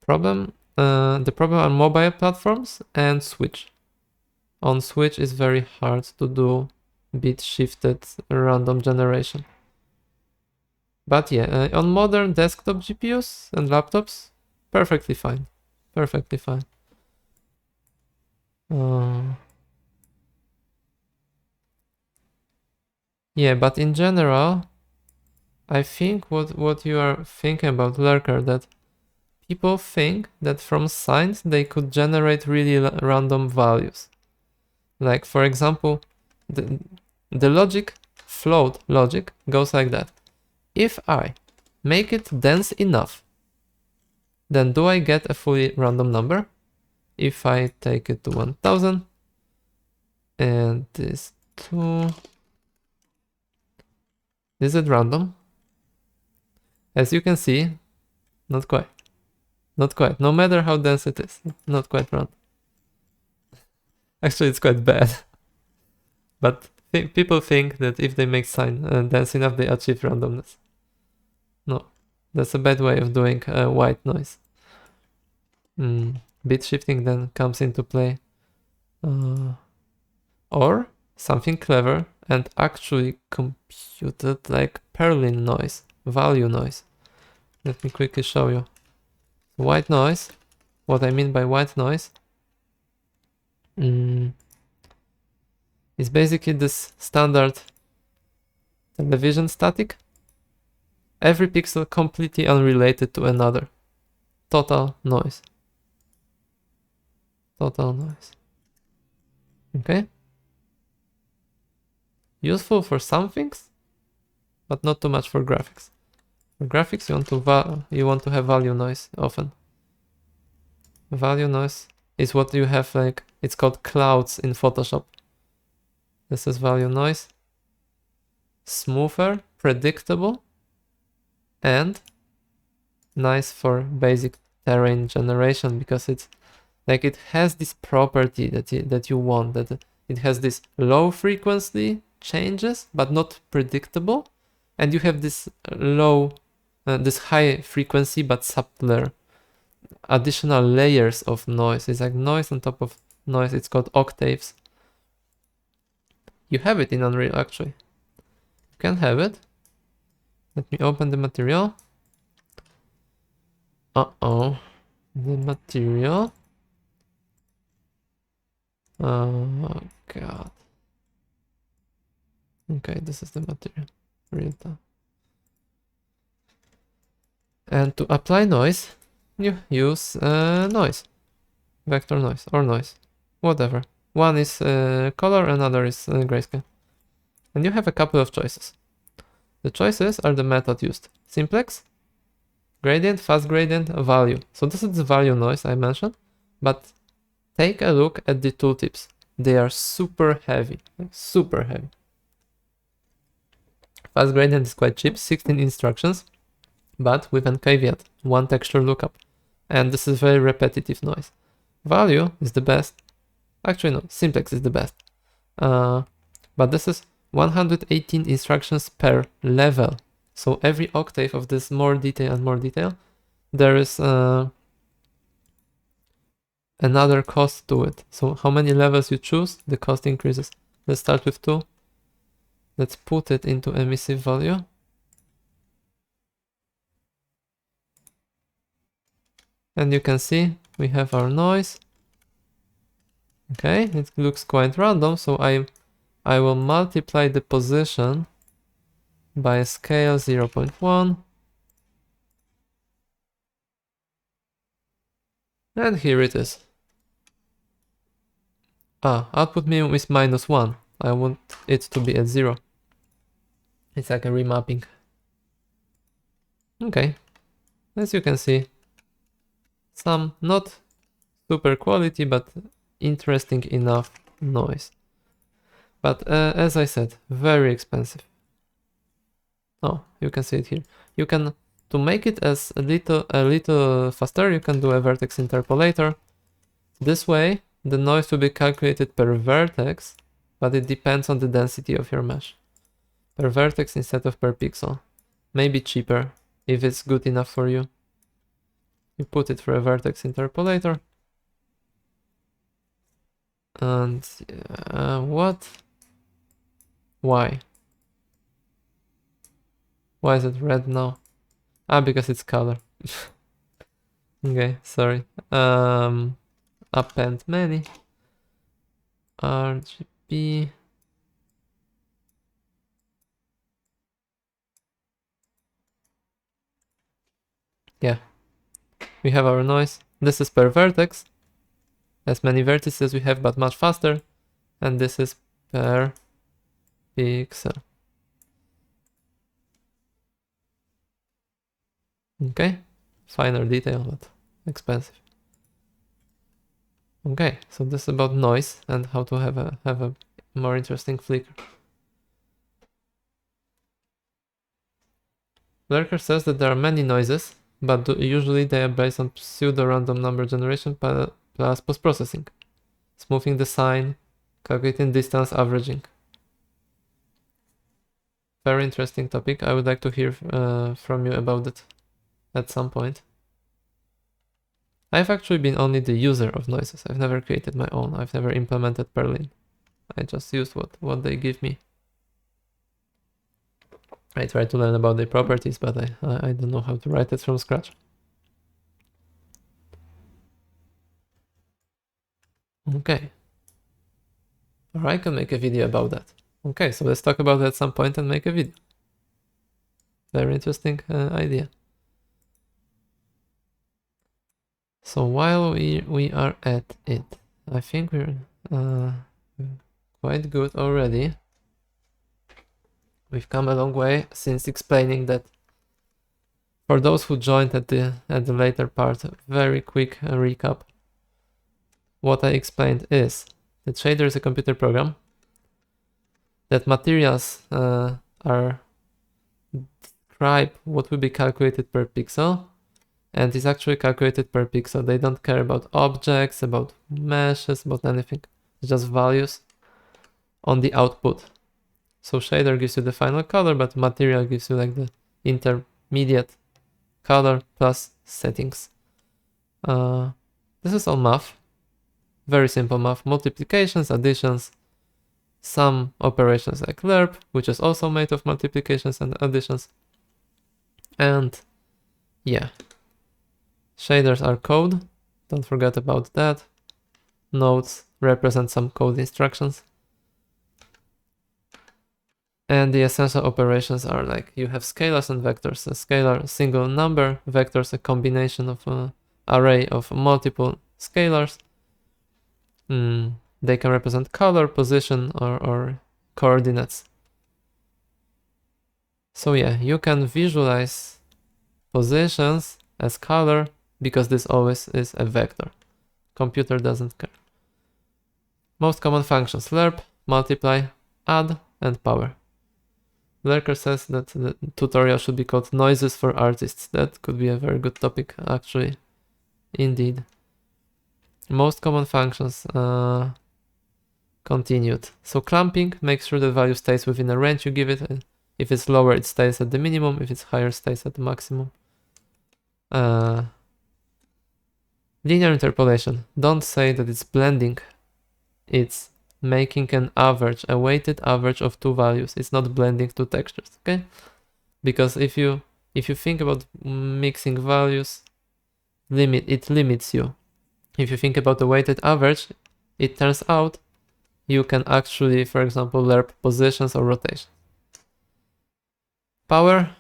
The problem on mobile platforms and Switch. On Switch is very hard to do bit shifted random generation. But yeah, on modern desktop GPUs and laptops, perfectly fine. Perfectly fine. Yeah, but in general, I think what you are thinking about, Lerp, that people think that from sines they could generate really random values. Like for example, the logic, float logic, goes like that. If I make it dense enough, then do I get a fully random number? If I take it to 1000 and this 2, is it random? As you can see, not quite. Not quite. No matter how dense it is, not quite random. Actually, it's quite bad. But people think that if they make sine dense enough, they achieve randomness. No, that's a bad way of doing white noise. Bit shifting then comes into play. Or something clever and actually computed like Perlin noise, value noise. Let me quickly show you. White noise, what I mean by white noise is basically this standard television static. Every pixel completely unrelated to another. Total noise. Total noise. Okay? Useful for some things, but not too much for graphics. For graphics, you want to have value noise often. Value noise is what you have, like, it's called clouds in Photoshop. This is value noise. Smoother, predictable, and nice for basic terrain generation because it's like it has this property that you want, that it has this low frequency changes but not predictable, and you have this this high frequency but subtler additional layers of noise. It's like noise on top of noise. It's called octaves. You have it in Unreal actually. You can have it. Let me open the material. The material. Oh god. Okay, this is the material. Real time. And to apply noise, you use noise. Vector noise or noise. Whatever. One is color, another is grayscale. And you have a couple of choices. The choices are the method used. Simplex, gradient, fast gradient, value. So this is the value noise I mentioned, but take a look at the tooltips. they are super heavy, like super heavy. Fast gradient is quite cheap, 16 instructions, but with a caveat, one texture lookup. And this is very repetitive noise. Value is the best. Actually, no, simplex is the best. But this is 118 instructions per level. So every octave of this more detail and more detail, there is another cost to it. So how many levels you choose, the cost increases. Let's start with 2. Let's put it into emissive value. And you can see we have our noise. Okay, it looks quite random, so I will multiply the position by a scale 0.1. And here it is. Output minimum is -1. I want it to be at 0. It's like a remapping. Okay, as you can see, some not super quality, but interesting enough noise. But as I said, very expensive. Oh, you can see it here. You can, to make it as a little faster, you can do a vertex interpolator. This way, the noise will be calculated per vertex, but it depends on the density of your mesh. Per vertex instead of per pixel. Maybe cheaper, if it's good enough for you. You put it for a vertex interpolator. And what? Why? Why is it red now? Because it's color. Okay, sorry. Append many. RGB. Yeah. We have our noise. This is per vertex. As many vertices we have, but much faster. And this is per pixel. Okay, finer detail, but expensive. Okay, so this is about noise and how to have a more interesting flicker. Lerp says that there are many noises, but usually they are based on pseudo-random number generation plus post-processing, smoothing the sine, calculating distance, averaging. Very interesting topic. I would like to hear from you about it at some point. I've actually been only the user of noises. I've never created my own. I've never implemented Perlin. I just used what they give me. I try to learn about their properties, but I don't know how to write it from scratch. Okay. Or I can make a video about that. Okay, so let's talk about it at some point and make a video. Very interesting idea. So while we are at it, I think we're quite good already. We've come a long way since explaining that. For those who joined at the later part, very quick recap. What I explained is that shader is a computer program, that materials are describe what will be calculated per pixel, and is actually calculated per pixel. They don't care about objects, about meshes, about anything. It's just values on the output. So shader gives you the final color, but material gives you like the intermediate color plus settings. This is all math. Very simple math. Multiplications, additions, some operations like Lerp, which is also made of multiplications and additions. And yeah, shaders are code. Don't forget about that. Nodes represent some code instructions. And the essential operations are like you have scalars and vectors. A scalar, single number, vectors, a combination of an array of multiple scalars. They can represent color, position, or coordinates. So yeah, you can visualize positions as color because this always is a vector. Computer doesn't care. Most common functions: lerp, multiply, add, and power. Lerker says that the tutorial should be called Noises for Artists. That could be a very good topic, actually. Indeed. Most common functions continued. So clamping makes sure the value stays within a range you give it. If it's lower, it stays at the minimum. If it's higher, it stays at the maximum. Linear interpolation. Don't say that it's blending. It's making an average, a weighted average of two values. It's not blending two textures, okay? Because if you think about mixing values, it limits you. If you think about the weighted average, it turns out you can actually, for example, lerp positions or rotation. Power,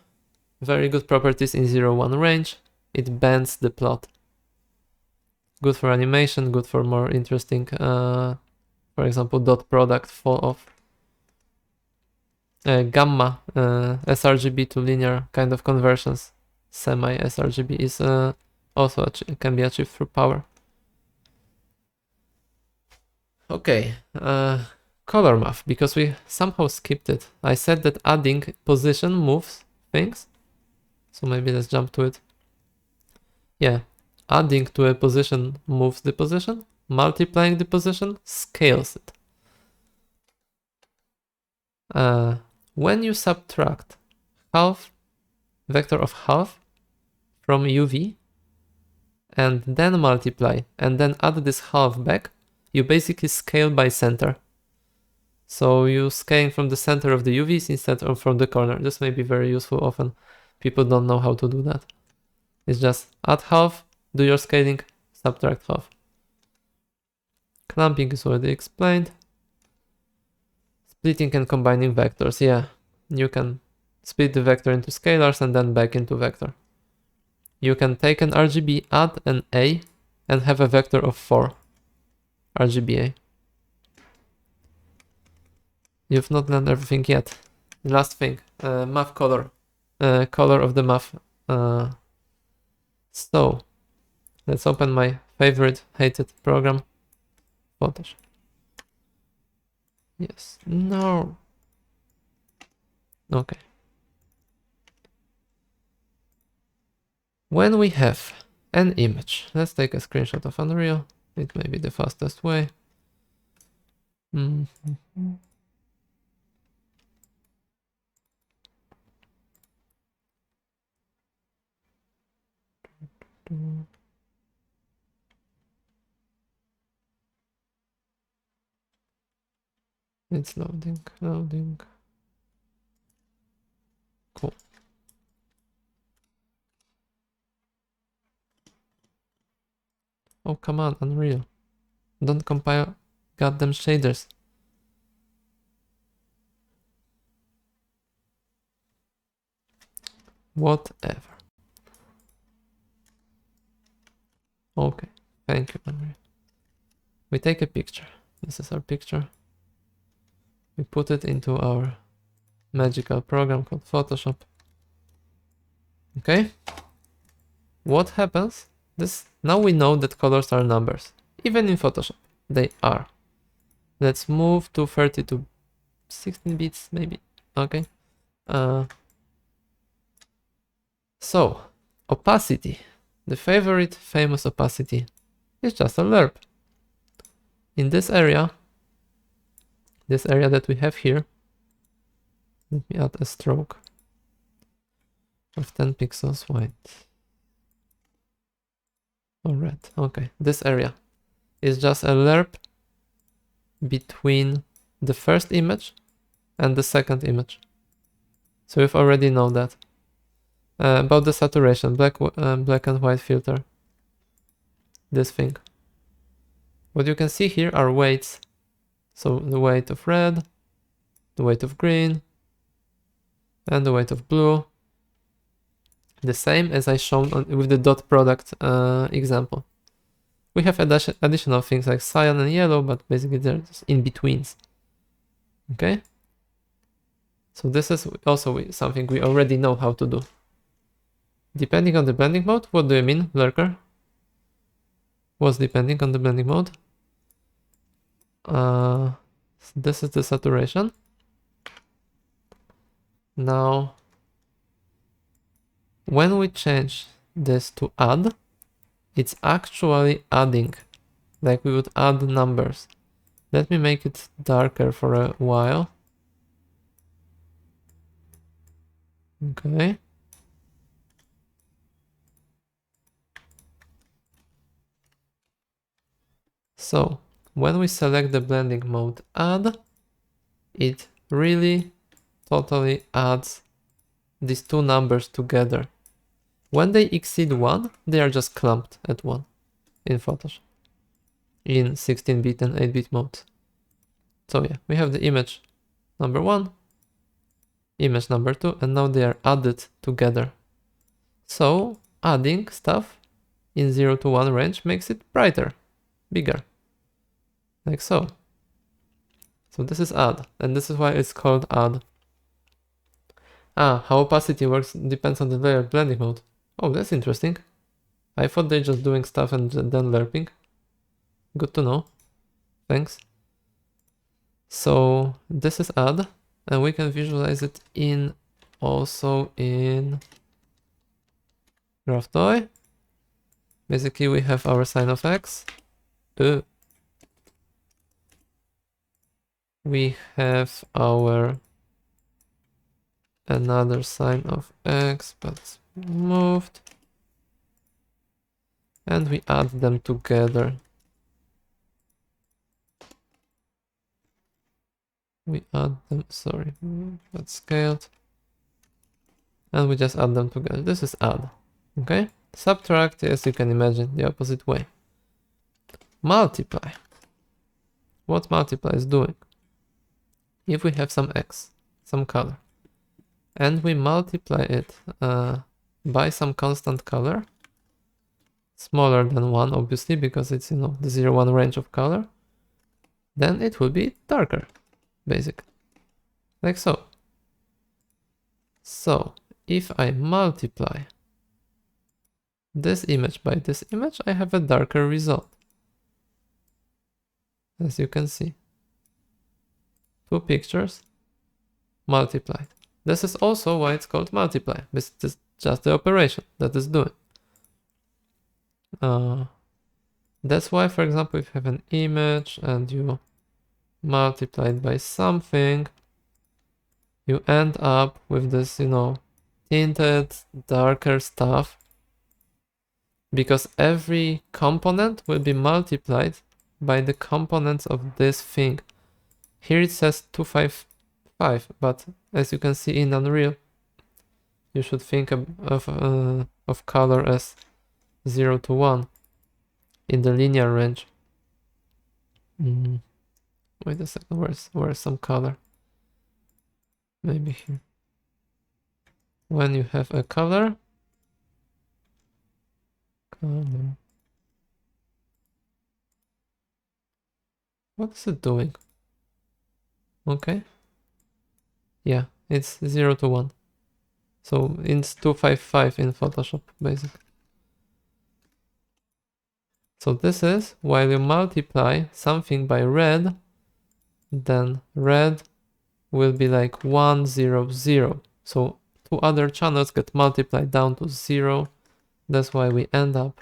very good properties in 0-1 range. It bends the plot. Good for animation, good for more interesting, for example, dot product fall off. Gamma, sRGB to linear kind of conversions, semi sRGB is also can be achieved through power. Okay, color math, because we somehow skipped it. I said that adding position moves things, so maybe let's jump to it. Yeah, adding to a position moves the position, multiplying the position scales it. When you subtract half, vector of half from UV, and then multiply, and then add this half back, you basically scale by center. So you scaling from the center of the UVs instead of from the corner. This may be very useful. Often people don't know how to do that. It's just add half, do your scaling, subtract half. Clamping is already explained. Splitting and combining vectors. Yeah, you can split the vector into scalars and then back into vector. You can take an RGB, add an A, and have a vector of 4. RGBA. You've not learned everything yet. Last thing, math color. Color of the math. So, let's open my favorite, hated program, Photoshop. Yes, no. Okay. When we have an image, let's take a screenshot of Unreal. It may be the fastest way. It's loading. Cool. Oh, come on, Unreal. Don't compile goddamn shaders. Whatever. Okay, thank you, Unreal. We take a picture. This is our picture. We put it into our magical program called Photoshop. Okay. What happens? Now we know that colors are numbers. Even in Photoshop, they are. Let's move to 32, 16 bits maybe. Okay. So, opacity. The favorite famous opacity is just a lerp. In this area that we have here, let me add a stroke of 10 pixels white or red. Okay, this area is just a lerp between the first image and the second image. So we've already know that. About the saturation, black and white filter. This thing. What you can see here are weights. So the weight of red, the weight of green, and the weight of blue. The same as I shown with the dot product example. We have additional things like cyan and yellow, but basically they're just in-betweens. Okay? So this is also something we already know how to do. Depending on the blending mode, what do you mean, Lurker? What's depending on the blending mode? This is the saturation. Now, when we change this to add, it's actually adding, like we would add numbers. Let me make it darker for a while. Okay. So, when we select the blending mode add, it really totally adds these two numbers together. When they exceed 1, they are just clumped at 1 in Photoshop, in 16-bit and 8-bit modes. So yeah, we have the image number 1, image number 2, and now they are added together. So adding stuff in 0 to 1 range makes it brighter, bigger, like so. So this is add, and this is why it's called add. How opacity works depends on the layer blending mode. Oh, that's interesting. I thought they're just doing stuff and then lerping. Good to know. Thanks. So this is add, and we can visualize it also in graph toy. Basically, we have our sine of x. We have our another sine of x, but moved. And we add them together. We add them, sorry, that's scaled. And we just add them together. This is add, okay? Subtract, as you can imagine, the opposite way. Multiply. What multiply is doing? If we have some x, some color, and we multiply it by some constant color, smaller than 1, obviously, because it's, the 0-1 range of color, then it will be darker, basically, like so. So, if I multiply this image by this image, I have a darker result, as you can see. Two pictures multiplied. This is also why it's called multiply. This is just the operation that is doing. That's why, for example, if you have an image and you multiply it by something, you end up with this, tinted, darker stuff, because every component will be multiplied by the components of this thing. Here it says 255, but as you can see in Unreal, you should think of color as 0 to 1 in the linear range. Wait a second, where's some color? Maybe here. When you have a color, what is it doing? Okay. Yeah, it's 0 to 1. So it's 255 in Photoshop, basically. So this is while you multiply something by red, then red will be like 1, 0, 0. So two other channels get multiplied down to 0. That's why we end up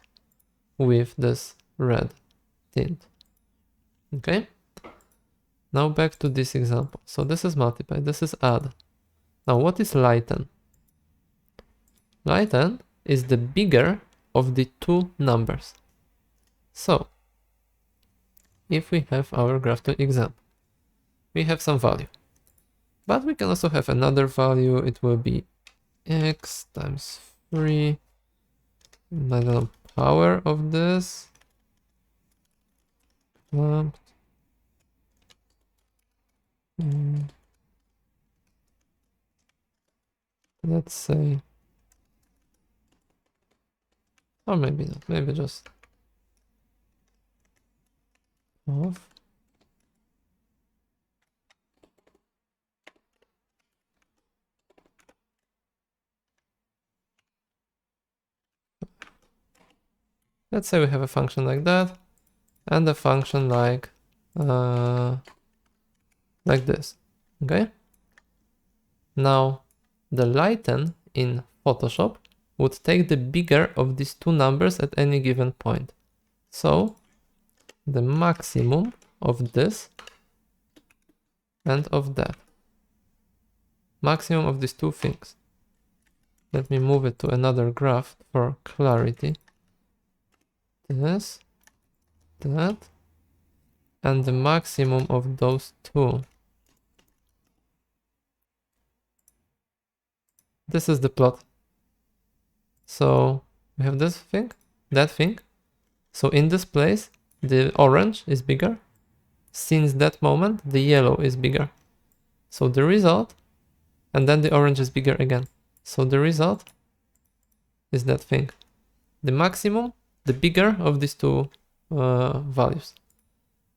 with this red tint. Okay? Now back to this example. So this is multiply, this is add. Now what is lighten? Lighten is the bigger of the two numbers. So if we have our graph to example, we have some value, but we can also have another value. It will be x times 3, I don't know, power of this. Let's say, or maybe not, maybe just off. Let's say we have a function like that and a function like like this. Okay. Now the lighten in Photoshop would take the bigger of these two numbers at any given point. So the maximum of this and of that. Maximum of these two things. Let me move it to another graph for clarity. This, that, and the maximum of those two. This is the plot. So we have this thing, that thing. So in this place, the orange is bigger. Since that moment, the yellow is bigger. So the result, and then the orange is bigger again. So the result is that thing. The maximum, the bigger of these two values.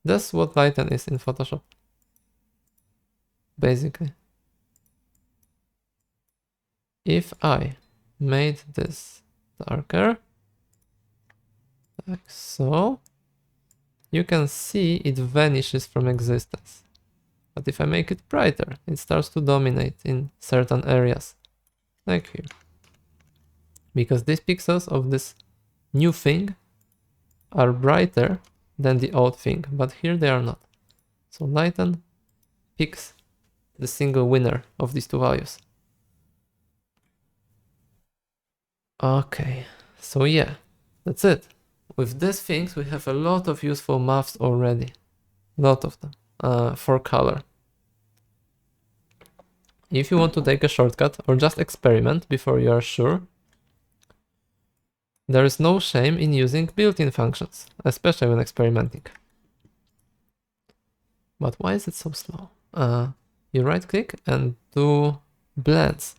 That's what lighten is in Photoshop. Basically. If I made this darker, like so, you can see it vanishes from existence. But if I make it brighter, it starts to dominate in certain areas, like here. Because these pixels of this new thing are brighter than the old thing, but here they are not. So lighten picks the single winner of these two values. Okay, so yeah, that's it. With these things, we have a lot of useful maths already. Lot of them for color. If you want to take a shortcut or just experiment before you are sure, there is no shame in using built-in functions, especially when experimenting. But why is it so slow? You right-click and do blends.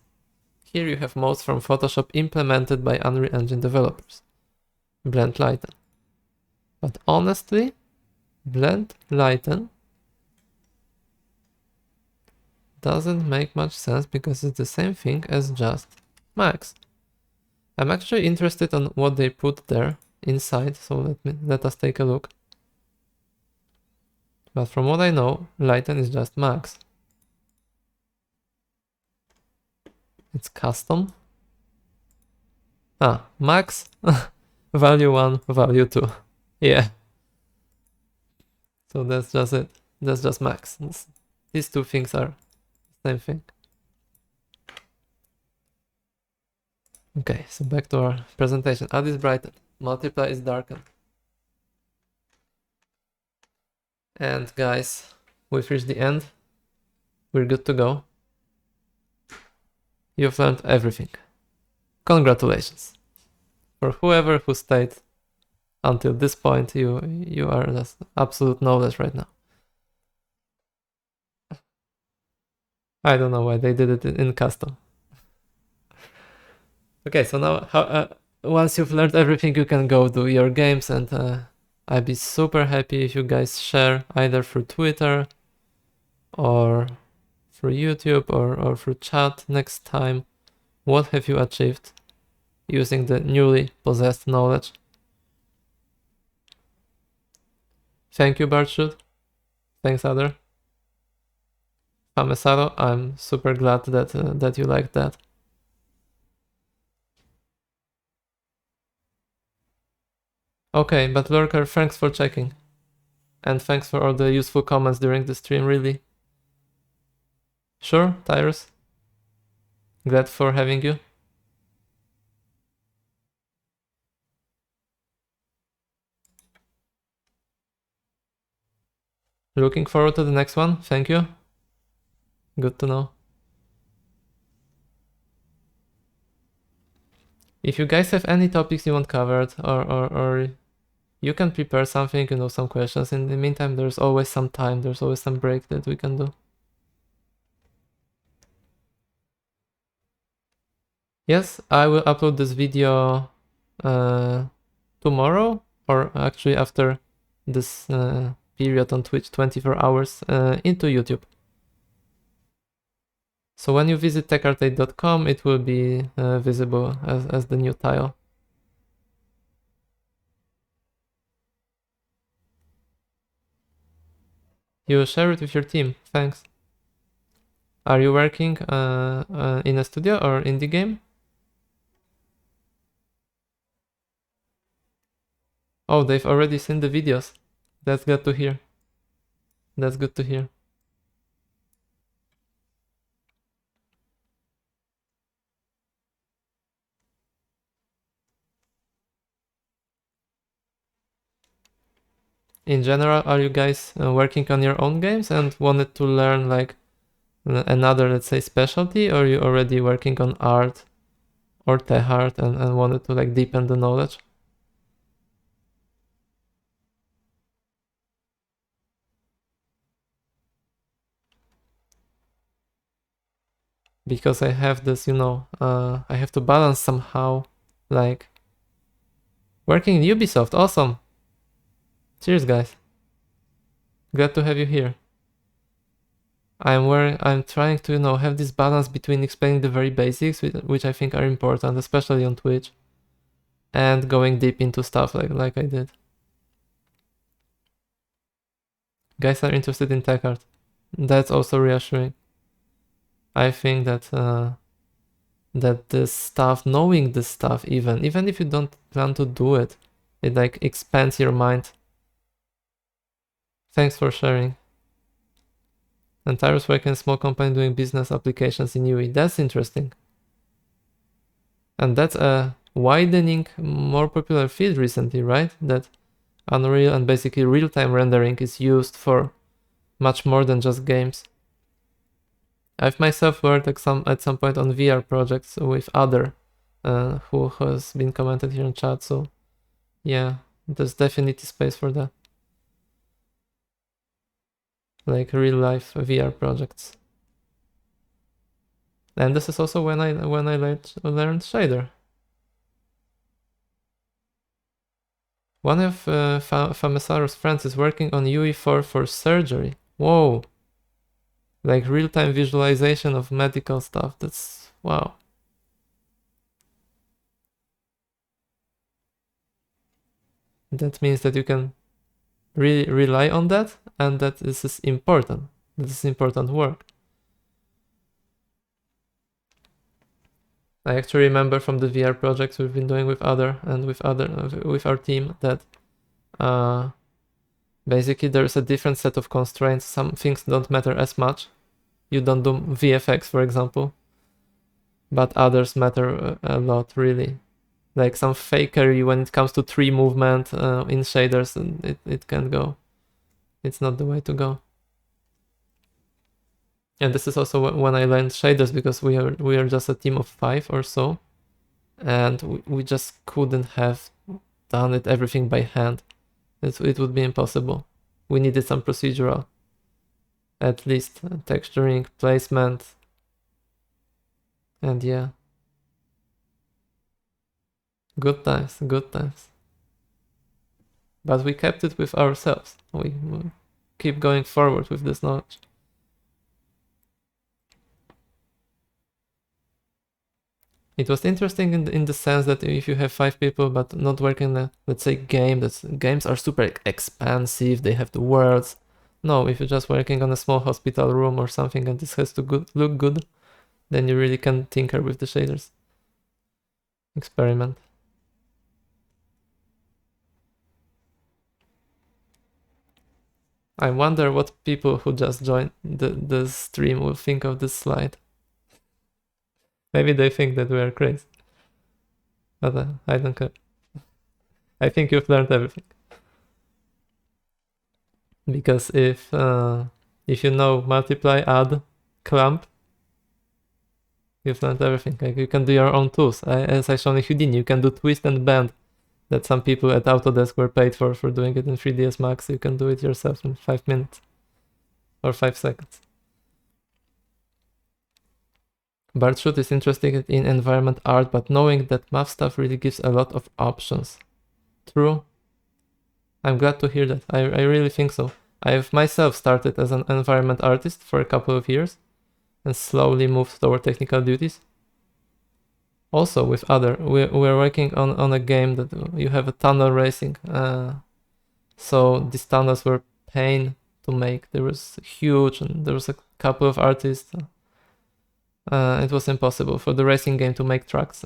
Here you have modes from Photoshop implemented by Unreal Engine developers. Blend lighten. But honestly, blend lighten doesn't make much sense because it's the same thing as just max. I'm actually interested on what they put there inside, so let us take a look. But from what I know, lighten is just max. It's custom. Max, value 1, value 2. Yeah. So that's just it. That's just max. These two things are the same thing. Okay, so back to our presentation. Add is brightened. Multiply is darkened. And guys, we've reached the end. We're good to go. You've learned everything. Congratulations. For whoever who stayed until this point, you are just absolute knowledge right now. I don't know why they did it in custom. Okay, so now once you've learned everything, you can go do your games, and I'd be super happy if you guys share either through Twitter or through YouTube or through chat next time. What have you achieved using the newly possessed knowledge? Thank you, Bartshoot. Thanks, Other. Famesaro, I'm super glad that you liked that. Okay, but Lurker, thanks for checking. And thanks for all the useful comments during the stream, really. Sure, Tyrus? Glad for having you. Looking forward to the next one, thank you. Good to know. If you guys have any topics you want covered, or you can prepare something, some questions. In the meantime, there's always some time, there's always some break that we can do. Yes, I will upload this video tomorrow, or actually after this period on Twitch, 24 hours, into YouTube. So when you visit techartate.com, it will be visible as the new tile. You share it with your team. Thanks. Are you working in a studio or indie game? Oh, they've already seen the videos. That's good to hear. That's good to hear. In general, are you guys working on your own games and wanted to learn like another, let's say, specialty, or are you already working on art or tech art and wanted to like deepen the knowledge? Because I have this, I have to balance somehow, like working in Ubisoft. Awesome. Cheers, guys. Glad to have you here. I'm trying to, have this balance between explaining the very basics, which I think are important, especially on Twitch, and going deep into stuff like I did. Guys are interested in tech art. That's also reassuring. I think that that this stuff, knowing this stuff, even if you don't plan to do it, it like expands your mind. Thanks for sharing. And Tyrus working in a small company doing business applications in UE. That's interesting. And that's a widening, more popular field recently, right? That Unreal and basically real-time rendering is used for much more than just games. I've myself worked at some point on VR projects with other who has been commented here in chat, so yeah, there's definitely space for that. Like real life VR projects. And this is also when I learned shader. One of Famisaro's friends is working on UE4 for surgery. Whoa. Like real-time visualization of medical stuff. That's wow. That means that you can really rely on that, and that this is important. This is important work. I actually remember from the VR projects we've been doing with our team that basically there's a different set of constraints. Some things don't matter as much. You don't do VFX, for example, but others matter a lot, really. Like some fakery when it comes to tree movement in shaders, and it can't go. It's not the way to go. And this is also when I learned shaders, because we are just a team of 5 or so, and we just couldn't have done everything by hand. It would be impossible. We needed some procedural, at least texturing, placement, and yeah. Good times, good times. But we kept it with ourselves. We keep going forward with this knowledge. It was interesting in the sense that if you have 5 people but not working in a, let's say, games are super expansive, they have the worlds. No, if you're just working on a small hospital room or something and this has to look good, then you really can tinker with the shaders. Experiment. I wonder what people who just joined the stream will think of this slide. Maybe they think that we are crazy. But I don't care. I think you've learned everything. Because if you know multiply, add, clamp, you've learned everything. Like you can do your own tools. As I shown in Houdini, you can do twist and bend. That some people at Autodesk were paid for doing it in 3ds Max. You can do it yourself in 5 minutes or 5 seconds. Bart Shoot is interested in environment art, but knowing that math stuff really gives a lot of options. True. I'm glad to hear that. I really think so. I've myself started as an environment artist for a couple of years and slowly moved toward technical duties. Also with we're working on a game that you have a tunnel racing. So these tunnels were pain to make. There was huge, and there was a couple of artists. It was impossible for the racing game to make tracks.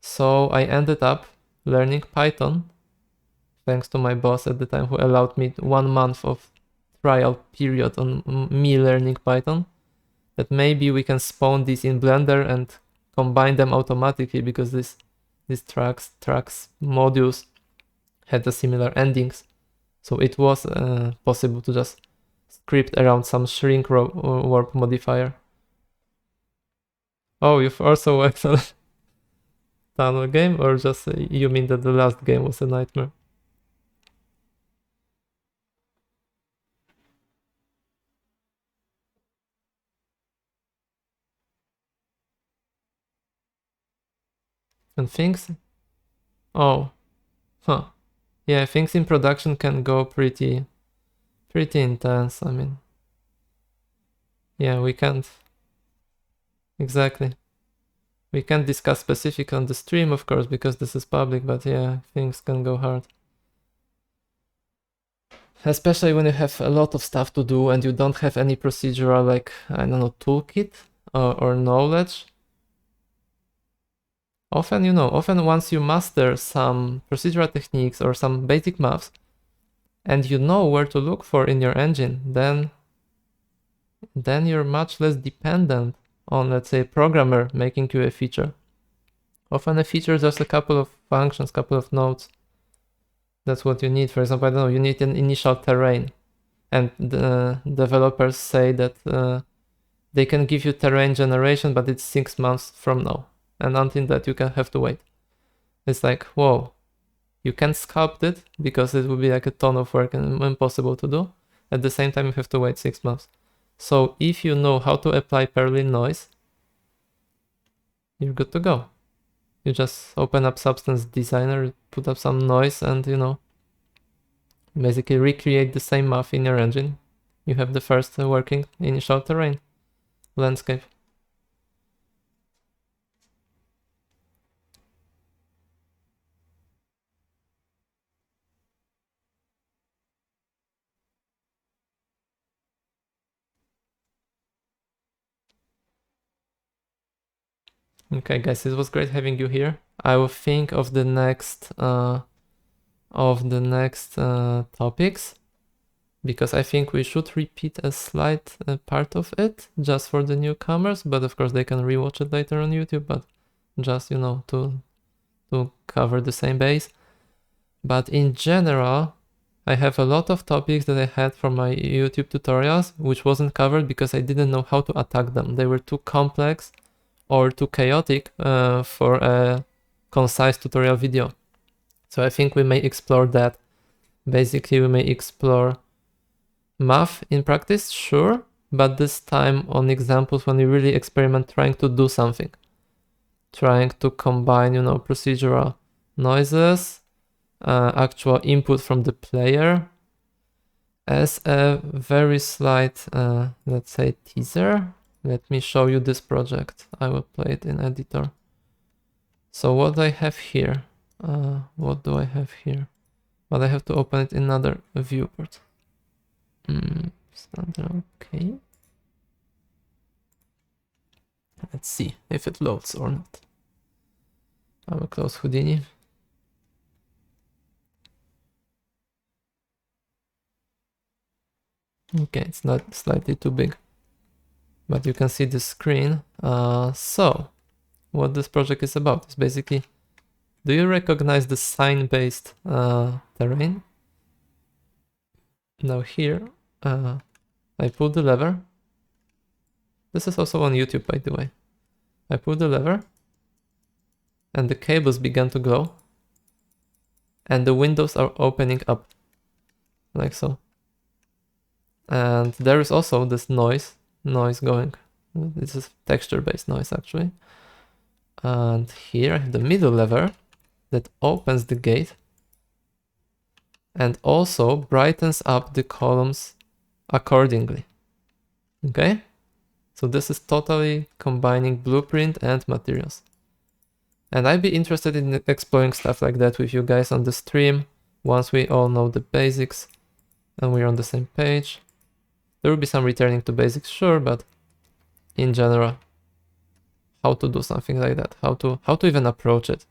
So I ended up learning Python, thanks to my boss at the time, who allowed me 1 month of trial period on me learning Python. That maybe we can spawn these in Blender and combine them automatically, because these tracks modules had a similar endings. So it was possible to just script around some shrink warp modifier. Oh, you've also worked on a tunnel game, or just you mean that the last game was a nightmare? And things? Oh, huh. Yeah, things in production can go pretty intense. I mean, yeah, we can't. Exactly. We can't discuss specific on the stream, of course, because this is public, but yeah, things can go hard. Especially when you have a lot of stuff to do and you don't have any procedural, like, I don't know, toolkit or knowledge. Often once you master some procedural techniques or some basic maths, and you know where to look for in your engine, then you're much less dependent on, let's say, a programmer making you a feature. Often a feature is just a couple of functions, couple of nodes. That's what you need. For example, I don't know, you need an initial terrain, and the developers say that they can give you terrain generation, but it's 6 months from now, and until that you can have to wait. It's like, whoa, you can sculpt it because it would be like a ton of work and impossible to do. At the same time, you have to wait 6 months. So if you know how to apply Perlin noise, you're good to go. You just open up Substance Designer, put up some noise, and basically recreate the same math in your engine. You have the first working initial terrain landscape. Okay, guys, it was great having you here. I will think of the next topics, because I think we should repeat a slight part of it just for the newcomers, but of course they can rewatch it later on YouTube, but just, to cover the same base. But in general, I have a lot of topics that I had from my YouTube tutorials, which wasn't covered because I didn't know how to attack them. They were too complex or too chaotic for a concise tutorial video. So I think we may explore that. Basically, we may explore math in practice, sure, but this time on examples when we really experiment trying to do something. Trying to combine, procedural noises, actual input from the player, as a very slight, let's say, teaser. Let me show you this project. I will play it in editor. So what do I have here? What do I have here? But I have to open it in another viewport. Standard, okay. Let's see if it loads or not. I will close Houdini. Okay, it's not slightly too big, but you can see the screen. So what this project is about is basically, do you recognize the sine-based terrain? Now here, I pull the lever. This is also on YouTube, by the way. I pull the lever, and the cables began to glow, and the windows are opening up, like so. And there is also this noise going. This is texture-based noise, actually. And here I have the middle lever that opens the gate and also brightens up the columns accordingly. Okay? So this is totally combining blueprint and materials. And I'd be interested in exploring stuff like that with you guys on the stream once we all know the basics. and we're on the same page. There will be some returning to basics, sure, but in general, how to do something like that? How to even approach it?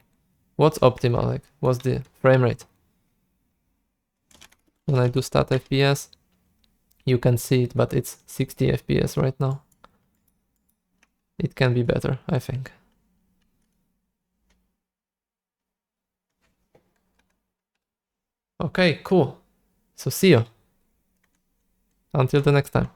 What's optimal? Like, what's the frame rate? When I do stat FPS, you can see it, but it's 60 FPS right now. It can be better, I think. Okay, cool. So see you. Until the next time.